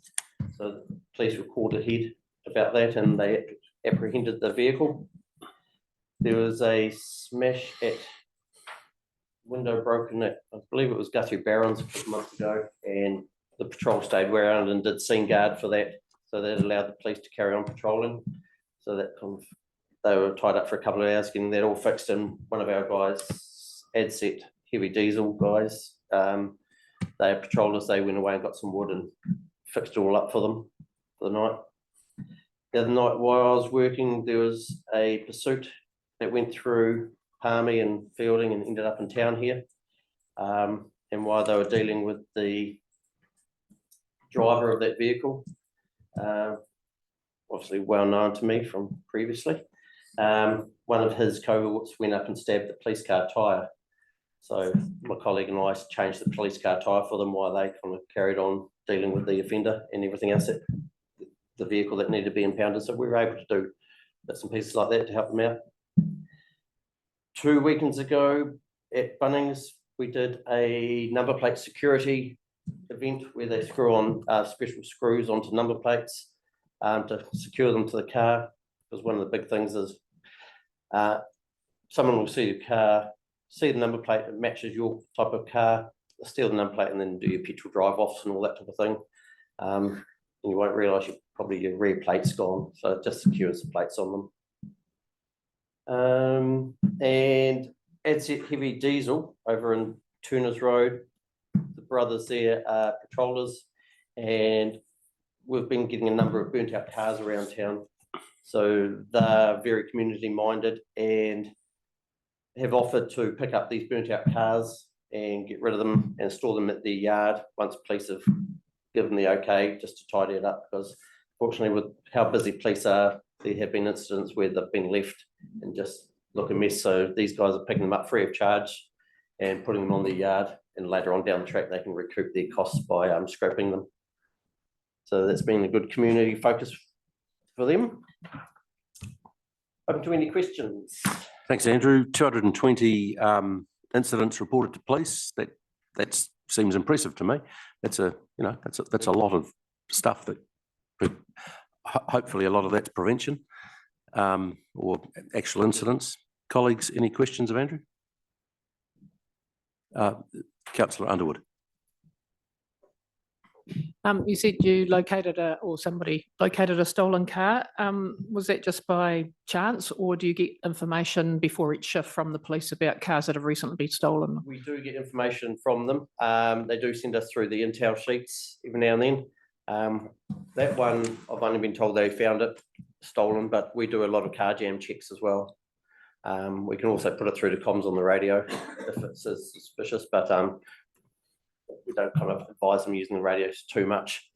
So the police were called ahead about that, and they apprehended the vehicle. There was a smash at window broken at, I believe it was Guthrie Barons a couple of months ago, and the patrol stayed around and did scene guard for that. So that allowed the police to carry on patrolling. So that they were tied up for a couple of hours getting that all fixed, and one of our guys, ADSET heavy diesel guys, they are patrollers. They went away and got some wood and fixed it all up for them for the night. The other night while I was working, there was a pursuit that went through Palmy and Fielding and ended up in town here. And while they were dealing with the driver of that vehicle, obviously well known to me from previously, one of his cohorts went up and stabbed the police car tyre. So my colleague and I changed the police car tyre for them while they kind of carried on dealing with the offender and everything else, that the vehicle that needed to be impounded. So we were able to do bits and pieces like that to help them out. 2 weekends ago at Bunnings, we did a number plate security event where they screw on special screws onto number plates to secure them to the car. Because one of the big things is someone will see your car, see the number plate, it matches your type of car, steal the number plate, and then do your petrol drive-offs and all that type of thing. And you won't realise your rear plate's gone, so it just secures the plates on them. And ADSET heavy diesel over in Turners Road, the brothers there are patrollers, and we've been getting a number of burnt out cars around town. So they're very community minded and have offered to pick up these burnt out cars and get rid of them and store them at the yard once police have given the okay, just to tidy it up, because fortunately with how busy police are, there have been incidents where they've been left and just look a mess. So these guys are picking them up free of charge and putting them on the yard, and later on down the track they can recoup their costs by scrapping them. So that's been a good community focus for them. Open to any questions. Thanks, Andrew. 220 incidents reported to police. That seems impressive to me. That's a lot of stuff that hopefully a lot of that's prevention or actual incidents. Colleagues, any questions of Andrew? Councillor Underwood. You said you located or somebody located a stolen car. Was that just by chance, or do you get information before each shift from the police about cars that have recently been stolen? We do get information from them. They do send us through the intel sheets every now and then. That one, I've only been told they found it stolen, but we do a lot of car jam checks as well. We can also put it through to comms on the radio if it's suspicious, but we don't kind of advise them using the radios too much.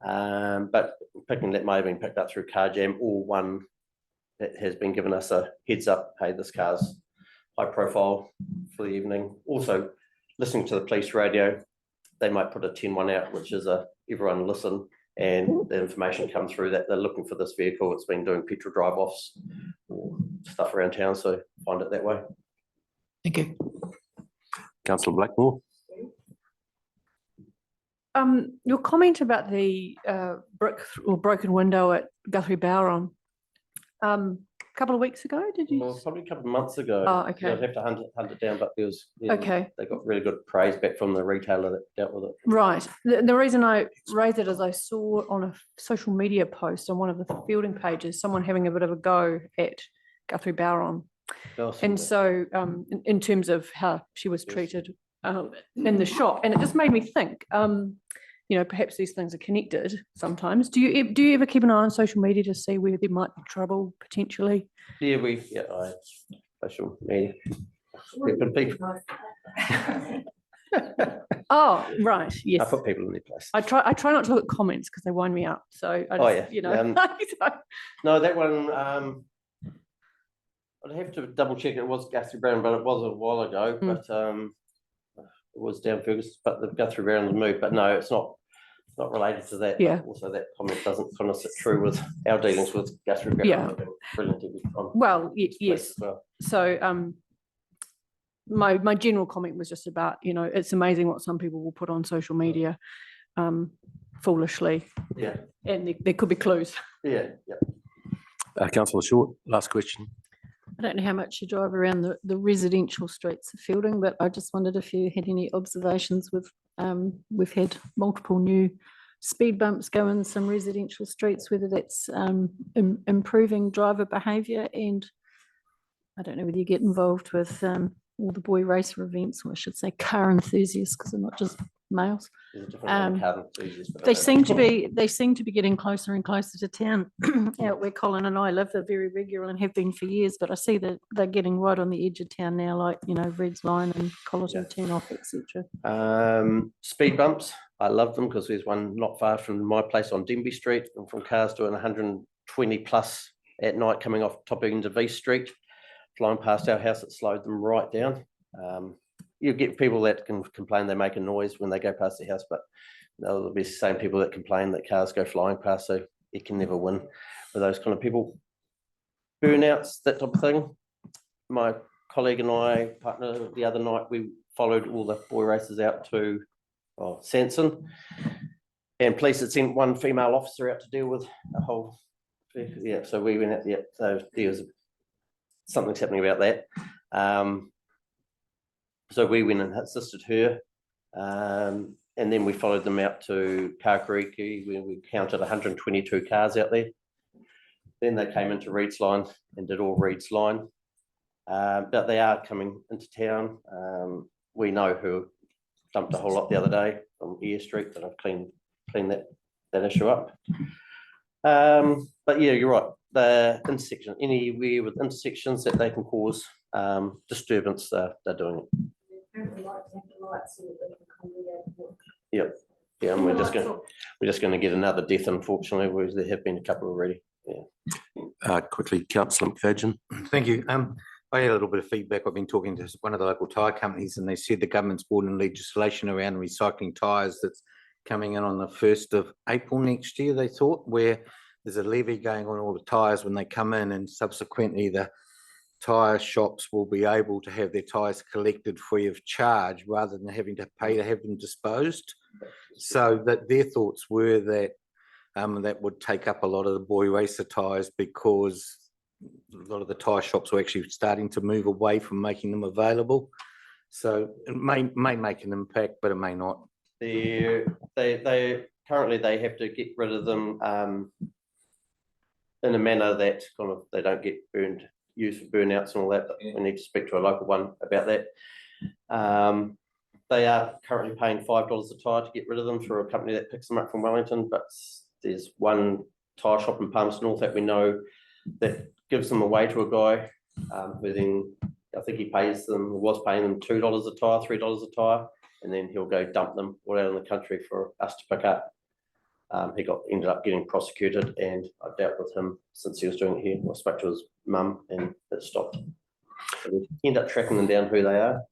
But picking that may have been picked up through car jam, or one that has been given us a heads up, hey, this car's high profile for the evening. Also, listening to the police radio, they might put a 10-1 out, which is everyone listen, and the information come through that they're looking for this vehicle. It's been doing petrol drive-offs or stuff around town, so find it that way. Thank you. Councillor Blackmore. Your comment about the brick or broken window at Guthrie Bowron, a couple of weeks ago, did you? Well, probably a couple of months ago. Oh, okay. I'd have to hunt it down, but there was, Okay. they got really good praise back from the retailer that dealt with it. Right. The reason I raised it is I saw on a social media post on one of the fielding pages, someone having a bit of a go at Guthrie Bowron. And so in terms of how she was treated in the shop, and it just made me think, perhaps these things are connected sometimes. Do you ever keep an eye on social media to see where there might be trouble potentially? Yeah, social media. People. Oh, right, yes. I put people in their place. I try not to look at comments because they wind me up. So I just, No, that one, I'd have to double check. It was Guthrie Brown, but it was a while ago. But it was down Fergus, but the Guthrie Brown was moved. But no, it's not related to that. Yeah. Also, that comment doesn't kind of sit true with our dealings with Guthrie Brown. Yeah. Brilliant to be on. Well, yes. as well. So my general comment was just about, it's amazing what some people will put on social media foolishly. Yeah. And there could be clues. Yeah. Councillor Short, last question. I don't know how much you drive around the residential streets of Fielding, but I just wondered if you had any observations with, we've had multiple new speed bumps go in some residential streets, whether that's improving driver behaviour, and I don't know whether you get involved with all the boy racer events, or I should say car enthusiasts, because they're not just males. They seem to be getting closer and closer to town out where Colin and I live. They're very regular and have been for years, but I see that they're getting right on the edge of town now, like Red's Line and Collerton turn off, etc. Speed bumps, I love them because there's one not far from my place on Denby Street, and from cars doing 120 plus at night coming off top end of East Street, flying past our house, it slowed them right down. You get people that can complain they make a noise when they go past the house, but there'll be the same people that complain that cars go flying past, so you can never win with those kind of people. Burnouts, that type of thing. My colleague and I, partner, the other night, we followed all the boy racers out to Sanson, and police had sent one female officer out to deal with a whole, so we went out there, so there was something's happening about that. So we went and assisted her, and then we followed them out to Kakariki, where we counted 122 cars out there. Then they came into Reed's Line and did all Reed's Line, but they are coming into town. We know who dumped a whole lot the other day from Eyre Street, that I've cleaned that issue up. But yeah, you're right. The intersection, anywhere with intersections that they can cause disturbance, they're doing it. Yep. Yeah, and we're just going to get another death, unfortunately, whereas there have been a couple already. Yeah. Quickly, Councillor McFadden. Thank you. I had a little bit of feedback. I've been talking to one of the local tyre companies, and they said the government's brought in legislation around recycling tyres that's coming in on the 1st of April next year, they thought, where there's a levy going on all the tyres when they come in, and subsequently the tyre shops will be able to have their tyres collected free of charge rather than having to pay to have them disposed. So that their thoughts were that that would take up a lot of the boy racer tyres, because a lot of the tyre shops are actually starting to move away from making them available. So it may make an impact, but it may not. They currently they have to get rid of them in a manner that kind of they don't get used for burnouts and all that. But we need to speak to a local one about that. They are currently paying $5 a tyre to get rid of them through a company that picks them up from Wellington, but there's one tyre shop in Palmerston North that we know that gives them away to a guy who then, I think he pays them, or was paying them $2 a tyre, $3 a tyre, and then he'll go dump them all out in the country for us to pick up. He ended up getting prosecuted, and I dealt with him since he was doing it here. I spoke to his mum and it stopped. So we end up tracking them down who they are.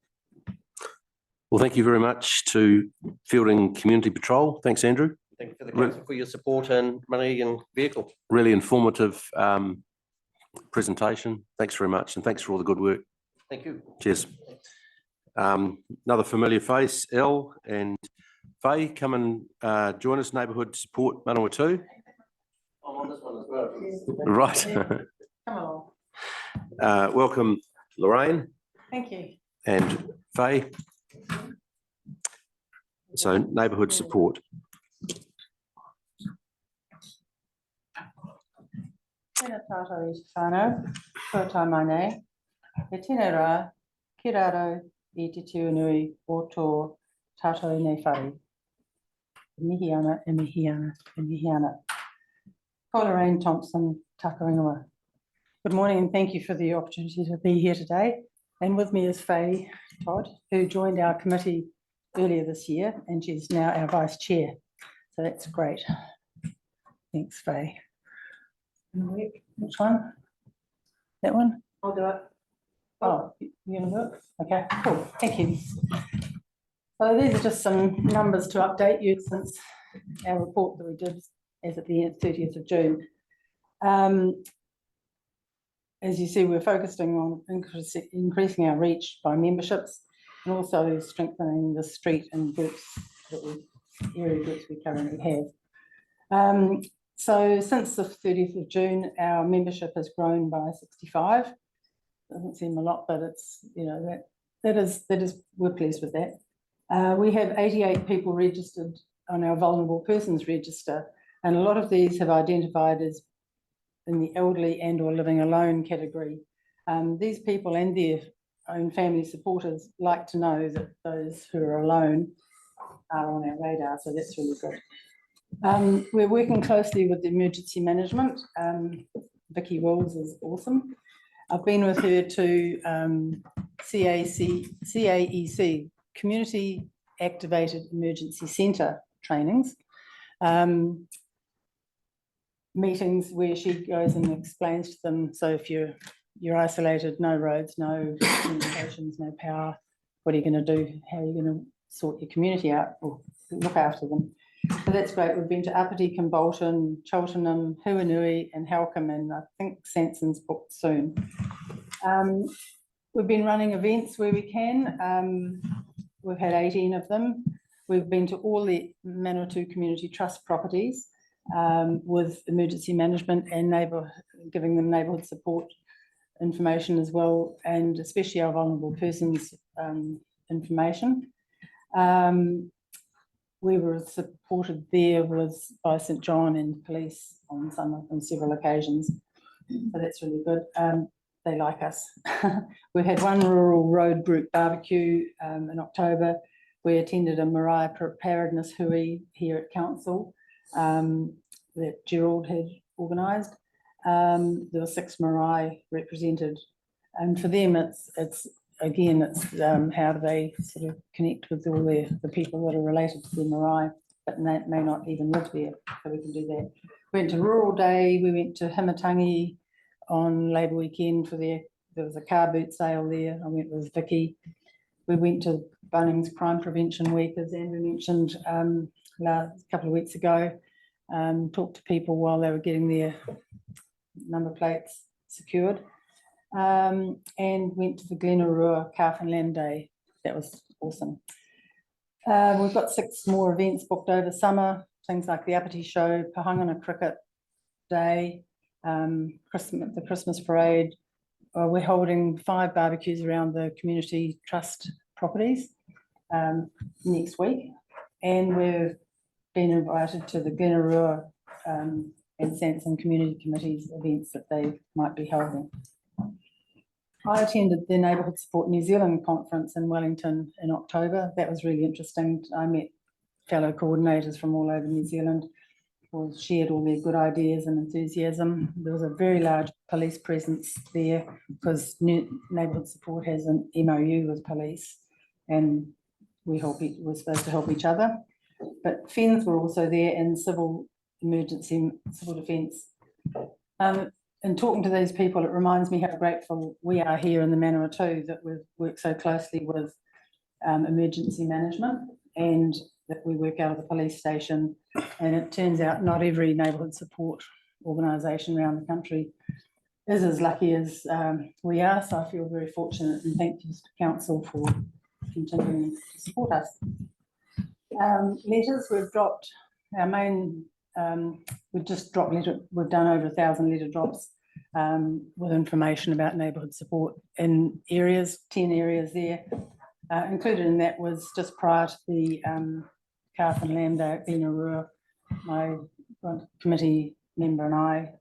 Well, thank you very much to Fielding Community Patrol. Thanks, Andrew. Thank you for the council for your support and money and vehicle. Really informative presentation. Thanks very much, and thanks for all the good work. Thank you. Cheers. Another familiar face, Elle and Faye, come and join us, Neighbourhood Support Manawatu. I'm on this one as well. Right. Come Welcome, Lorraine Thank you. and Faye. So Neighbourhood Support. Tēnā tātou i te whānau, kua tai mai nei. E tēnā rā, ki raro I te tiunui o tō tātou nei whare. E mihi ana, e mihi ana, e mihi ana. Ko Lorraine Thompson, Takaringawa. Good morning and thank you for the opportunity to be here today. And with me is Faye Todd, who joined our committee earlier this year, and she's now our vice chair. So that's great. Thanks, Faye. Which one? That one? I'll do it. Oh, you're gonna do it? Okay, cool, thank you. So these are just some numbers to update you since our report that we did as at the 30th of June. As you see, we're focusing on increasing our reach by memberships and also strengthening the street and groups area groups we currently have. So since the 30th of June, our membership has grown by 65. Doesn't seem a lot, but it's, you know, that is we're pleased with that. We have 88 people registered on our vulnerable persons register, and a lot of these have identified as in the elderly and or living alone category. These people and their own family supporters like to know that those who are alone are on our radar, so that's really good. We're working closely with the emergency management. Vicky Wills is awesome. I've been with her to CAEC, Community Activated Emergency Centre trainings, meetings where she goes and explains to them, so if you're isolated, no roads, no communications, no power, what are you going to do? How are you going to sort your community out or look after them? So that's great. We've been to Apatiki, Bolton, Cheltenham, Huanui and Halcombe, and I think Sanson's booked soon. We've been running events where we can. We've had 18 of them. We've been to all the Manawatu Community Trust properties with emergency management and giving them neighbourhood support information as well, and especially our vulnerable persons information. We were supported there by St John and police on several occasions, so that's really good. They like us. We had one rural road group barbecue in October. We attended a Marae Preparedness Hui here at council that Gerald had organised. There were 6 Marae represented, and for them it's how do they sort of connect with all the people that are related to the Marae, but may not even live there, so we can do that. We went to Rural Day, we went to Himatangi on Labour Weekend there was a car boot sale there. I went with Vicky. We went to Bunnings Crime Prevention Week, as Andrew mentioned, a couple of weeks ago. Talked to people while they were getting their number plates secured. And went to the Glenarua Calf and Lamb Day. That was awesome. We've got 6 more events booked over summer, things like the Apatiki Show, Pahangana Cricket Day, the Christmas Parade. We're holding 5 barbecues around the Community Trust properties next week. And we've been invited to the Ginarua and Sanson Community Committees events that they might be holding. I attended the Neighbourhood Support New Zealand conference in Wellington in October. That was really interesting. I met fellow coordinators from all over New Zealand, who shared all their good ideas and enthusiasm. There was a very large police presence there because Neighbourhood Support has an MOU with police, and we're supposed to help each other. But FENS were also there, and civil defence. And talking to these people, it reminds me how grateful we are here in the Manawatu that we've worked so closely with emergency management, and that we work out of the police station. And it turns out not every neighbourhood support organisation around the country is as lucky as we are. So I feel very fortunate, and thank you to Council for continuing to support us. Letters, we've dropped our main, we've just dropped letter, we've done over 1,000 letter drops with information about neighbourhood support in areas, 10 areas there. Included in that was just prior to the Calf and Lamb Day at Ginarua, my committee member and I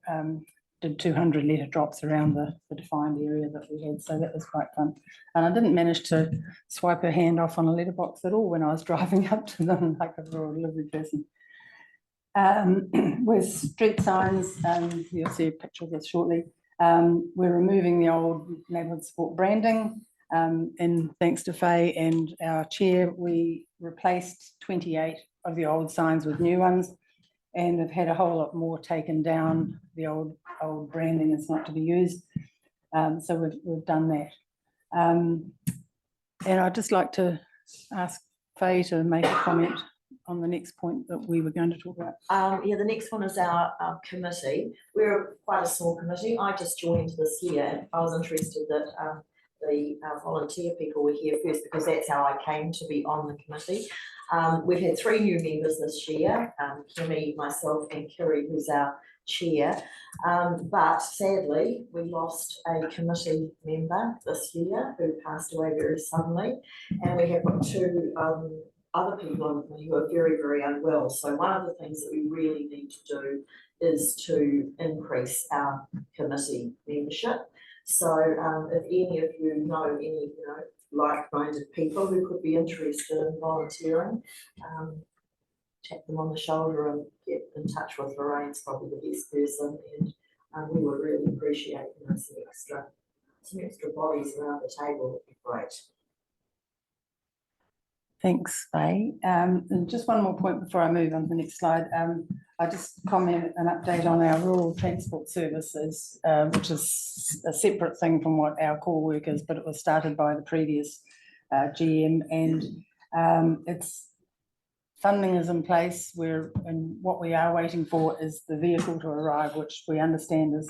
did 200 letter drops around the defined area that we had, so that was quite fun. And I didn't manage to swipe her hand off on a letterbox at all when I was driving up to them like a rural delivery person. With street signs, you'll see a picture of this shortly. We're removing the old neighbourhood support branding, and thanks to Faye and our chair, we replaced 28 of the old signs with new ones, and have had a whole lot more taken down. The old branding is not to be used, so we've done that. And I'd just like to ask Faye to make a comment on the next point that we were going to talk about. Yeah, the next one is our committee. We're quite a small committee. I just joined this year, and I was interested that the volunteer people were here first, because that's how I came to be on the committee. We've had 3 new members this year, Kimmy, myself and Kiri, who's our chair. But sadly, we lost a committee member this year who passed away very suddenly. And we have got 2 other people on the committee who are very, very unwell. So one of the things that we really need to do is to increase our committee membership. So if any of you know any, like-minded people who could be interested in volunteering, tap them on the shoulder and get in touch with Lorraine's probably the best person, and we would really appreciate some extra bodies around the table. Would be great. Thanks, Faye. And just one more point before I move on to the next slide. I just comment an update on our rural transport services, which is a separate thing from what our core work is, but it was started by the previous GM, and its funding is in place. And what we are waiting for is the vehicle to arrive, which we understand is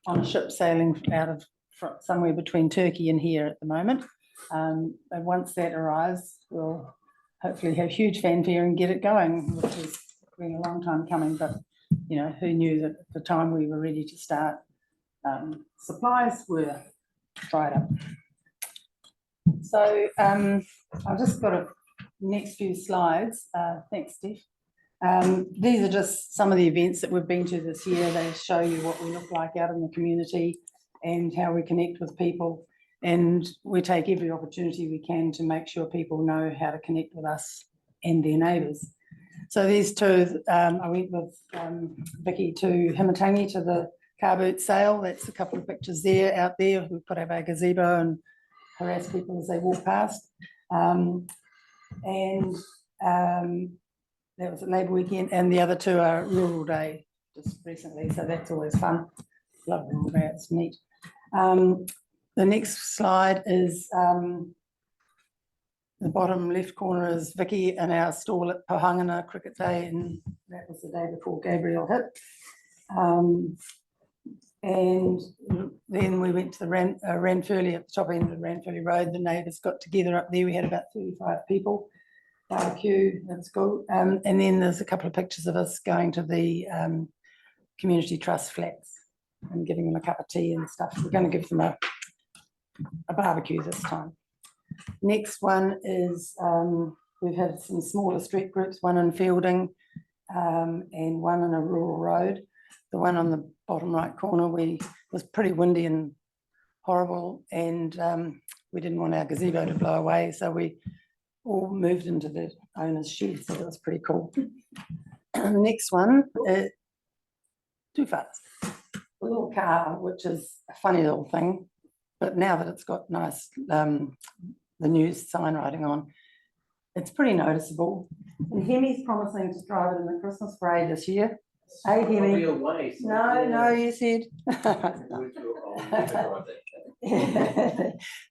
on a ship sailing out of somewhere between Turkey and here at the moment. And once that arrives, we'll hopefully have huge fanfare and get it going, which has been a long time coming, but who knew that at the time we were ready to start, supplies were dried up. So I've just got a next few slides. Thanks, Steph. These are just some of the events that we've been to this year. They show you what we look like out in the community and how we connect with people. And we take every opportunity we can to make sure people know how to connect with us and their neighbours. So these 2, I went with Vicky to Himatangi to the car boot sale. That's a couple of pictures there out there. We put up our gazebo and harass people as they walk past. That was at Labour Weekend, and the other 2 are Rural Day just recently, so that's always fun. Love Rural Day, it's neat. The next slide is the bottom left corner is Vicky and our stall at Pohangana Cricket Day, and that was the day before Gabriel hit. And then we went to the Ranfurly at the top end of the Ranfurly Road. The neighbours got together up there. We had about 35 people. Barbecue, that's cool. And then there's a couple of pictures of us going to the Community Trust flats and giving them a cup of tea and stuff. We're going to give them a barbecue this time. Next one is we've had some smaller street groups, one in Fielding and one in a rural road. The one on the bottom right corner, was pretty windy and horrible, and we didn't want our gazebo to blow away, so we all moved into the owner's shed, so that was pretty cool. The next one, too fast. The little car, which is a funny little thing, but now that it's got nice, the new sign writing on, it's pretty noticeable. And Hemi's promising to drive it in the Christmas parade this year. Hey, Hemi. No, you said.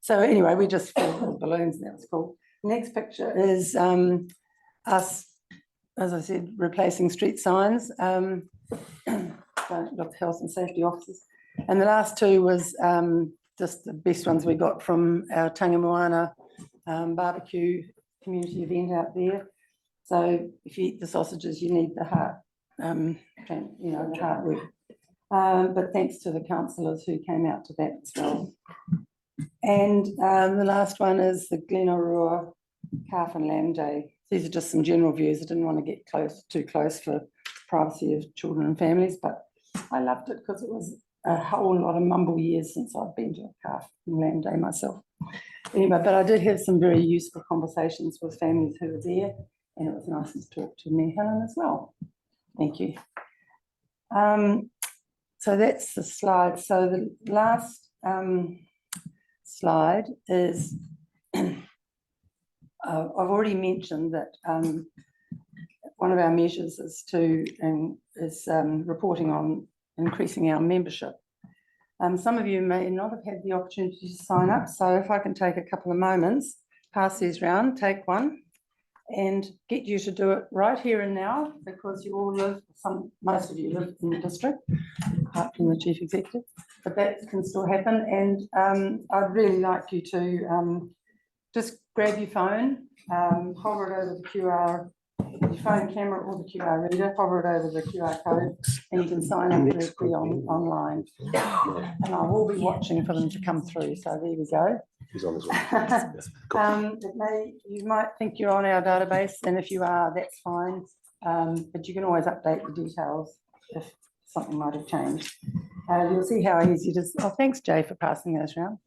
So anyway, we just filled with balloons, and that was cool. Next picture is us, as I said, replacing street signs. Got the health and safety officers. And the last two was just the best ones we got from our Tangi Moana barbecue community event out there. So if you eat the sausages, you need the heart, the heart work. But thanks to the councillors who came out to that as well. And the last one is the Glen Aurora Calf and Lamb Day. These are just some general views. I didn't want to get too close for privacy of children and families, but I loved it because it was a whole lot of mumble years since I've been to a Calf and Lamb Day myself. Anyway, but I did have some very useful conversations with families who were there, and it was nice to talk to Mayor Helen as well. Thank you. So that's the slide. So the last slide is, I've already mentioned that one of our measures is reporting on increasing our membership. Some of you may not have had the opportunity to sign up, so if I can take a couple of moments, pass these round, take one, and get you to do it right here and now, because you all live, most of you live in the district, apart from the chief executive, but that can still happen. And I'd really like you to just grab your phone, hover it over the QR, your phone camera or the QR reader, hover it over the QR code, and you can sign up directly online. And I will be watching for them to come through. So there we go. He's on as well. You might think you're on our database, and if you are, that's fine. But you can always update the details if something might have changed. You'll see how easy it is. Oh, thanks, Jay, for passing those around.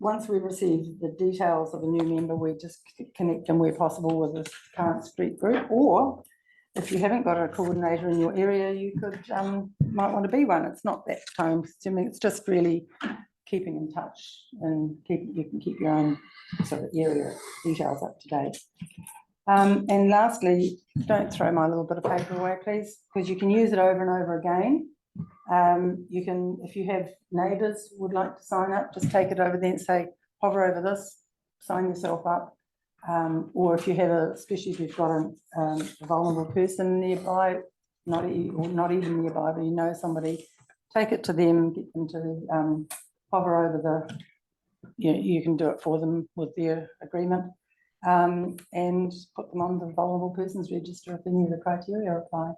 Once we receive the details of a new member, we just connect them where possible with the current street group. Or if you haven't got a coordinator in your area, you could might want to be one. It's not that time consuming. It's just really keeping in touch, and you can keep your own sort of area details up to date. And lastly, don't throw my little bit of paper away, please, because you can use it over and over again. You can, if you have neighbours who would like to sign up, just take it over there and say, hover over this, sign yourself up. Or if you have especially if you've got a vulnerable person nearby, not even nearby, but you know somebody, take it to them, get them to hover over you can do it for them with their agreement, and put them on the vulnerable persons register if any of the criteria apply.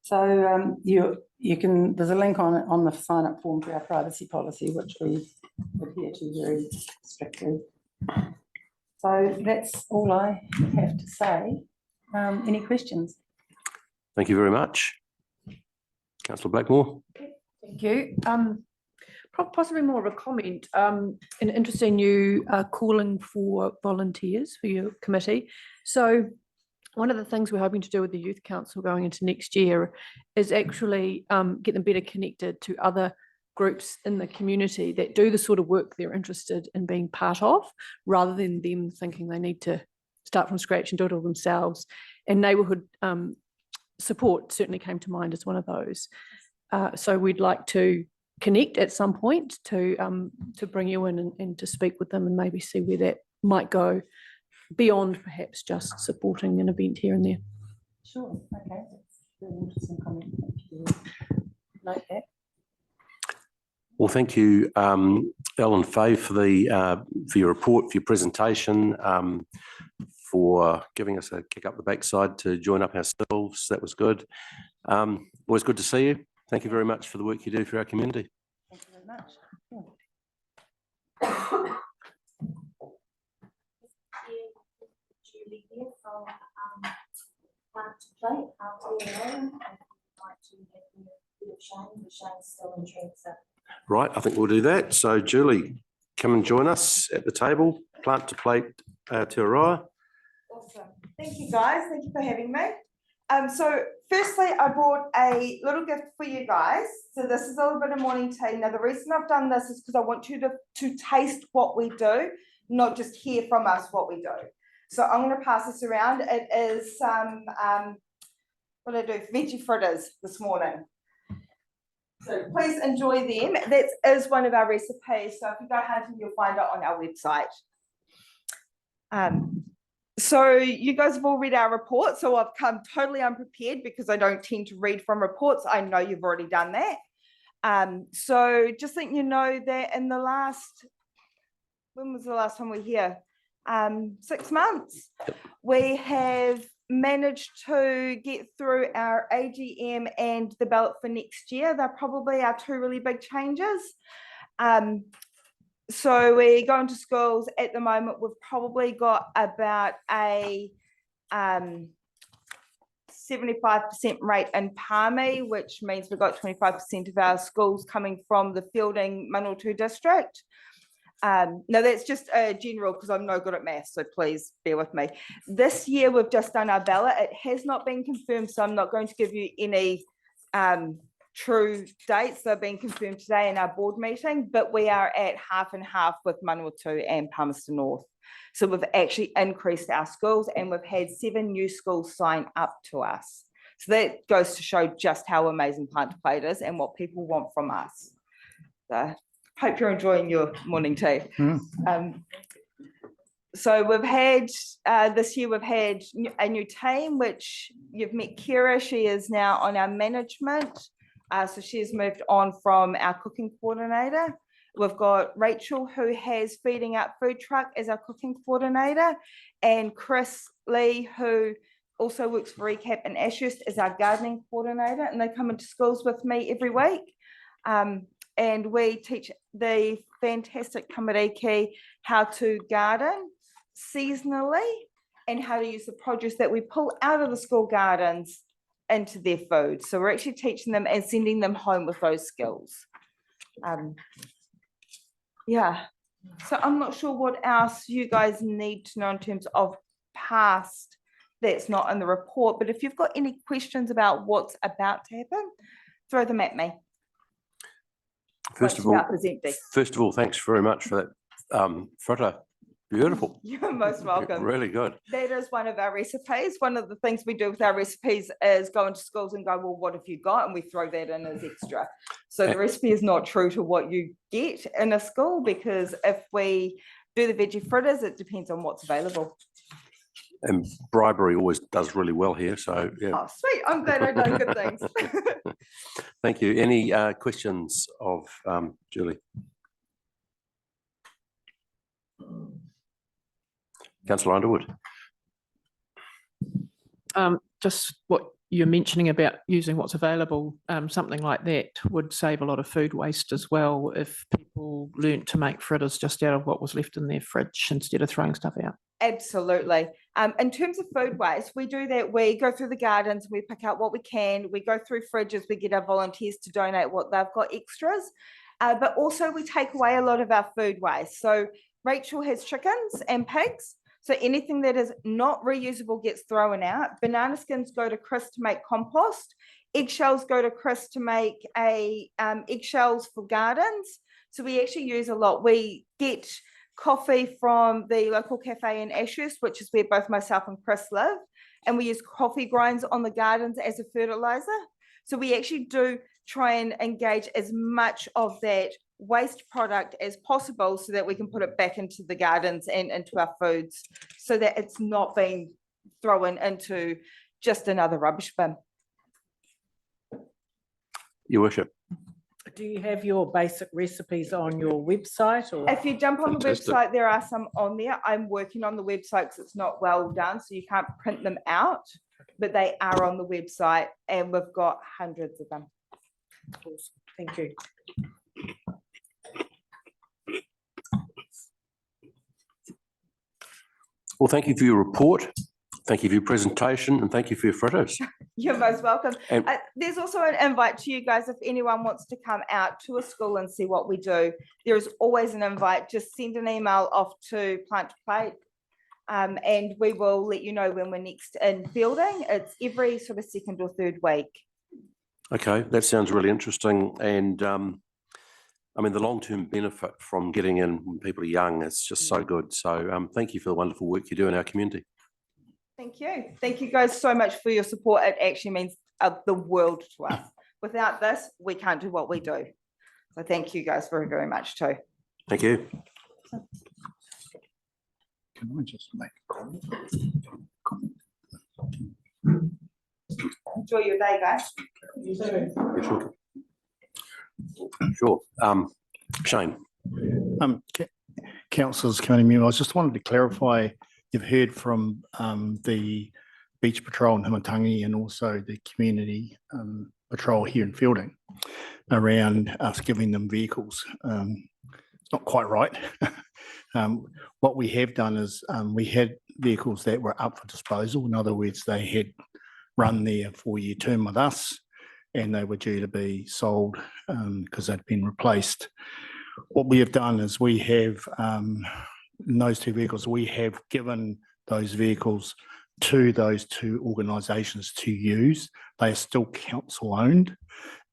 So you can, there's a link on the sign up form to our privacy policy, which we adhere to very strictly. So that's all I have to say. Any questions? Thank you very much. Councillor Blackmore. Thank you. Possibly more of a comment. And interesting you are calling for volunteers for your committee. So one of the things we're hoping to do with the Youth Council going into next year is actually get them better connected to other groups in the community that do the sort of work they're interested in being part of, rather than them thinking they need to start from scratch and do it all themselves. And neighbourhood support certainly came to mind as one of those. So we'd like to connect at some point to bring you in and to speak with them and maybe see where that might go beyond perhaps just supporting an event here and there. Sure, okay, that's a very interesting comment. Thank you. Like that. Well, thank you, Ellen Fay, for your report, for your presentation, for giving us a kick up the backside to join up ourselves. That was good. Always good to see you. Thank you very much for the work you do for our community. Thank you very much. here from Plant to Plate, Aotearoa, and I'd like to have a bit of Shane, but Shane's still in transit. Right, I think we'll do that. So Julie, come and join us at the table, Plant to Plate, Aotearoa. Awesome. Thank you, guys. Thank you for having me. So firstly, I brought a little gift for you guys. So this is a little bit of morning tea. Now, the reason I've done this is because I want you to taste what we do, not just hear from us what we do. So I'm going to pass this around. It is some, what did I do? Veggie fritters this morning. So please enjoy them. That is one of our recipes. So if you go hunting, you'll find it on our website. So you guys have all read our report. So I've come totally unprepared because I don't tend to read from reports. I know you've already done that. So just letting you know that in the last, when was the last time we were here? 6 months. We have managed to get through our AGM and the ballot for next year. They're probably our two really big changes. So we're going to schools at the moment. We've probably got about a 75% rate in Palmy, which means we've got 25% of our schools coming from the Fielding Manawatu district. Now that's just a general because I'm no good at maths, so please bear with me. This year we've just done our ballot. It has not been confirmed, so I'm not going to give you any true dates. They're being confirmed today in our board meeting, but we are at half and half with Manawatu and Palmerston North. So we've actually increased our schools and we've had 7 new schools sign up to us. So that goes to show just how amazing Plant to Plate is and what people want from us. So hope you're enjoying your morning tea. So we've had, this year we've had a new team, which you've met Kira. She is now on our management. So she has moved on from our cooking coordinator. We've got Rachel, who has Feeding Up Food Truck as our cooking coordinator, and Chris Lee, who also works for Recap and Ashurst as our gardening coordinator, and they come into schools with me every week. And we teach the fantastic Tamariki how to garden seasonally and how to use the produce that we pull out of the school gardens into their food. So we're actually teaching them and sending them home with those skills. Yeah, so I'm not sure what else you guys need to know in terms of past that's not in the report, but if you've got any questions about what's about to happen, throw them at me. First of all, thanks very much for that fritter. Beautiful. You're most welcome. Really good. That is one of our recipes. One of the things we do with our recipes is go into schools and go, well, what have you got? And we throw that in as extra. So the recipe is not true to what you get in a school, because if we do the veggie fritters, it depends on what's available. And bribery always does really well here. So yeah. Oh, sweet. I'm glad I've done good things. Thank you. Any questions of Julie? Councillor Underwood. Just what you're mentioning about using what's available, something like that would save a lot of food waste as well if people learnt to make fritters just out of what was left in their fridge instead of throwing stuff out. Absolutely. In terms of food waste, we do that. We go through the gardens, we pick out what we can, we go through fridges, we get our volunteers to donate what they've got extras, but also we take away a lot of our food waste. So Rachel has chickens and pigs. So anything that is not reusable gets thrown out. Banana skins go to Chris to make compost. Eggshells go to Chris to make eggshells for gardens. So we actually use a lot. We get coffee from the local cafe in Ashurst, which is where both myself and Chris live. And we use coffee grinds on the gardens as a fertilizer. So we actually do try and engage as much of that waste product as possible so that we can put it back into the gardens and into our foods so that it's not being thrown into just another rubbish bin. Your worship. Do you have your basic recipes on your website? Or if you jump on the website, there are some on there. I'm working on the website because it's not well done, so you can't print them out, but they are on the website and we've got hundreds of them. Awesome. Thank you. Well, thank you for your report. Thank you for your presentation and thank you for your photos. You're most welcome. And- There's also an invite to you guys if anyone wants to come out to a school and see what we do. There is always an invite. Just send an email off to Plant to Plate. And we will let you know when we're next in fielding. It's every sort of second or third week. Okay, that sounds really interesting. And I mean, the long-term benefit from getting in when people are young is just so good. So thank you for the wonderful work you do in our community. Thank you. Thank you guys so much for your support. It actually means the world to us. Without this, we can't do what we do. So thank you guys very, very much too. Thank you. Can I just make a comment? Enjoy your day, guys. Sure. Sure. Shane. Councillors, committee member, I just wanted to clarify, you've heard from the Beach Patrol in Himatangi and also the community patrol here in Fielding around us giving them vehicles. It's not quite right. What we have done is we had vehicles that were up for disposal. In other words, they had run their 4-year term with us and they were due to be sold because they'd been replaced. What we have done is we have, in those 2 vehicles, we have given those vehicles to those 2 organisations to use. They are still council owned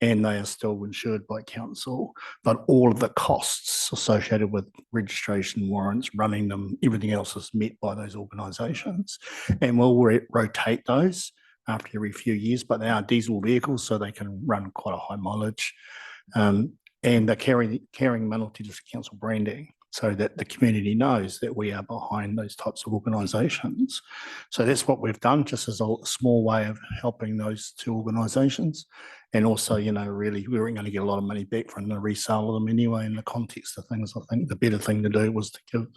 and they are still insured by council, but all of the costs associated with registration, warrants, running them, everything else is met by those organisations. And we'll rotate those after every few years, but they are diesel vehicles, so they can run quite a high mileage. And they're carrying Manawatu District Council branding so that the community knows that we are behind those types of organisations. So that's what we've done, just as a small way of helping those 2 organisations. And also, you know, really, we weren't going to get a lot of money back from the resale of them anyway. In the context of things, I think the better thing to do was to give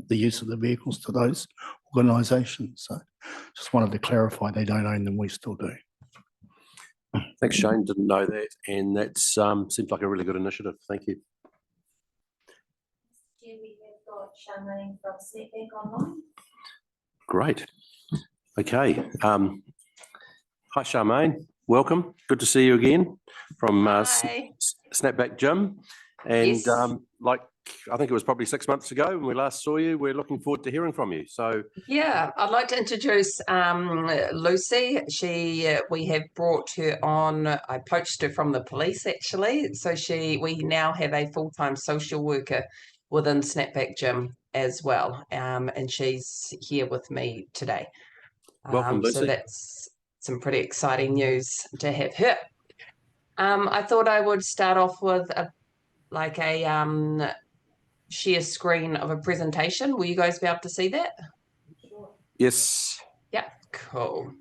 the use of the vehicles to those organisations. So just wanted to clarify, they don't own them, we still do. Thanks, Shane. Didn't know that. And that seems like a really good initiative. Thank you. We have got Charmaine from Snapback online. Great. Okay. Hi, Charmaine. Welcome. Good to see you again from Snapback Gym. And Yes. like, I think it was probably 6 months ago when we last saw you. We're looking forward to hearing from you. So Yeah, I'd like to introduce Lucy. We have brought her on. I poached her from the police actually. So we now have a full-time social worker within Snapback Gym as well. And she's here with me today. Welcome, Lucy. So that's some pretty exciting news to have her. I thought I would start off with a share screen of a presentation. Will you guys be able to see that? yes. Yeah, cool.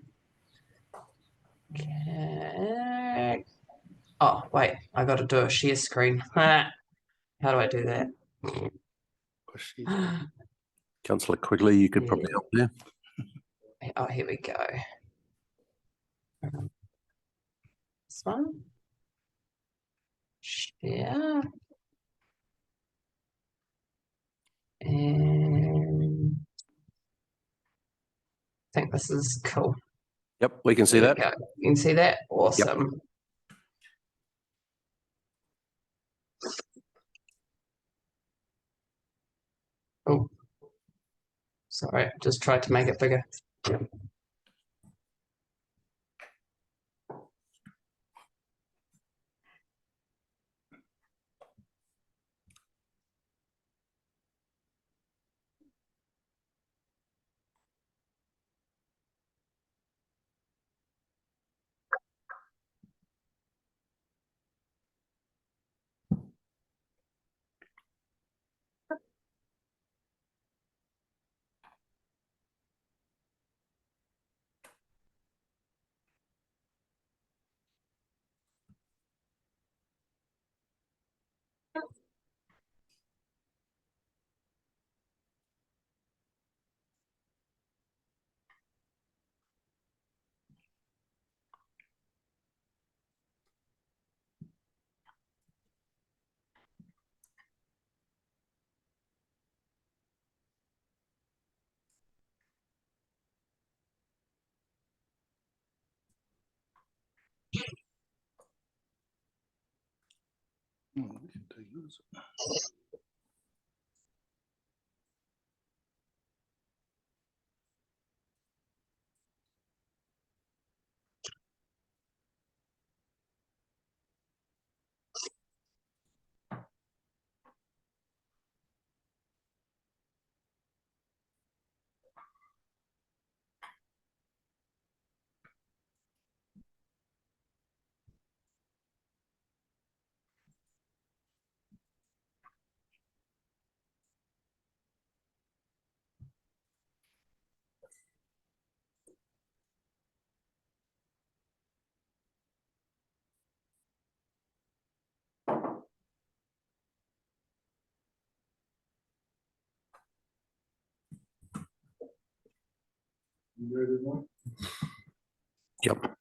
Okay. Oh, wait, I got to do a share screen. How do I do that? Councillor Quigley, you could probably help there. Oh, here we go. This one. Share. And I think this is cool. Yep, we can see There that. we go. You can see that? Awesome. Oh, sorry, just tried to make it bigger. Yep.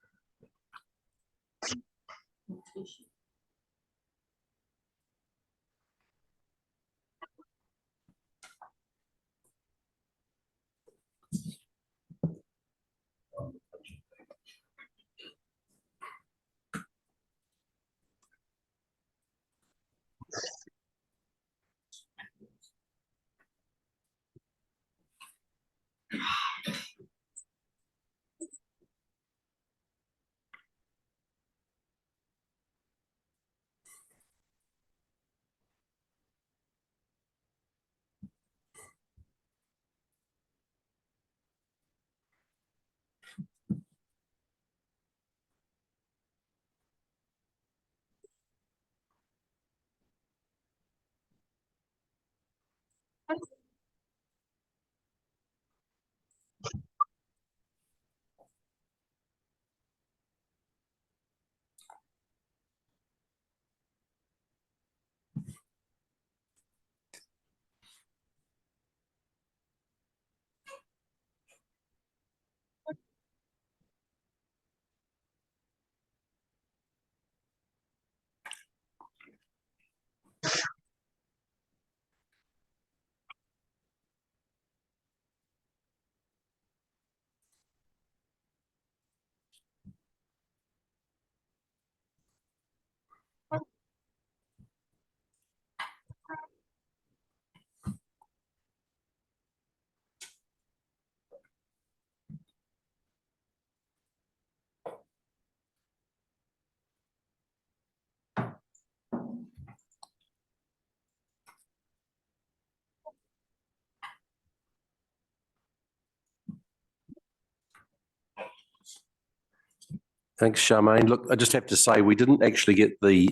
Thanks, Charmaine. Look, I just have to say, we didn't actually get the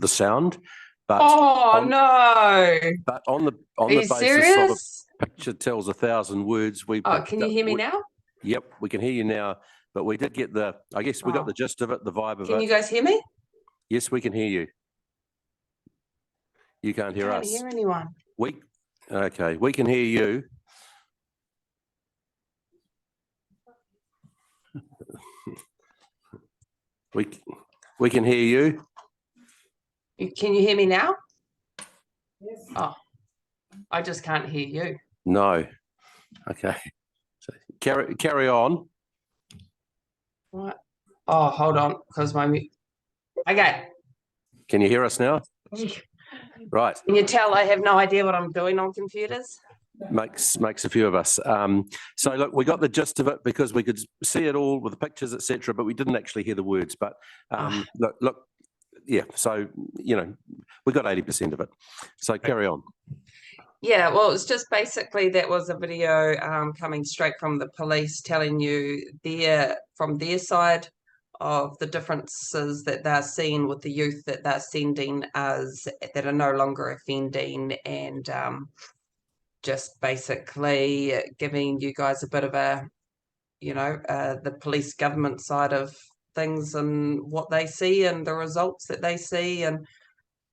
sound, but Oh, no. but on the Are you basis of serious? a picture tells 1,000 words, we Oh, picked can you up- hear me we- now? Yep, we can hear you now, but we did get I guess we got the gist of it, the vibe of Can it. you guys hear me? Yes, we can hear you. You can't hear Can't us. hear anyone. Okay, we can hear you. We can hear you. Can you hear me now? Oh, I just can't hear you. No. Okay. So carry on. What? Oh, hold on, because okay. Can you hear us now? Right. Can you tell I have no idea what I'm doing on computers? Makes a few of us. So look, we got the gist of it because we could see it all with the pictures, etc., but we didn't actually hear the words. But look, yeah. So we got 80% of it. So carry on. Yeah, well, it's just basically that was a video coming straight from the police telling you from their side of the differences that they're seeing with the youth that they're sending as that are no longer offending, and just basically giving you guys a bit of a, the police government side of things and what they see and the results that they see and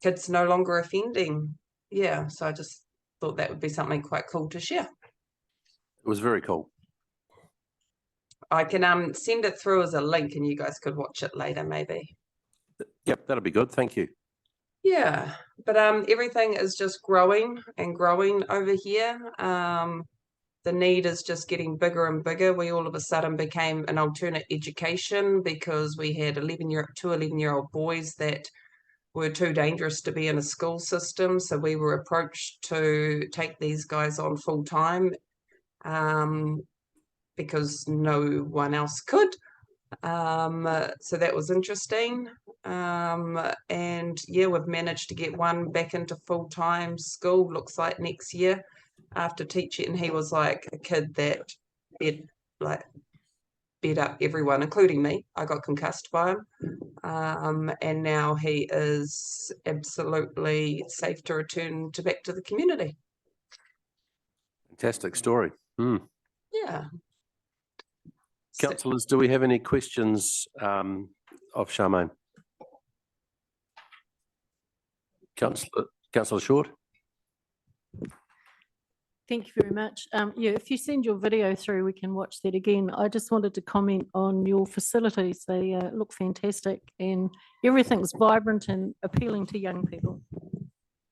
kids no longer offending. Yeah, so I just thought that would be something quite cool to share. It was very cool. I can send it through as a link and you guys could watch it later maybe. Yep, that'll be good. Thank you. Yeah, but everything is just growing and growing over here. The need is just getting bigger and bigger. We all of a sudden became an alternate education because we had 2 11-year-old boys that were too dangerous to be in a school system. So we were approached to take these guys on full time because no one else could. So that was interesting. And yeah, we've managed to get one back into full-time school, looks like next year after teaching. And he was like a kid that beat up everyone, including me. I got concussed by him. And now he is absolutely safe to return back to the community. Fantastic story. Yeah. Councillors, do we have any questions of Charmaine? Councillor Short? Thank you very much. Yeah, if you send your video through, we can watch that again. I just wanted to comment on your facilities. They look fantastic and everything's vibrant and appealing to young people.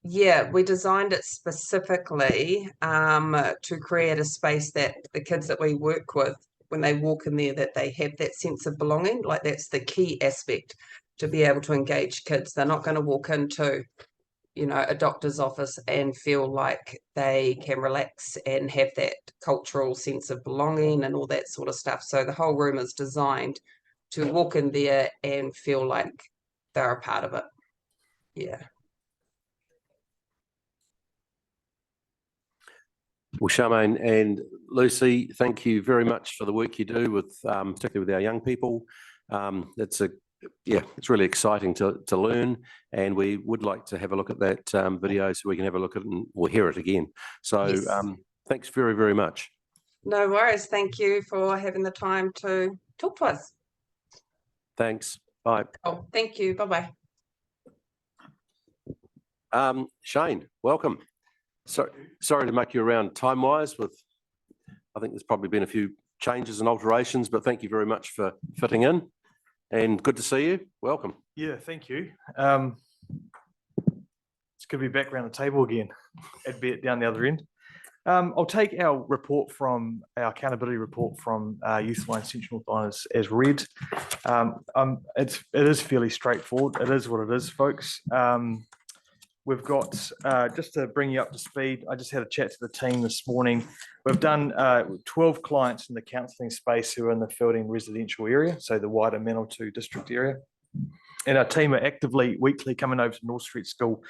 Yeah, we designed it specifically to create a space that the kids that we work with, when they walk in there, that they have that sense of belonging. Like that's the key aspect to be able to engage kids. They're not going to walk into, you know, a doctor's office and feel like they can relax and have that cultural sense of belonging and all that sort of stuff. So the whole room is designed to walk in there and feel like they're a part of it. Yeah. Well, Charmaine and Lucy, thank you very much for the work you do with, particularly with our young people. It's really exciting to learn, and we would like to have a look at that video so we can have a look at it and we'll hear it again. So Yes. Thanks very, very much. No worries. Thank you for having the time to talk to us. Thanks. Bye. Oh, thank you. Bye-bye. Shane, welcome. Sorry to make you around time-wise with, I think there's probably been a few changes and alterations, but thank you very much for fitting in and good to see you. Welcome. Yeah, thank you. It's good to be back around the table again, albeit down the other end. I'll take our report from our accountability report from Youth Alliance Central North Island as read. It is fairly straightforward. It is what it is, folks. We've got, just to bring you up to speed, I just had a chat to the team this morning. We've done 12 clients in the counselling space who are in the Feilding residential area, so the wider Manawatu district area. And our team are actively, weekly coming over to North Street School.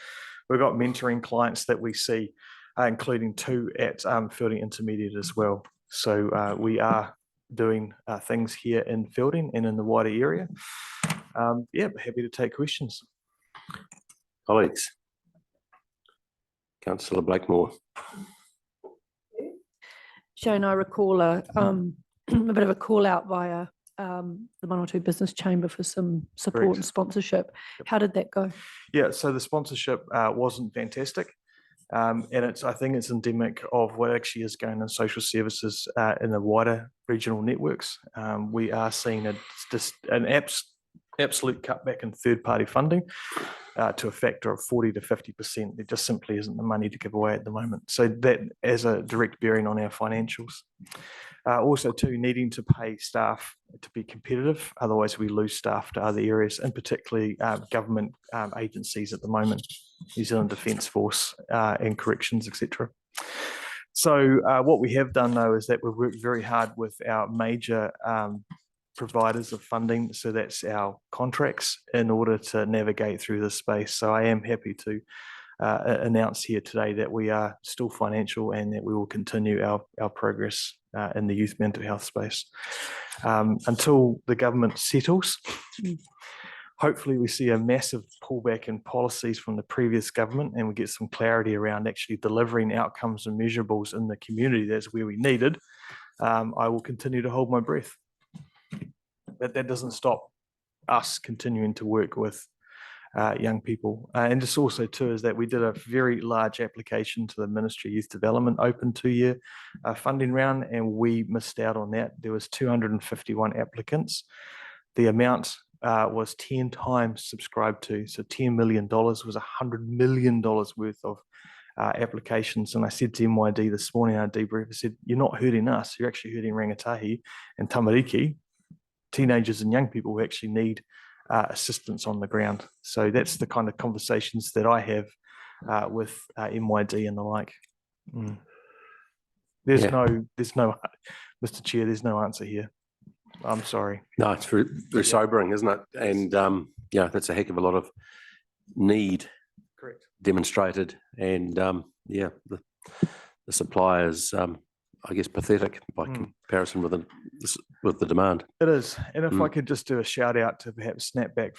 We've got mentoring clients that we see, including 2 at Feilding Intermediate as well. So we are doing things here in Feilding and in the wider area. Yeah, but happy to take questions. Colleagues. Councillor Blakemore. Shane, I recall a bit of a call out via the Manawatu Business Chamber for some support Correct. and sponsorship. How did that go? Yeah, so the sponsorship wasn't fantastic. And I think it's endemic of what actually is going on in social services in the wider regional networks. We are seeing an absolute cutback in third-party funding to a factor of 40 to 50%. There just simply isn't the money to give away at the moment. So that has a direct bearing on our financials. Also too, needing to pay staff to be competitive, otherwise we lose staff to other areas, and particularly government agencies at the moment, New Zealand Defence Force and corrections, etc. So what we have done though is that we've worked very hard with our major providers of funding, so that's our contracts, in order to navigate through this space. So I am happy to announce here today that we are still financial and that we will continue our progress in the youth mental health space until the government settles. Hopefully we see a massive pullback in policies from the previous government and we get some clarity around actually delivering outcomes and measurables in the community. That's where we needed. I will continue to hold my breath. But that doesn't stop us continuing to work with young people. And just also too is that we did a very large application to the Ministry of Youth Development, open 2-year funding round, and we missed out on that. There was 251 applicants. The amount was 10 times subscribed to, so $10 million was $100 million worth of applications. And I said to MYD this morning, our debrief, I said, you're not hurting us, you're actually hurting Rangatahi and Tamariki, teenagers and young people who actually need assistance on the ground. So that's the kind of conversations that I have with MYD and the like. There's Yeah. no, Mr. Chair, there's no answer here. I'm sorry. No, it's very, very sobering, isn't it? And yeah, that's a heck of a lot of need Correct. demonstrated. And yeah, the supply is, I guess, pathetic by comparison with the demand. It is. And if I could just do a shout out to perhaps Snapback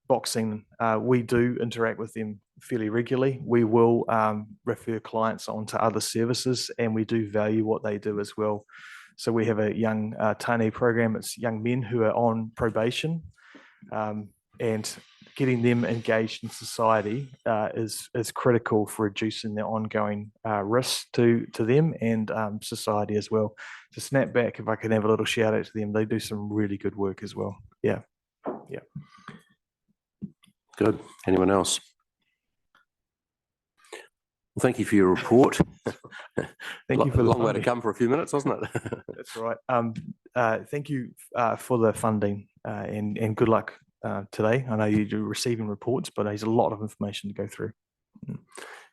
Boxing, we do interact with them fairly regularly. We will refer clients on to other services, and we do value what they do as well. So we have a young Tane program. It's young men who are on probation, and getting them engaged in society is critical for reducing the ongoing risks to them and society as well. So Snapback, if I can have a little shout out to them, they do some really good work as well. Yeah. Yeah. Good. Anyone else? Well, thank you for your report. Thank you for the long way to funding. come for a few minutes, wasn't it? That's right. Thank you for the funding and good luck today. I know you're receiving reports, but there's a lot of information to go through.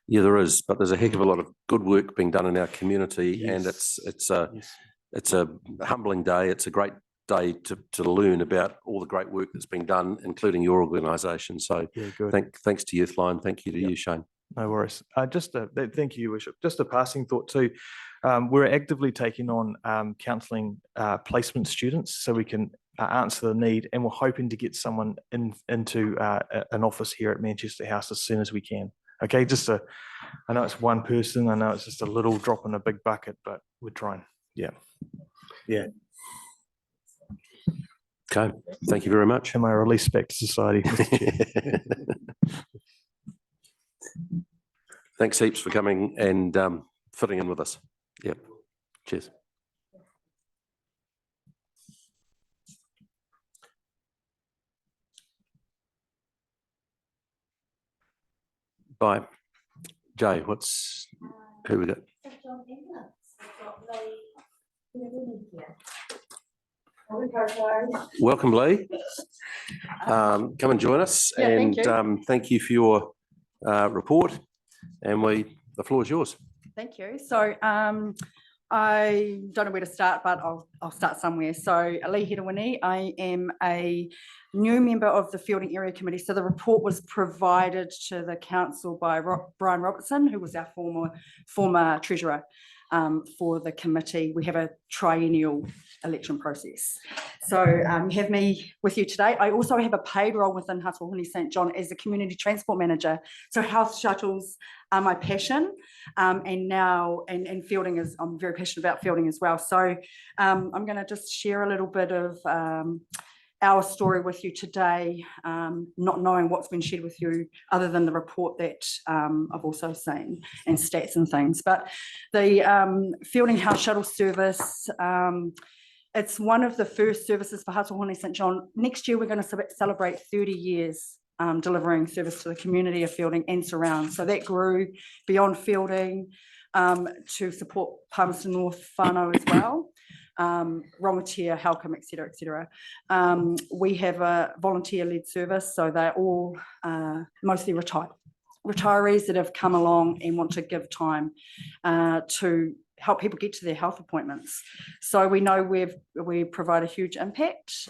Yeah, there is, but there's a heck of a lot of good work being done in our community, and Yes. it's a humbling day. It's a great day to learn about all the great work that's being done, including your organisation. So Yeah, good. thanks to Youthline. Thank you to you, Shane. No worries. Thank you, Your Worship. Just a passing thought too. We're actively taking on counselling placement students so we can answer the need, and we're hoping to get someone into an office here at Manchester House as soon as we can. Okay, I know it's one person. I know it's just a little drop in a big bucket, but we're trying. Yeah. Yeah. Okay. Thank you very much. Am I released back to society? Thanks heaps for coming and fitting in with us. Yep. Cheers. Bye. Jay, who we got? Welcome, Lee. Come and join us, Yeah, and thank you. thank you for your report. And the floor is yours. Thank you. So I don't know where to start, but I'll start somewhere. So Lee Hedawini, I am a new member of the Fielding Area Committee. So the report was provided to the council by Brian Robertson, who was our former treasurer for the committee. We have a triennial election process. So you have me with you today. I also have a paid role within Hatuahuni St John as the community transport manager. So health shuttles are my passion, and fielding is, I'm very passionate about fielding as well. So I'm going to just share a little bit of our story with you today, not knowing what's been shared with you other than the report that I've also seen and stats and things. But the Fielding House Shuttle Service, it's one of the first services for Hatuahuni St John. Next year, we're going to celebrate 30 years delivering service to the community of Fielding and surrounds. So that grew beyond Fielding to support Palmerston North whānau as well. Rongotia, Halcombe, et cetera, we have a volunteer-led service, so they're all mostly retirees that have come along and want to give time to help people get to their health appointments. So we know we provide a huge impact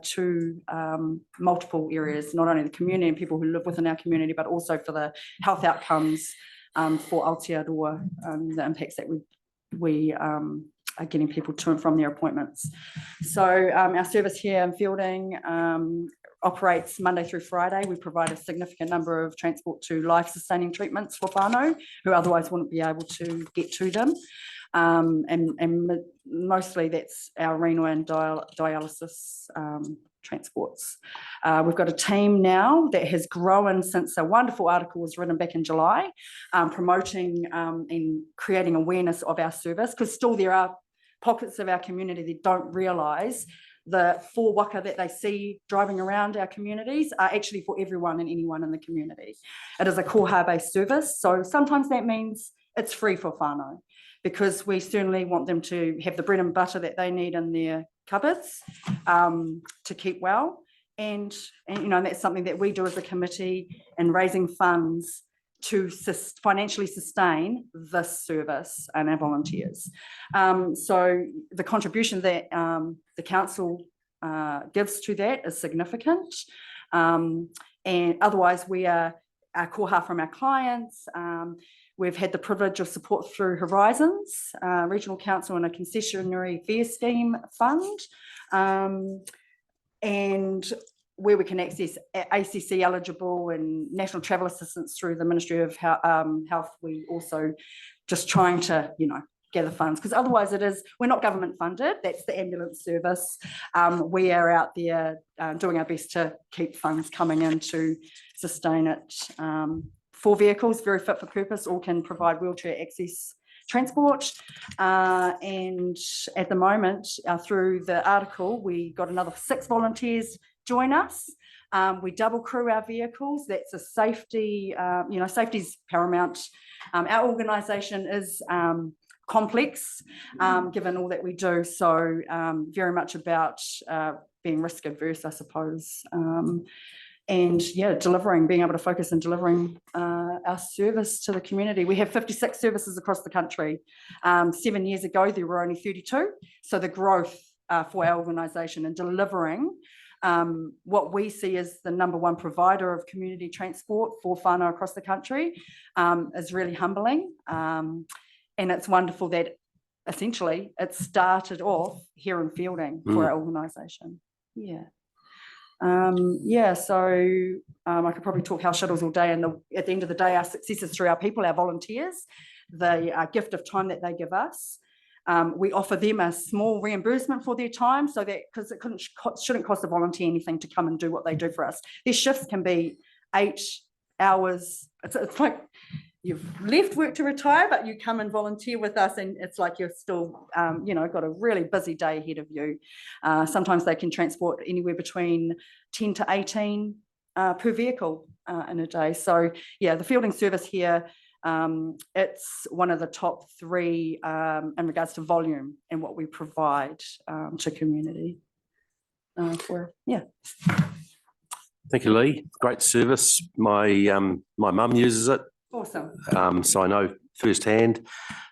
to multiple areas, not only the community and people who live within our community, but also for the health outcomes for Aotearoa, the impacts that we are getting people to and from their appointments. So our service here in Fielding operates Monday through Friday. We provide a significant number of transport to life-sustaining treatments for whānau who otherwise wouldn't be able to get to them. And mostly that's our renal and dialysis transports. We've got a team now that has grown since a wonderful article was written back in July, promoting and creating awareness of our service, because still there are pockets of our community that don't realise the four waka that they see driving around our communities are actually for everyone and anyone in the community. It is a koha-based service, so sometimes that means it's free for whānau, because we certainly want them to have the bread and butter that they need in their cupboards to keep well. and you know, that's something that we do as a committee in raising funds to financially sustain this service and our volunteers. So the contribution that the council gives to that is significant. And otherwise we are koha from our clients. We've had the privilege of support through Horizons, Regional Council, and a concessionary fare scheme fund. And where we can access ACC eligible and national travel assistance through the Ministry of Health, we also just trying to, you know, gather funds, because otherwise we're not government funded. That's the ambulance service. We are out there doing our best to keep funds coming in to sustain it. 4 vehicles, very fit for purpose, all can provide wheelchair access transport. And at the moment, through the article, we got another 6 volunteers join us. We double crew our vehicles. That's a safety, you know, safety is paramount. Our organisation is complex, given all that we do. So very much about being risk adverse, I suppose. And yeah, being able to focus and delivering our service to the community. We have 56 services across the country. 7 years ago, there were only 32. So the growth for our organisation and delivering what we see as the #1 provider of community transport for whānau across the country is really humbling. And it's wonderful that essentially it started off here in Fielding for our organisation. Yeah. So I could probably talk house shuttles all day, and at the end of the day, our success is through our people, our volunteers, the gift of time that they give us. We offer them a small reimbursement for their time, so that because it shouldn't cost a volunteer anything to come and do what they do for us. Their shifts can be 8 hours. It's like you've left work to retire, but you come and volunteer with us, and it's like you're still, you know, got a really busy day ahead of you. Sometimes they can transport anywhere between 10 to 18 per vehicle in a day. So yeah, the fielding service here, it's one of the top 3 in regards to volume and what we provide to community. Thank you, Lee. Great service. My mum uses it. Awesome. So I know firsthand.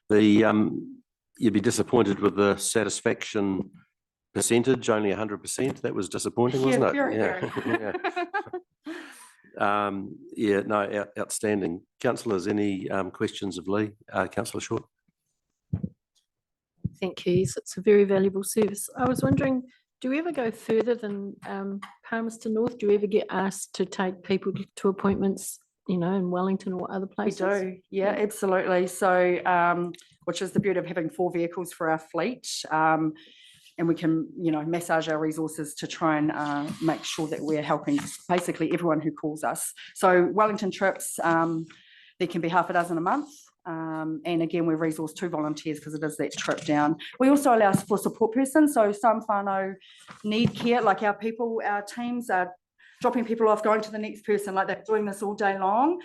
You'd be disappointed with the satisfaction percentage, only 100%. That was disappointing, wasn't it? Outstanding. Councillors, any questions of Lee? Councillor Short. Thank you. It's a very valuable service. I was wondering, do we ever go further than Palmerston North? Do you ever get asked to take people to appointments, you know, in Wellington or other places? We do, yeah, absolutely. So, which is the beauty of having 4 vehicles for our fleet. And we can, you know, massage our resources to try and make sure that we're helping basically everyone who calls us. So Wellington trips, there can be half a dozen a month. And again, we resource 2 volunteers because it is that trip down. We also allow for support persons. So some whānau need care, like our people, our teams are dropping people off, going to the next person, like they're doing this all day long.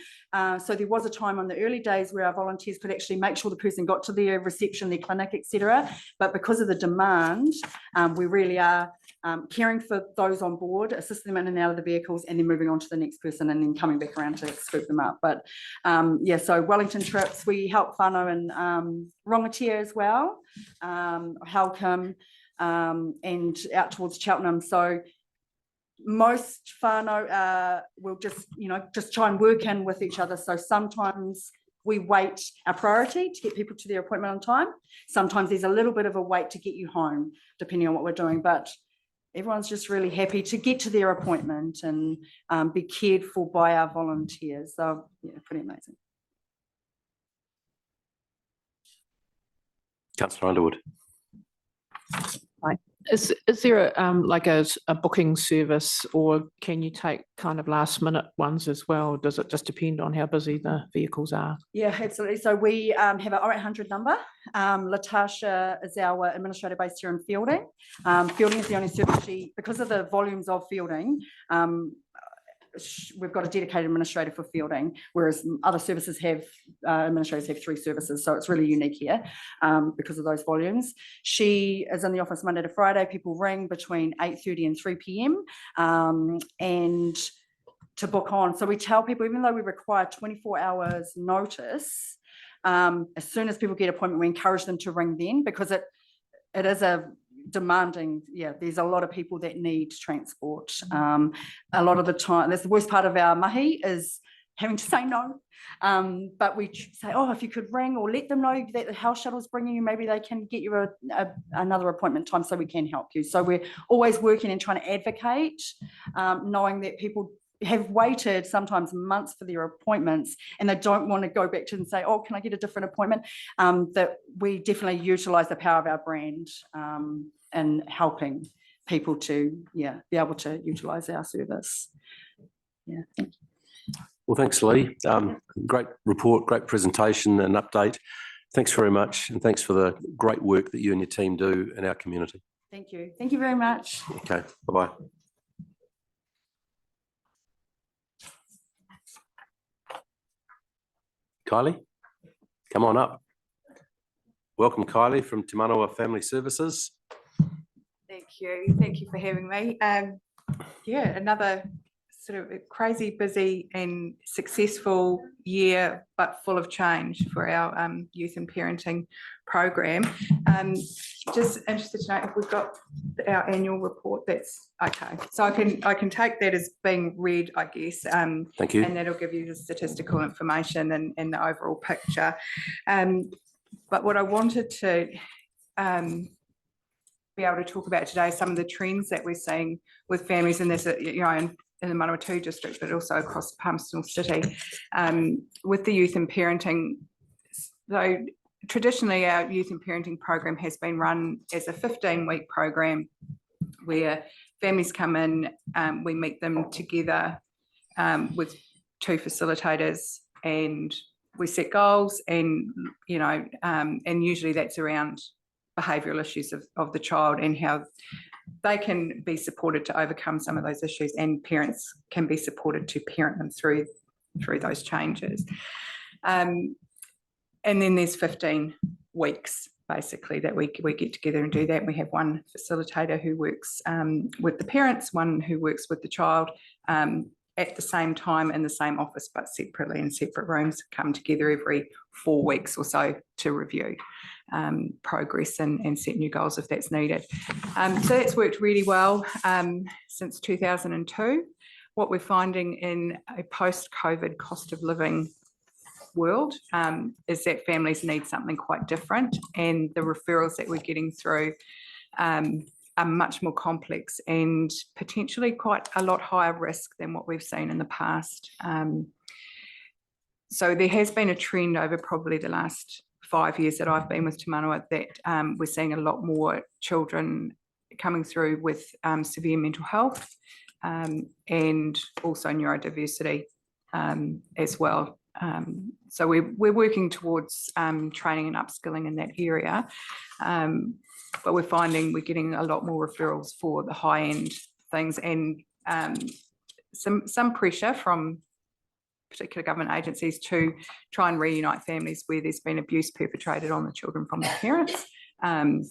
So there was a time on the early days where our volunteers could actually make sure the person got to their reception, their clinic, etc. But because of the demand, we really are caring for those on board, assisting them in and out of the vehicles, and then moving on to the next person and then coming back around to scoop them up. But so Wellington trips, we help whānau in Rongotia as well, Halcombe, and out towards Cheltenham. So most whānau will just try and work in with each other. So sometimes we wait our priority to get people to their appointment on time. Sometimes there's a little bit of a wait to get you home, depending on what we're doing. But everyone's just really happy to get to their appointment and be cared for by our volunteers. So yeah, pretty amazing. Councillor Underwood. Right. Is there a booking service, or can you take kind of last minute ones as well? Does it just depend on how busy the vehicles are? Yeah, absolutely. So we have our 0800 number. Latasha is our administrator based here in Fielding. Fielding is the only service because of the volumes of Fielding, we've got a dedicated administrator for fielding, whereas other services have, administrators have 3 services. So it's really unique here because of those volumes. She is in the office Monday to Friday. People ring between 8:30 and 3 p.m. And to book on. So we tell people, even though we require 24 hours notice, as soon as people get appointment, we encourage them to ring then, because it is a demanding, there's a lot of people that need transport. A lot of the time, that's the worst part of our mahi, is having to say no. But we say, oh, if you could ring or let them know that the house shuttle's bringing you, maybe they can get you another appointment time so we can help you. So we're always working and trying to advocate, knowing that people have waited sometimes months for their appointments and they don't want to go back to and say, oh, can I get a different appointment? That we definitely utilise the power of our brand in helping people to be able to utilise our service. Thank you. Well, thanks, Lee. Great report, great presentation and update. Thanks very much. And thanks for the great work that you and your team do in our community. Thank you. Thank you very much. Okay, bye-bye. Kylie, come on up. Welcome, Kylie, from Te Manawa Family Services. Thank you. Thank you for having me. Another sort of crazy, busy and successful year, but full of change for our youth and parenting program. Just interested to know if we've got our annual report. That's okay. So I can take that as being read, I guess. Thank you. And that'll give you the statistical information and the overall picture. But what I wanted to be able to talk about today, some of the trends that we're seeing with families in this, in the Manawatu district, but also across Palmerston City, with the youth and parenting. So traditionally, our youth and parenting program has been run as a 15-week program where families come in, we meet them together with 2 facilitators, and we set goals, and and usually that's around behavioural issues of the child and how they can be supported to overcome some of those issues, and parents can be supported to parent them through those changes. And then there's 15 weeks basically that we get together and do that. We have one facilitator who works with the parents, one who works with the child at the same time in the same office, but separately in separate rooms, come together every 4 weeks or so to review progress and set new goals if that's needed. So that's worked really well since 2002. What we're finding in a post-COVID cost of living world is that families need something quite different, and the referrals that we're getting through are much more complex and potentially quite a lot higher risk than what we've seen in the past. So there has been a trend over probably the last 5 years that I've been with Te Manawa that we're seeing a lot more children coming through with severe mental health and also neurodiversity as well. So we're working towards training and upskilling in that area, but we're finding we're getting a lot more referrals for the high-end things, and some pressure from particular government agencies to try and reunite families where there's been abuse perpetrated on the children from the parents, and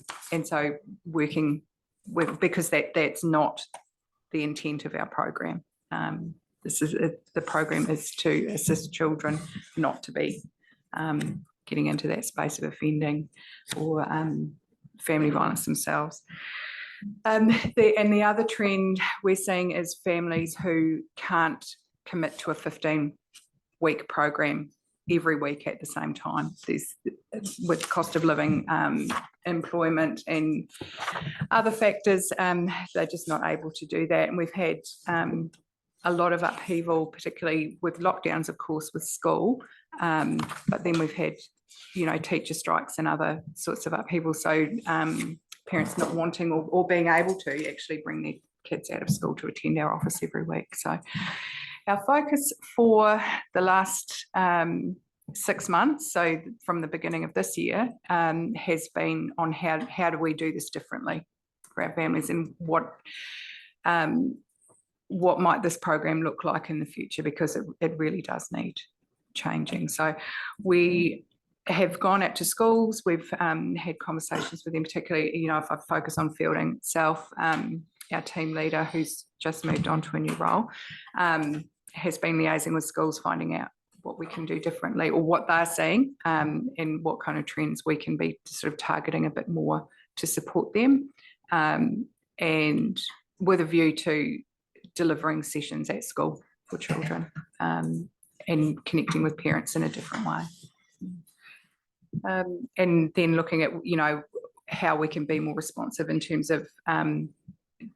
so working with, because that's not the intent of our program. The program is to assist children not to be getting into that space of offending or family violence themselves. The other trend we're seeing is families who can't commit to a 15-week program every week at the same time. There's, with cost of living, employment and other factors, they're just not able to do that. And we've had a lot of upheaval, particularly with lockdowns, of course, with school, but then we've had, teacher strikes and other sorts of upheaval. So parents not wanting or being able to actually bring their kids out of school to attend our office every week. So our focus for the last 6 months, so from the beginning of this year, has been on how do we do this differently for our families, and what what might this program look like in the future, because it really does need changing. So we have gone out to schools, we've had conversations with them, particularly, you know, if I focus on Fielding itself, our team leader, who's just moved on to a new role, has been liaising with schools, finding out what we can do differently or what they're seeing, and what kind of trends we can be sort of targeting a bit more to support them, and with a view to delivering sessions at school for children, and connecting with parents in a different way. And then looking at, you know, how we can be more responsive in terms of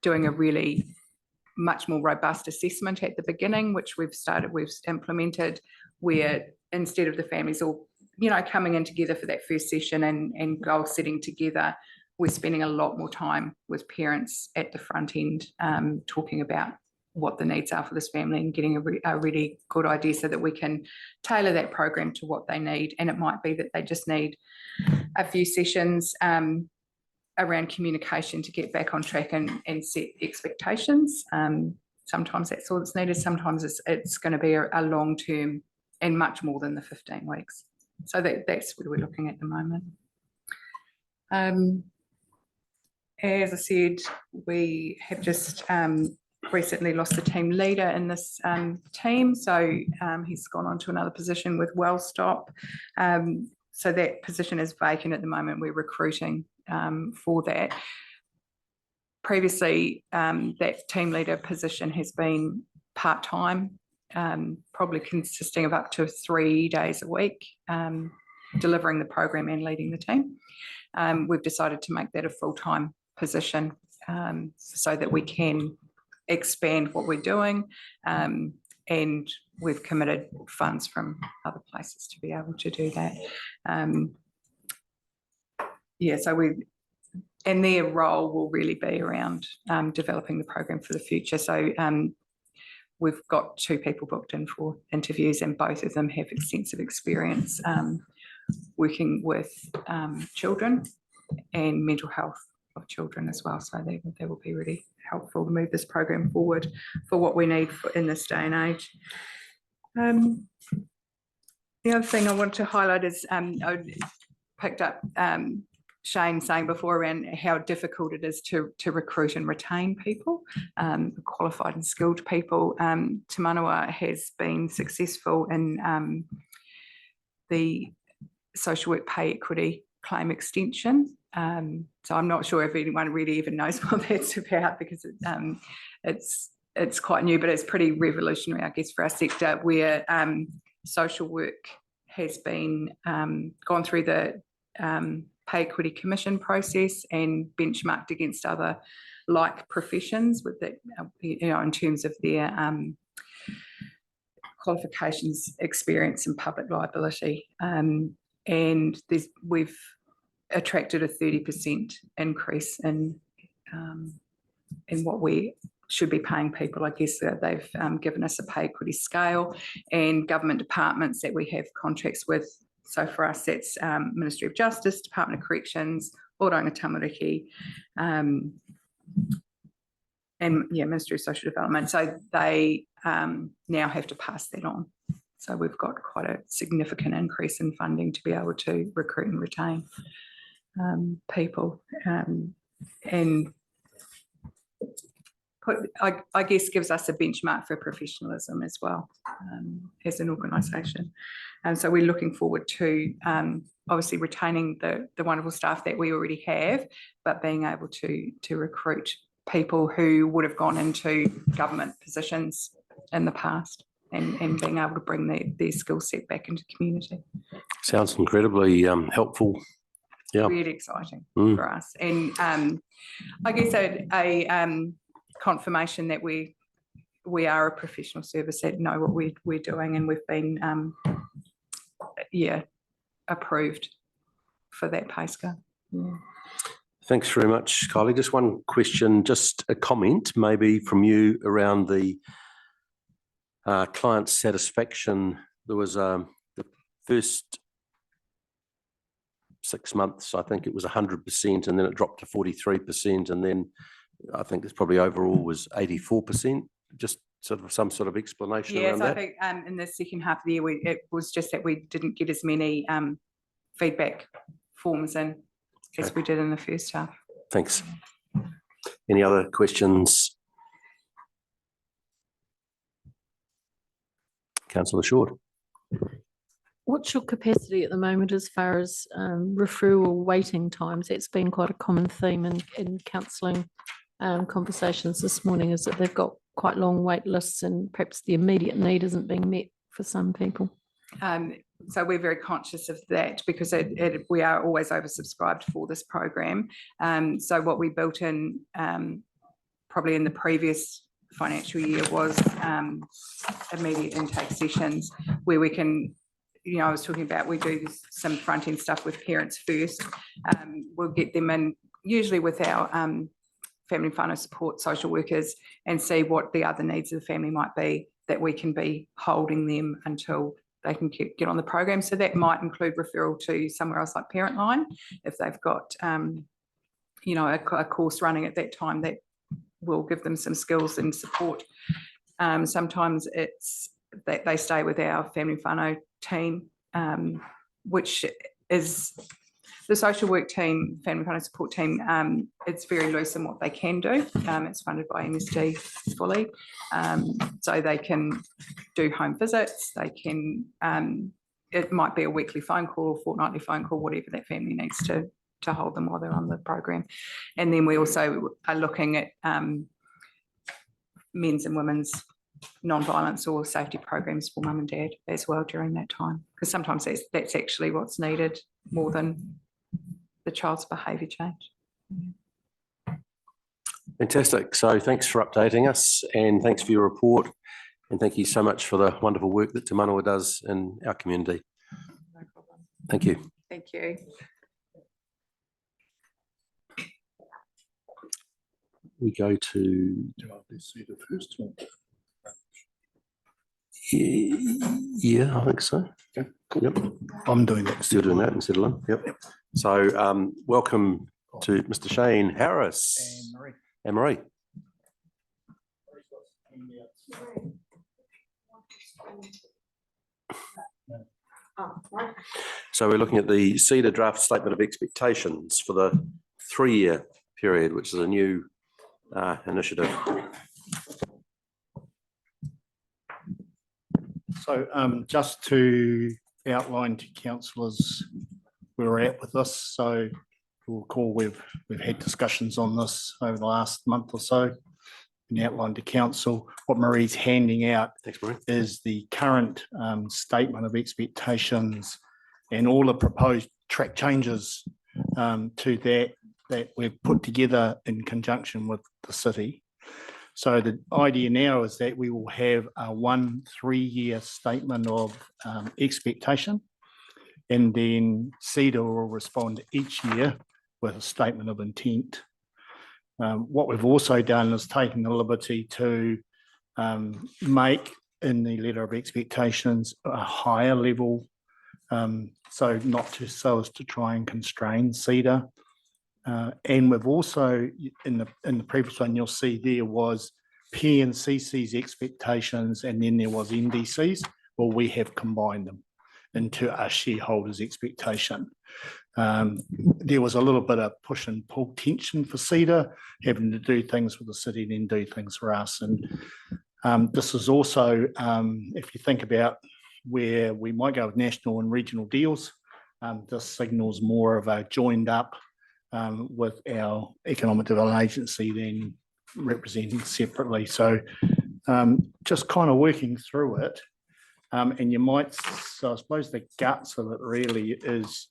doing a really much more robust assessment at the beginning, which we've implemented, where instead of the families all, you know, coming in together for that first session and goal setting together, we're spending a lot more time with parents at the front end, talking about what the needs are for this family and getting a really good idea so that we can tailor that program to what they need. And it might be that they just need a few sessions around communication to get back on track and set expectations. Sometimes that's all that's needed. Sometimes it's going to be a long term and much more than the 15 weeks. So that's where we're looking at the moment. As I said, we have just recently lost the team leader in this team. So he's gone on to another position with Wellstop. So that position is vacant at the moment. We're recruiting for that. Previously, that team leader position has been part-time, probably consisting of up to 3 days a week, delivering the program and leading the team. We've decided to make that a full-time position, so that we can expand what we're doing, and we've committed funds from other places to be able to do that. So and their role will really be around developing the program for the future. So we've got 2 people booked in for interviews, and both of them have extensive experience working with children and mental health of children as well. So they will be really helpful to move this program forward for what we need in this day and age. The other thing I wanted to highlight is I picked up Shane saying before around how difficult it is to recruit and retain people, qualified and skilled people. Te Manawa has been successful in the social work pay equity claim extension. So I'm not sure if anyone really even knows what that's about, because it's quite new, but it's pretty revolutionary, I guess, for our sector, where social work has been gone through the pay equity commission process and benchmarked against other like professions with that, you know, in terms of their qualifications, experience and public liability. And we've attracted a 30% increase in what we should be paying people. I guess they've given us a pay equity scale, and government departments that we have contracts with. So for us, that's Ministry of Justice, Department of Corrections, Oranga Tamariki, and Ministry of Social Development. So they now have to pass that on. So we've got quite a significant increase in funding to be able to recruit and retain people, and I guess gives us a benchmark for professionalism as well, as an organisation. And so we're looking forward to obviously retaining the wonderful staff that we already have, but being able to recruit people who would have gone into government positions in the past, and being able to bring their skill set back into community. Sounds incredibly helpful. Yeah, really exciting for us. And I guess a confirmation that we are a professional service that know what we're doing, and we've been approved for that pay scale. Yeah. Thanks very much, Kylie. Just one question, just a comment maybe from you around the client satisfaction. There was the first 6 months, I think it was 100%, and then it dropped to 43%, and then I think it's probably overall was 84%. just sort of some sort of explanation Yes, around I that? think in the second half of the year, it was just that we didn't get as many feedback forms in as we did in the first half. Thanks. Any other questions? Councillor Short. What's your capacity at the moment as far as referral waiting times? It's been quite a common theme in counselling conversations this morning, is that they've got quite long wait lists and perhaps the immediate need isn't being met for some people. So we're very conscious of that because we are always oversubscribed for this program. So what we built in probably in the previous financial year was immediate intake sessions where we can, I was talking about, we do some front end stuff with parents first. We'll get them in usually with our family whānau support social workers and see what the other needs of the family might be, that we can be holding them until they can get on the program. So that might include referral to somewhere else like Parentline if they've got a course running at that time that will give them some skills and support. Sometimes it's that they stay with our family whānau team, which is the social work team, family whānau support team. It's very loose in what they can do. It's funded by MSD fully. So they can do home visits. They can, it might be a weekly phone call, fortnightly phone call, whatever that family needs to hold them while they're on the program. And then we also are looking at men's and women's non-violence or safety programs for mum and dad as well during that time, because sometimes that's actually what's needed more than the child's behaviour change. Fantastic. So thanks for updating us and thanks for your report. And thank you so much for the wonderful work that Te Manawa does in our community. No problem. Thank you. Thank you. We go to. First one. Yeah, I think so. Okay, cool. Yep. I'm doing that. Still doing that instead of Lynn. Yep. So welcome to Mr. Shane Harris and Marie. So we're looking at the CEDA draft statement of expectations for the 3-year period, which is a new initiative. So just to outline to councillors where we're at with this. So you'll recall we've had discussions on this over the last month or so and outlined to council. What Marie's handing out is the current statement of expectations and all the proposed track changes to that we've put together in conjunction with the city. So the idea now is that we will have a 3-year statement of expectation, and then CEDA will respond each year with a statement of intent. What we've also done is taken the liberty to make in the letter of expectations a higher level, so as to try and constrain CEDA. And we've also, in the previous one, you'll see there was P&CC's expectations and then there was NDC's. Well, we have combined them into our shareholders' expectation. There was a little bit of push and pull tension for CEDA, having to do things with the city, then do things for us. And this is also, if you think about where we might go with national and regional deals, this signals more of a joined up with our economic development agency than representing separately. So just kind of working through it. And you might, so I suppose the guts of it really is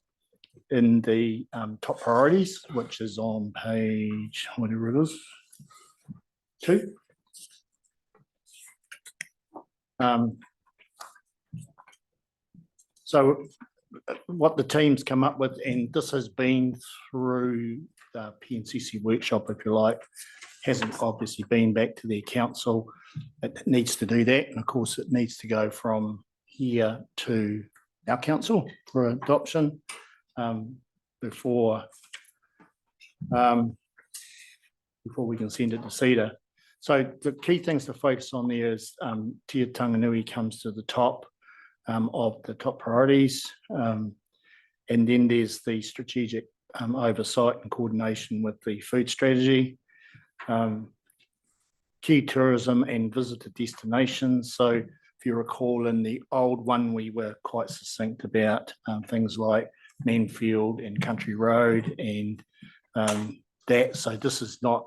in the top priorities, which is on page, whatever it is, 2. So what the team's come up with, and this has been through the P&CC workshop, if you like, hasn't obviously been back to their council. It needs to do that. And of course, it needs to go from here to our council for adoption before we can send it to CEDA. So the key things to focus on there is Tia Tanganui comes to the top of the top priorities. And then there's the strategic oversight and coordination with the food strategy. Key tourism and visitor destinations. So if you recall in the old one, we were quite succinct about things like Manfield and Country Road and that. So this is not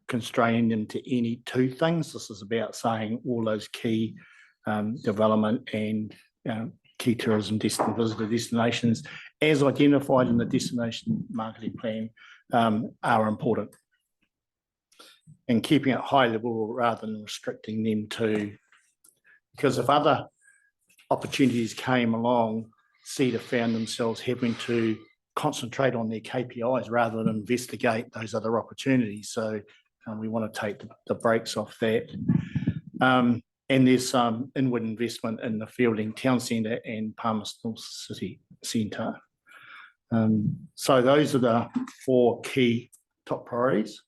constrained into any two things. This is about saying all those key development and key tourism visitor destinations as identified in the destination marketing plan are important. And keeping it high level rather than restricting them to, because if other opportunities came along, CETA found themselves having to concentrate on their KPIs rather than investigate those other opportunities. So we want to take the brakes off that. And there's some inward investment in the Fielding Town Centre and Palmerston City Centre. So those are the 4 key top priorities.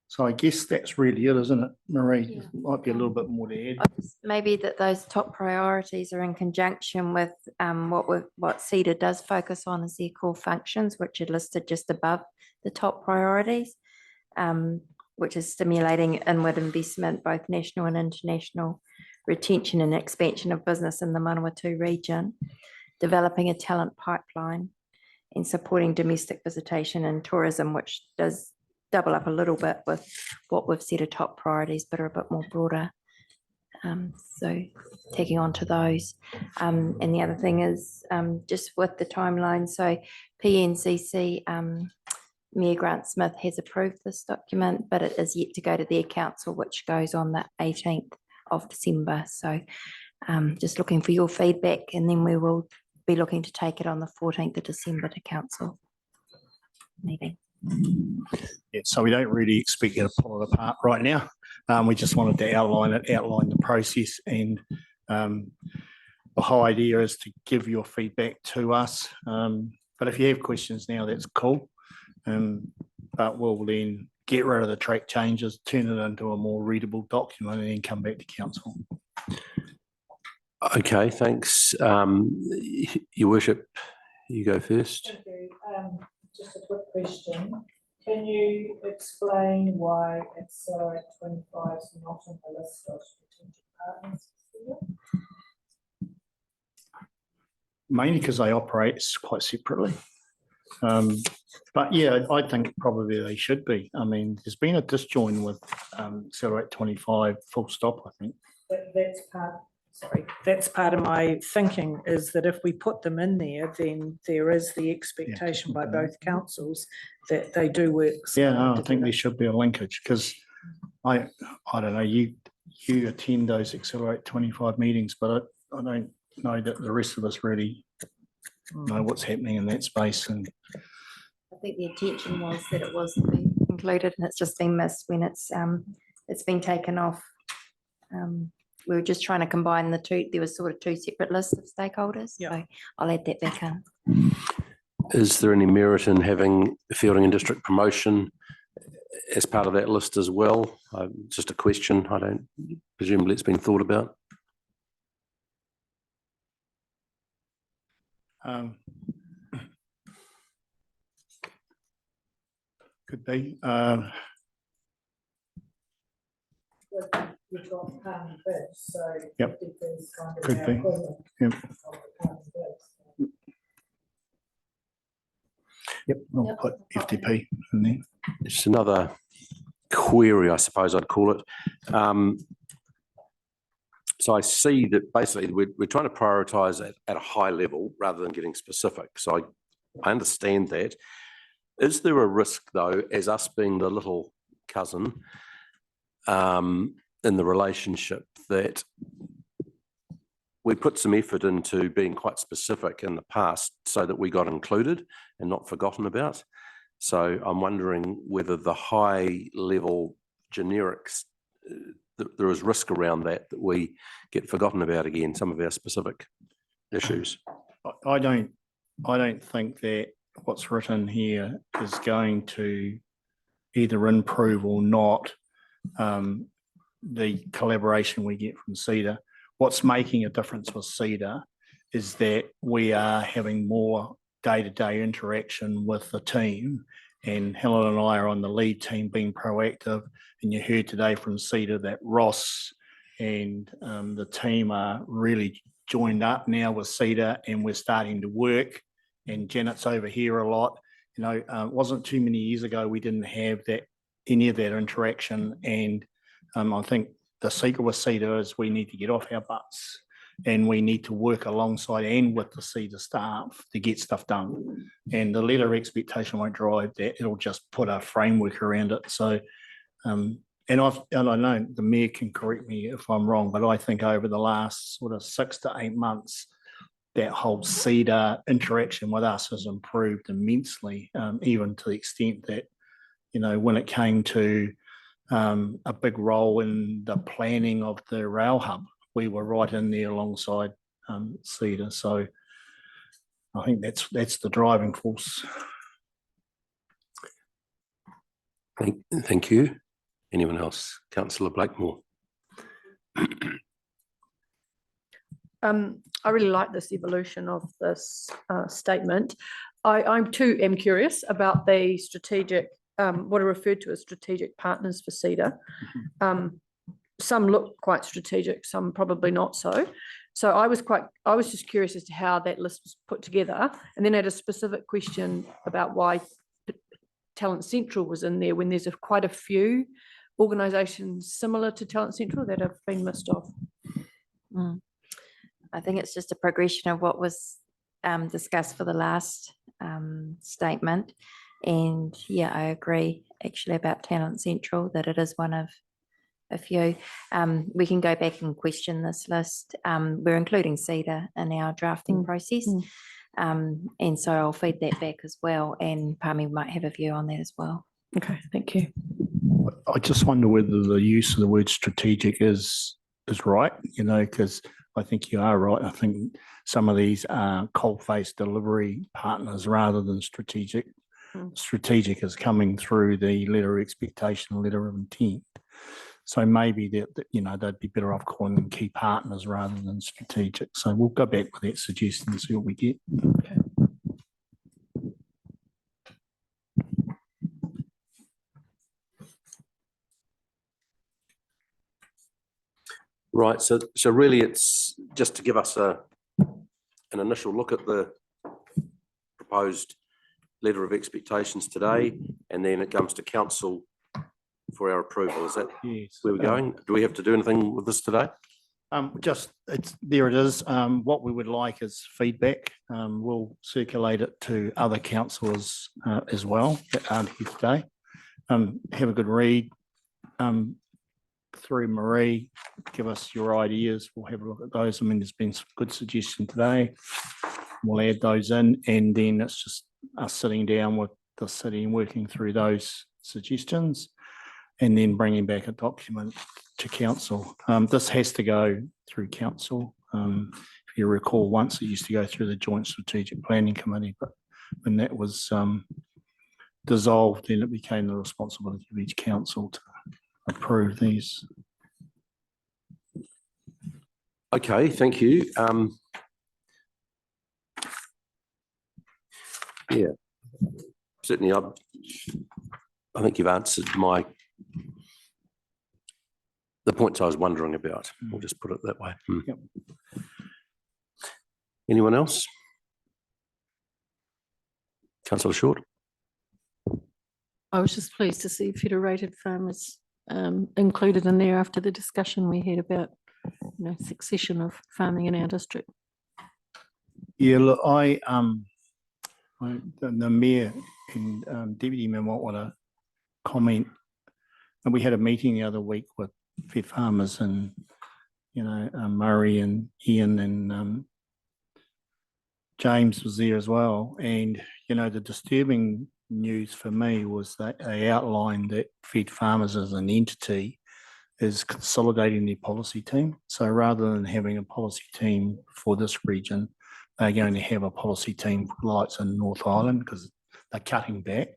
So I guess that's really it, isn't it, Marie? Might be a little bit more to add. Maybe that those top priorities are in conjunction with what CETA does focus on as their core functions, which are listed just above the top priorities, which is stimulating inward investment, both national and international, retention and expansion of business in the Manawatu region, developing a talent pipeline, and supporting domestic visitation and tourism, which does double up a little bit with what we've said are top priorities, but are a bit more broader. So taking on to those. And the other thing is just with the timeline. So PNCC, Mayor Grant Smith has approved this document, but it is yet to go to their council, which goes on the 18th of December. So just looking for your feedback, and then we will be looking to take it on the 14th of December to council meeting. Yeah, so we don't really expect you to pull it apart right now. We just wanted to outline the process, and the whole idea is to give your feedback to us. But if you have questions now, that's cool. But we'll then get rid of the track changes, turn it into a more readable document, and then come back to council. Okay, thanks. Your worship, you go first. Thank you. Just a quick question. Can you explain why Accelerate 25 is not on the list of strategic partners? Mainly because they operate quite separately. But yeah, I think probably they should be. I mean, there's been a disjoin with Accelerate 25, full stop, I think. That's part of my thinking, is that if we put them in there, then there is the expectation by both councils that they do work. Yeah, no, I think there should be a linkage, because I don't know, you attend those Accelerate 25 meetings, but I don't know that the rest of us really know what's happening in that space. And I think the intention was that it was to be included, and it's just been missed when it's been taken off. We were just trying to combine the two. There was sort of 2 separate lists of stakeholders. So I'll add that back in. Is there any merit in having Fielding and District Promotion as part of that list as well? Just a question. I don't, presumably it's been thought about. Could be. You've got Palm Beach, so Yep. FDP kind of Could our be. equivalent Yep. of the Palm Beach. Yep, I'll put FDP in there. It's another query, I suppose I'd call it. So I see that basically we're trying to prioritise at a high level rather than getting specific. So I understand that. Is there a risk, though, as us being the little cousin in the relationship, that we put some effort into being quite specific in the past so that we got included and not forgotten about? So I'm wondering whether the high level generics, there is risk around that we get forgotten about again, some of our specific issues. I don't think that what's written here is going to either improve or not the collaboration we get from CEDA. What's making a difference with CEDA is that we are having more day-to-day interaction with the team, and Helen and I are on the lead team being proactive. And you heard today from CEDA that Ross and the team are really joined up now with CEDA, and we're starting to work. And Janet's over here a lot. You know, it wasn't too many years ago we didn't have any of that interaction. And I think the secret with CEDA is we need to get off our butts and we need to work alongside and with the CEDA staff to get stuff done. And the letter of expectation won't drive that. It'll just put a framework around it. So, and I know the mayor can correct me if I'm wrong, but I think over the last sort of 6 to 8 months, that whole CEDA interaction with us has improved immensely, even to the extent that, you know, when it came to a big role in the planning of the rail hub, we were right in there alongside CEDA. So I think that's the driving force. Thank you. Anyone else? Councillor Blakemore. I really like this evolution of this statement. I too am curious about the strategic, what are referred to as strategic partners for CEDA. Some look quite strategic, some probably not so. So I was just curious as to how that list was put together, and then I had a specific question about why Talent Central was in there when there's quite a few organisations similar to Talent Central that have been missed off. I think it's just a progression of what was discussed for the last statement. And yeah, I agree actually about Talent Central, that it is one of a few. We can go back and question this list. We're including CEDA in our drafting process. And so I'll feed that back as well. And Pami might have a view on that as well. Okay, thank you. I just wonder whether the use of the word strategic is right, you know, because I think you are right. I think some of these are coal-faced delivery partners rather than strategic. Strategic is coming through the letter of expectation, letter of intent. So maybe that you know, they'd be better off calling them key partners rather than strategic. So we'll go back with that suggestion and see what we get. Okay. Right, so really it's just to give us an initial look at the proposed letter of expectations today, and then it comes to council for our approval. Is that where we're going? Do we have to do anything with this today? There it is. What we would like is feedback. We'll circulate it to other councillors as well that aren't here today. Have a good read through Marie, give us your ideas. We'll have a look at those. I mean, there's been some good suggestions today. We'll add those in, and then it's just us sitting down with the city and working through those suggestions, and then bringing back a document to council. This has to go through council. If you recall, once it used to go through the Joint Strategic Planning Committee, but when that was dissolved, then it became the responsibility of each council to approve these. Okay, thank you. Yeah, certainly. I think you've answered the points I was wondering about. We'll just put it that way. Yep. Anyone else? Councillor Short. I was just pleased to see federated farmers included in there after the discussion we had about, you know, succession of farming in our district. Yeah, look, the mayor and deputy mayor might want to comment. And we had a meeting the other week with Fed Farmers, and you know, Murray and Ian and James was there as well. And you know, the disturbing news for me was that they outlined that Fed Farmers as an entity is consolidating their policy team. So rather than having a policy team for this region, they're going to have a policy team for lights in North Island because they're cutting back.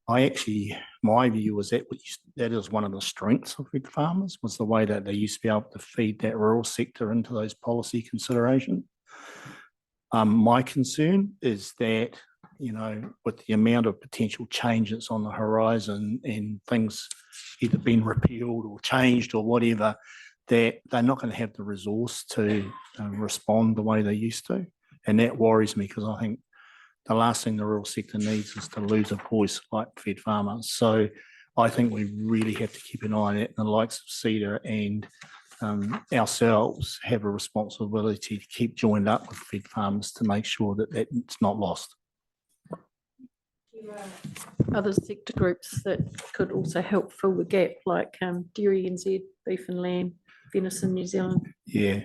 My view was that is one of the strengths of Fed Farmers, was the way that they used to be able to feed that rural sector into those policy considerations. My concern is that, with the amount of potential changes on the horizon and things either being repealed or changed or whatever, that they're not going to have the resource to respond the way they used to. And that worries me because I think the last thing the rural sector needs is to lose a voice like Fed Farmers. So I think we really have to keep an eye on it. And the likes of CEDA and ourselves have a responsibility to keep joined up with Fed Farmers to make sure that it's not lost. Other sector groups that could also help fill the gap, like Dairy NZ, Beef and Lamb, Venison New Zealand. Yeah.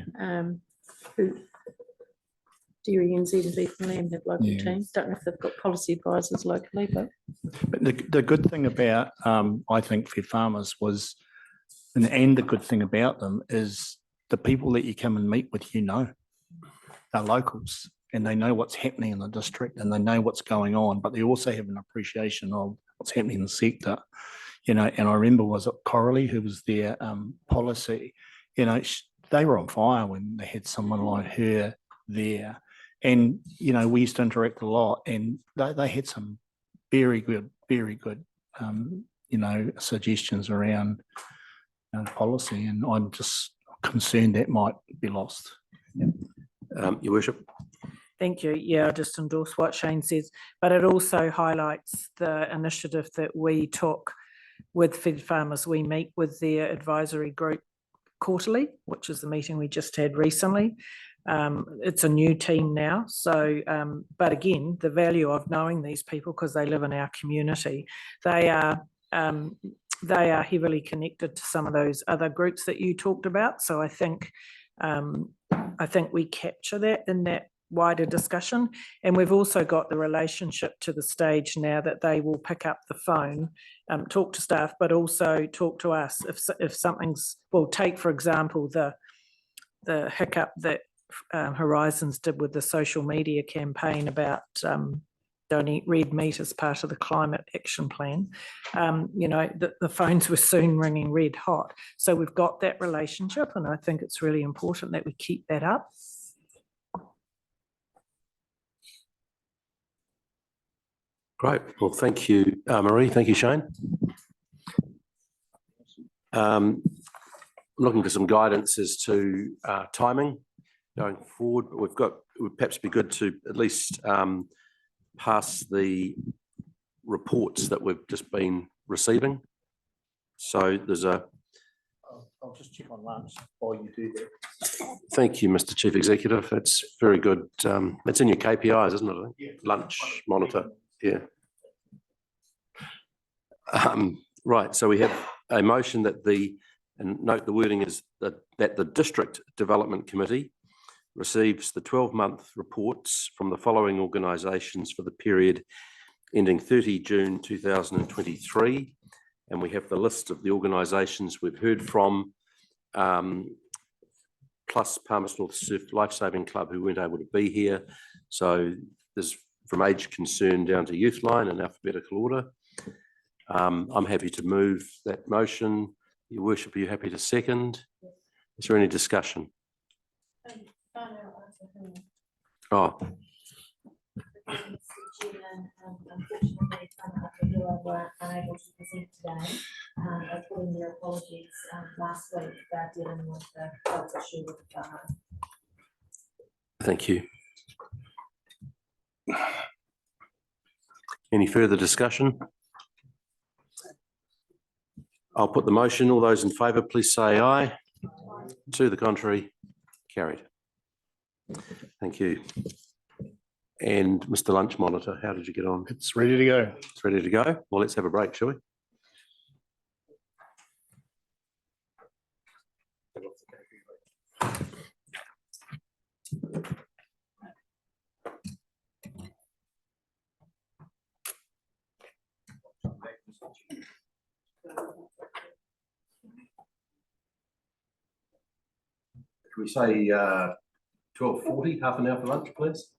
Dairy NZ and Beef and Lamb have local teams. Don't know if they've got policy advisors locally, but the good thing about I think Fed Farmers was, and the good thing about them is the people that you come and meet with, they're locals and they know what's happening in the district and they know what's going on, but they also have an appreciation of what's happening in the sector. And I remember, was it Coralie who was their policy? They were on fire when they had someone like her there. And, we used to interact a lot and they had some very good suggestions around policy. And I'm just concerned that might be lost. Your Worship. Thank you. Yeah, I just endorse what Shane says, but it also highlights the initiative that we took with Fed Farmers. We meet with their advisory group quarterly, which is the meeting we just had recently. It's a new team now. So, but again, the value of knowing these people because they live in our community, they are heavily connected to some of those other groups that you talked about. So I think we capture that in that wider discussion. And we've also got the relationship to the stage now that they will pick up the phone, talk to staff, but also talk to us if something's, well, take for example the hiccup that Horizons did with the social media campaign about don't eat red meat as part of the climate action plan. The phones were soon ringing red hot. So we've got that relationship and I think it's really important that we keep that up. Great. Well, thank you, Marie. Thank you, Shane. Looking for some guidance as to timing going forward, but it would perhaps be good to at least pass the reports that we've just been receiving. So I'll just check on lunch while you do that. Thank you, Mr. Chief Executive. It's very good. It's in your KPIs, isn't it? Yeah. Lunch monitor. Yeah. Right. So we have a motion and note the wording is that the District Development Committee receives the 12-month reports from the following organisations for the period ending 30 June 2023. And we have the list of the organisations we've heard from, plus Palmerston North Surf Lifesaving Club who weren't able to be here. So there's from Age Concern down to Youthline in alphabetical order. I'm happy to move that motion. Your Worship, are you happy to second? Is there any discussion? Oh. Unfortunately, some of you were unable to present today. They put in their apologies last week about dealing with the health issue with Thank you. Any further discussion? I'll put the motion. All those in favour, please say aye. To the contrary, carried. Thank you. And Mr. Lunch Monitor, how did you get on? It's ready to go. It's ready to go. Well, let's have a break, shall we? Can we say 12:40, half an hour for lunch, please.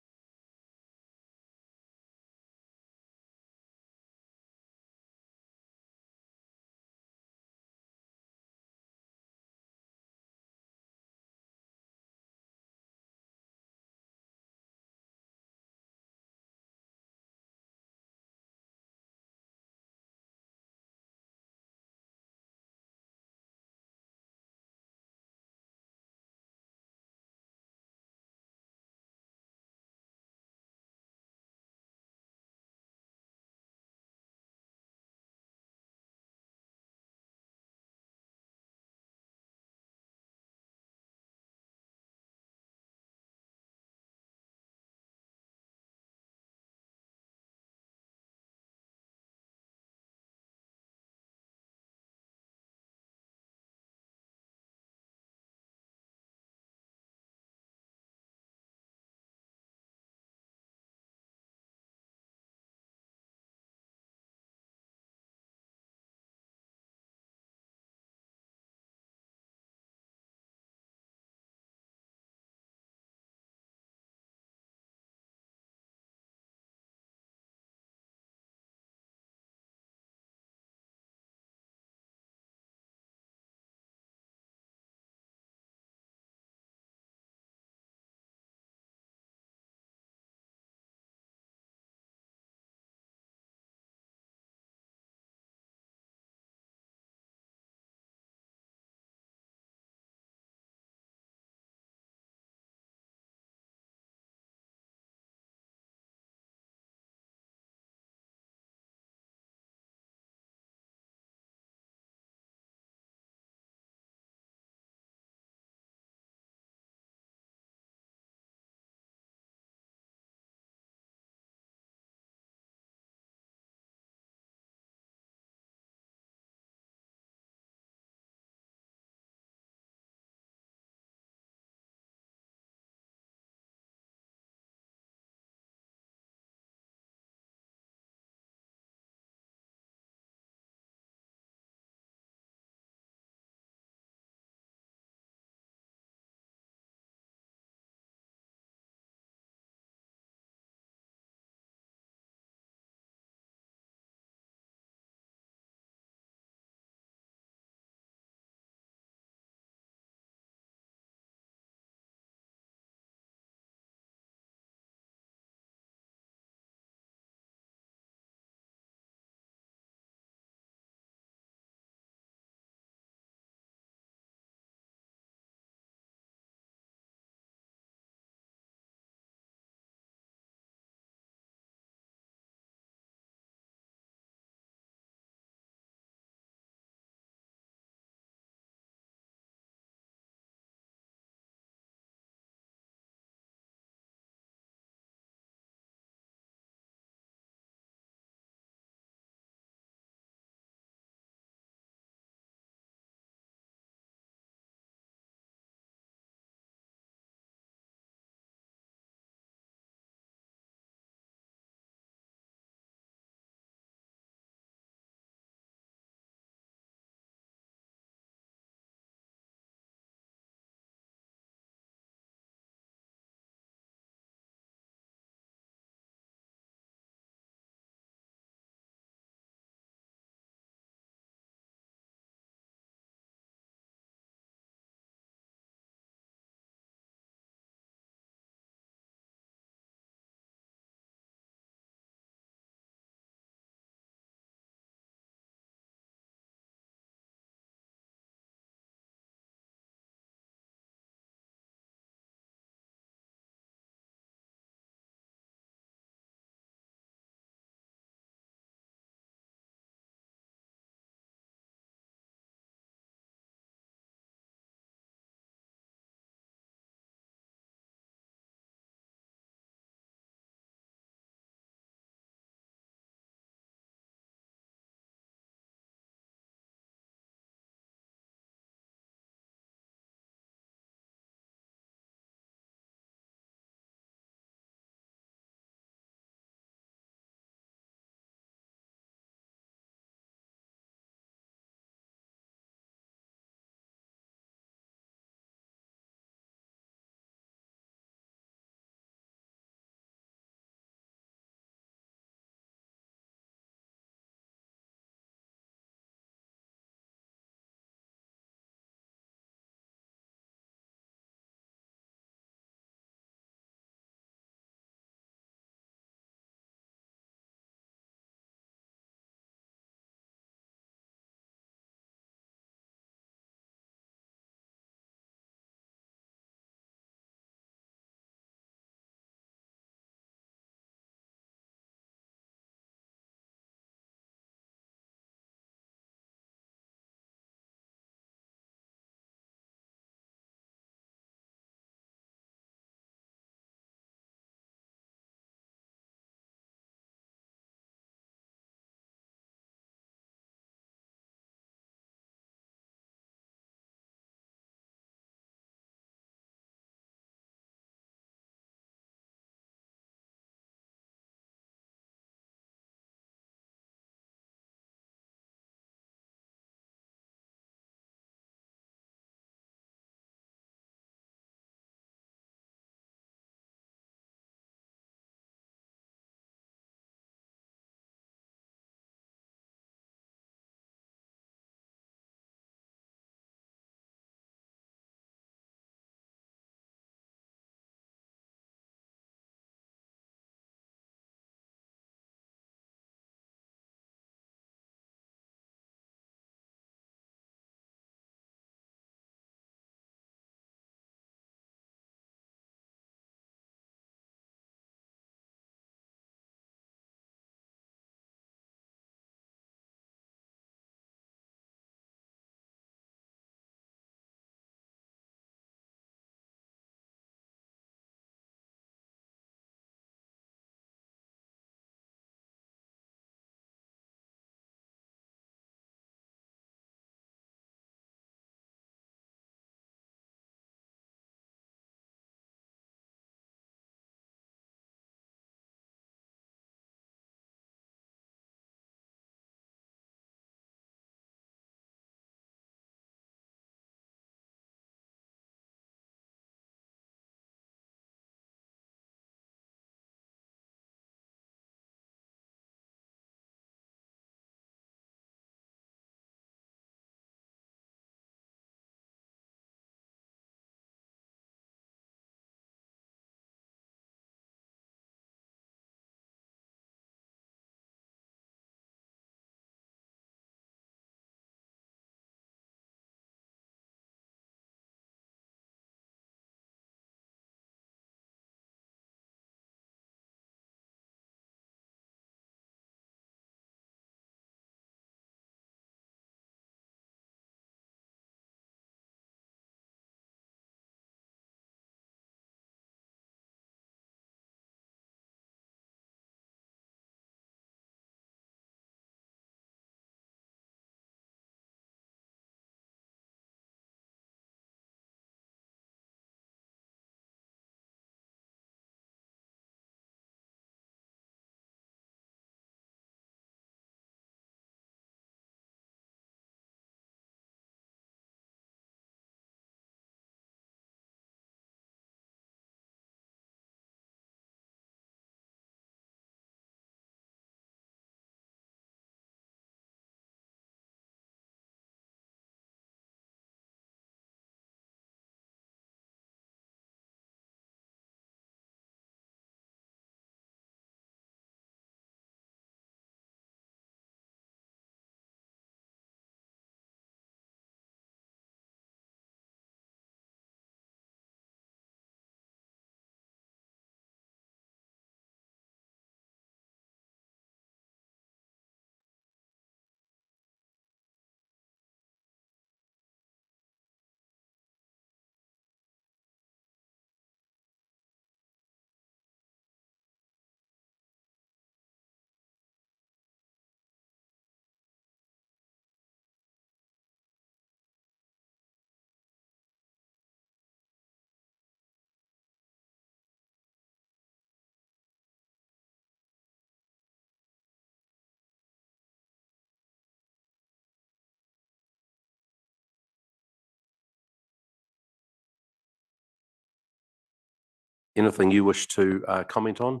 anything you wish to comment on?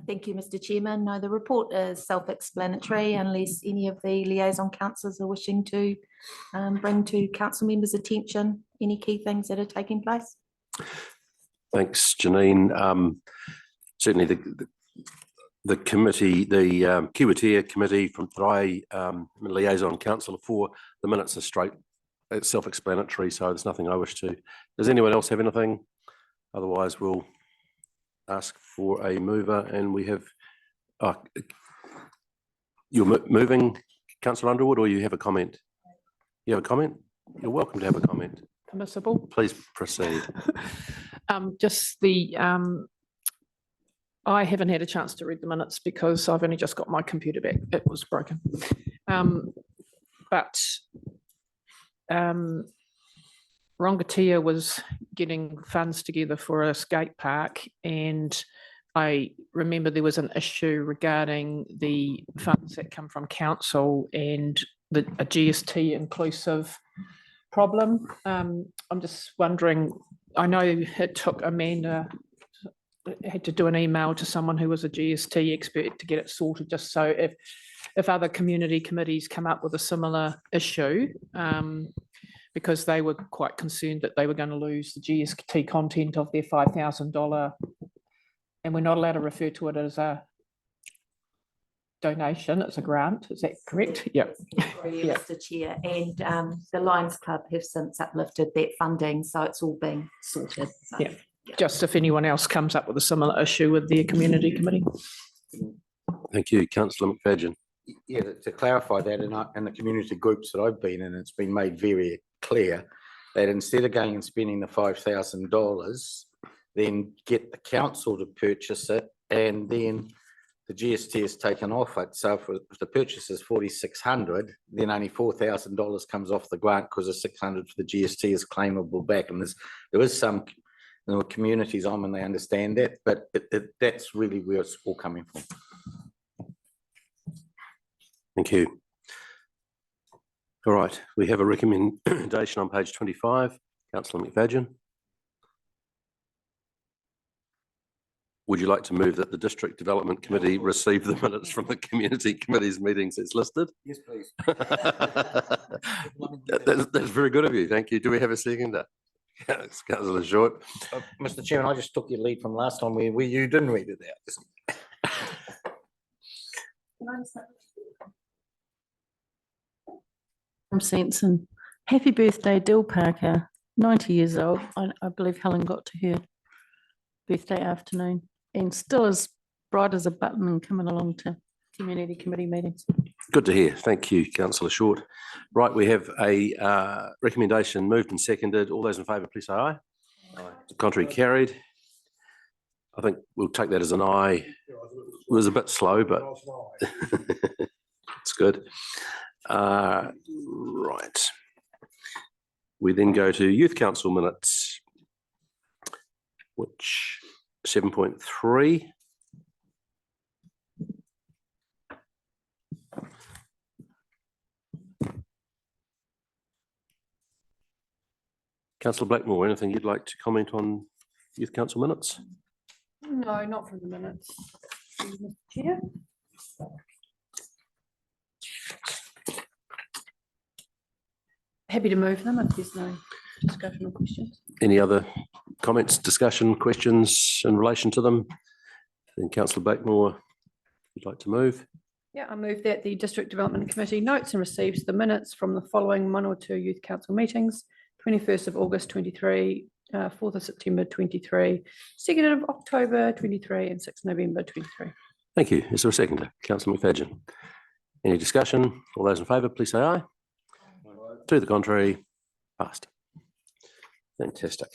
Thank you, Mr. Chairman. No, the report is self-explanatory unless any of the liaison councillors are wishing to bring to council members' attention any key things that are taking place. Thanks, Janine. Certainly the committee, the Kiwitea committee from Trai liaison councillor for the minutes are straight. It's self-explanatory, so there's nothing I wish to. Does anyone else have anything? Otherwise, we'll ask for a mover, and we have. You're moving, Councillor Underwood, or you have a comment? You have a comment? You're welcome to have a comment. Permissible. Please proceed. Just the, I haven't had a chance to read the minutes because I've only just got my computer back. It was broken. But Rongatia was getting funds together for a skate park, and I remember there was an issue regarding the funds that come from council and a GST inclusive problem. I'm just wondering, I know it took Amanda, had to do an email to someone who was a GST expert to get it sorted, just so if other community committees come up with a similar issue, because they were quite concerned that they were going to lose the GST content of their $5,000, and we're not allowed to refer to it as a donation, it's a grant, is that correct? Yep. Yeah, Mr. Chair, and the Lions Club have since uplifted that funding, so it's all being sorted. So, Yeah, just if anyone else comes up with a similar issue with their community committee. Thank you, Councillor McFadyen. Yeah, to clarify that, in the community groups that I've been in, it's been made very clear that instead of going and spending the $5,000, then get the council to purchase it, and then the GST is taken off it. So if the purchase is $4,600, then only $4,000 comes off the grant because the $600 for the GST is claimable back. And there is some communities on and they understand that, but that's really where it's all coming from. Thank you. All right, we have a recommendation on page 25. Councillor McFadyen. Would you like to move that the District Development Committee receive the minutes from the community committee's meetings as listed? Yes, please. That's very good of you. Thank you. Do we have a seconder? Councillor Short. Mr. Chairman, I just took your lead from last time where you didn't read it out. From Sanson. Happy birthday, Dill Parker, 90 years old. I believe Helen got to her birthday afternoon and still as bright as a button and coming along to community committee meetings. Good to hear. Thank you, Councillor Short. Right, we have a recommendation moved and seconded. All those in favour, please say aye. Aye. Contrary carried. I think we'll take that as an aye. It was a bit slow, but it's good. Right. We then go to Youth Council minutes, which 7.3. Councillor Blackmore, anything you'd like to comment on Youth Council minutes? No, not from the minutes. Mr. Chair. Happy to move them if there's no discussion or questions. Any other comments, discussion, questions in relation to them? Then Councillor Blackmore, you'd like to move? Yeah, I move that the District Development Committee notes and receives the minutes from the following Manawatu Youth Council meetings: 21st of August 23, 4th of September 23, 2nd of October 23, and 6th November 23. Thank you. Is there a seconder? Councillor McFadyen. Any discussion? All those in favour, please say aye. To the contrary, passed. Fantastic.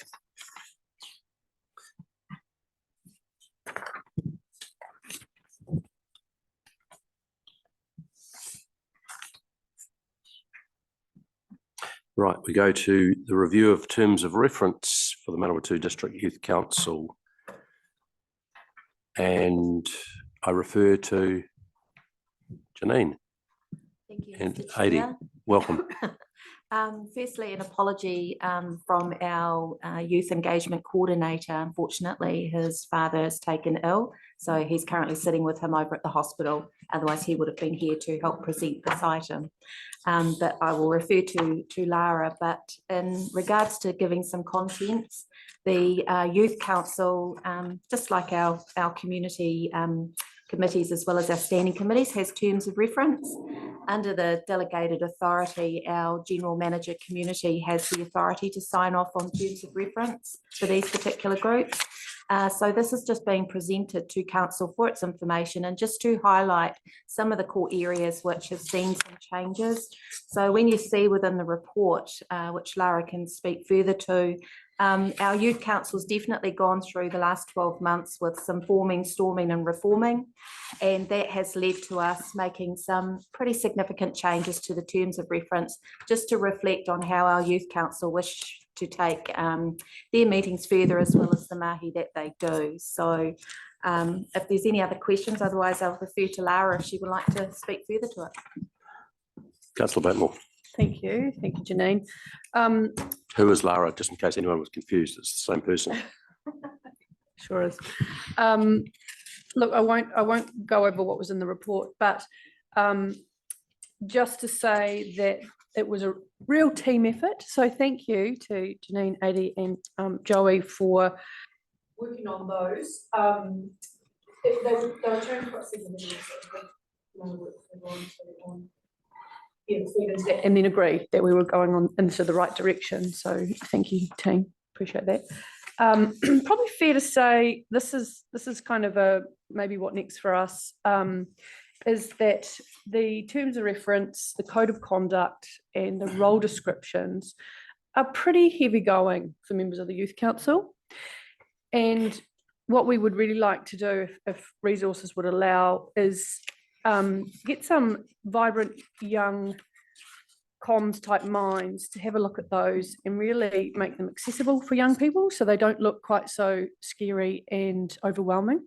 Right, we go to the review of terms of reference for the Manawatu District Youth Council. And I refer to Janine. Thank you, And Mr. Adi, Chair. welcome. Firstly, an apology from our youth engagement coordinator. Unfortunately, his father is taken ill, so he's currently sitting with him over at the hospital. Otherwise, he would have been here to help present this item. But I will refer to Lara. But in regards to giving some contents, the Youth Council, just like our community committees as well as our standing committees, has terms of reference. Under the delegated authority, our general manager community has the authority to sign off on terms of reference for these particular groups. So this is just being presented to council for its information and just to highlight some of the core areas which have seen some changes. So when you see within the report, which Lara can speak further to, our youth council's definitely gone through the last 12 months with some forming, storming and reforming, and that has led to us making some pretty significant changes to the terms of reference just to reflect on how our youth council wish to take their meetings further, as well as the mahi that they do. So if there's any other questions, otherwise I'll refer to Lara if she would like to speak further to it. Councillor Batmore. Thank you, Janine. Who is Lara, just in case anyone was confused? It's the same person. Sure is. Look, I won't go over what was in the report, but just to say that it was a real team effort. So thank you to Janine, Adi and Joey for working on those. They were turned quite significantly. And then agree that we were going on into the right direction. So thank you, team. Appreciate that. Probably fair to say this is kind of maybe what next for us, is that the terms of reference, the code of conduct and the role descriptions are pretty heavy going for members of the Youth Council. And what we would really like to do, if resources would allow, is get some vibrant young comms type minds to have a look at those and really make them accessible for young people so they don't look quite so scary and overwhelming.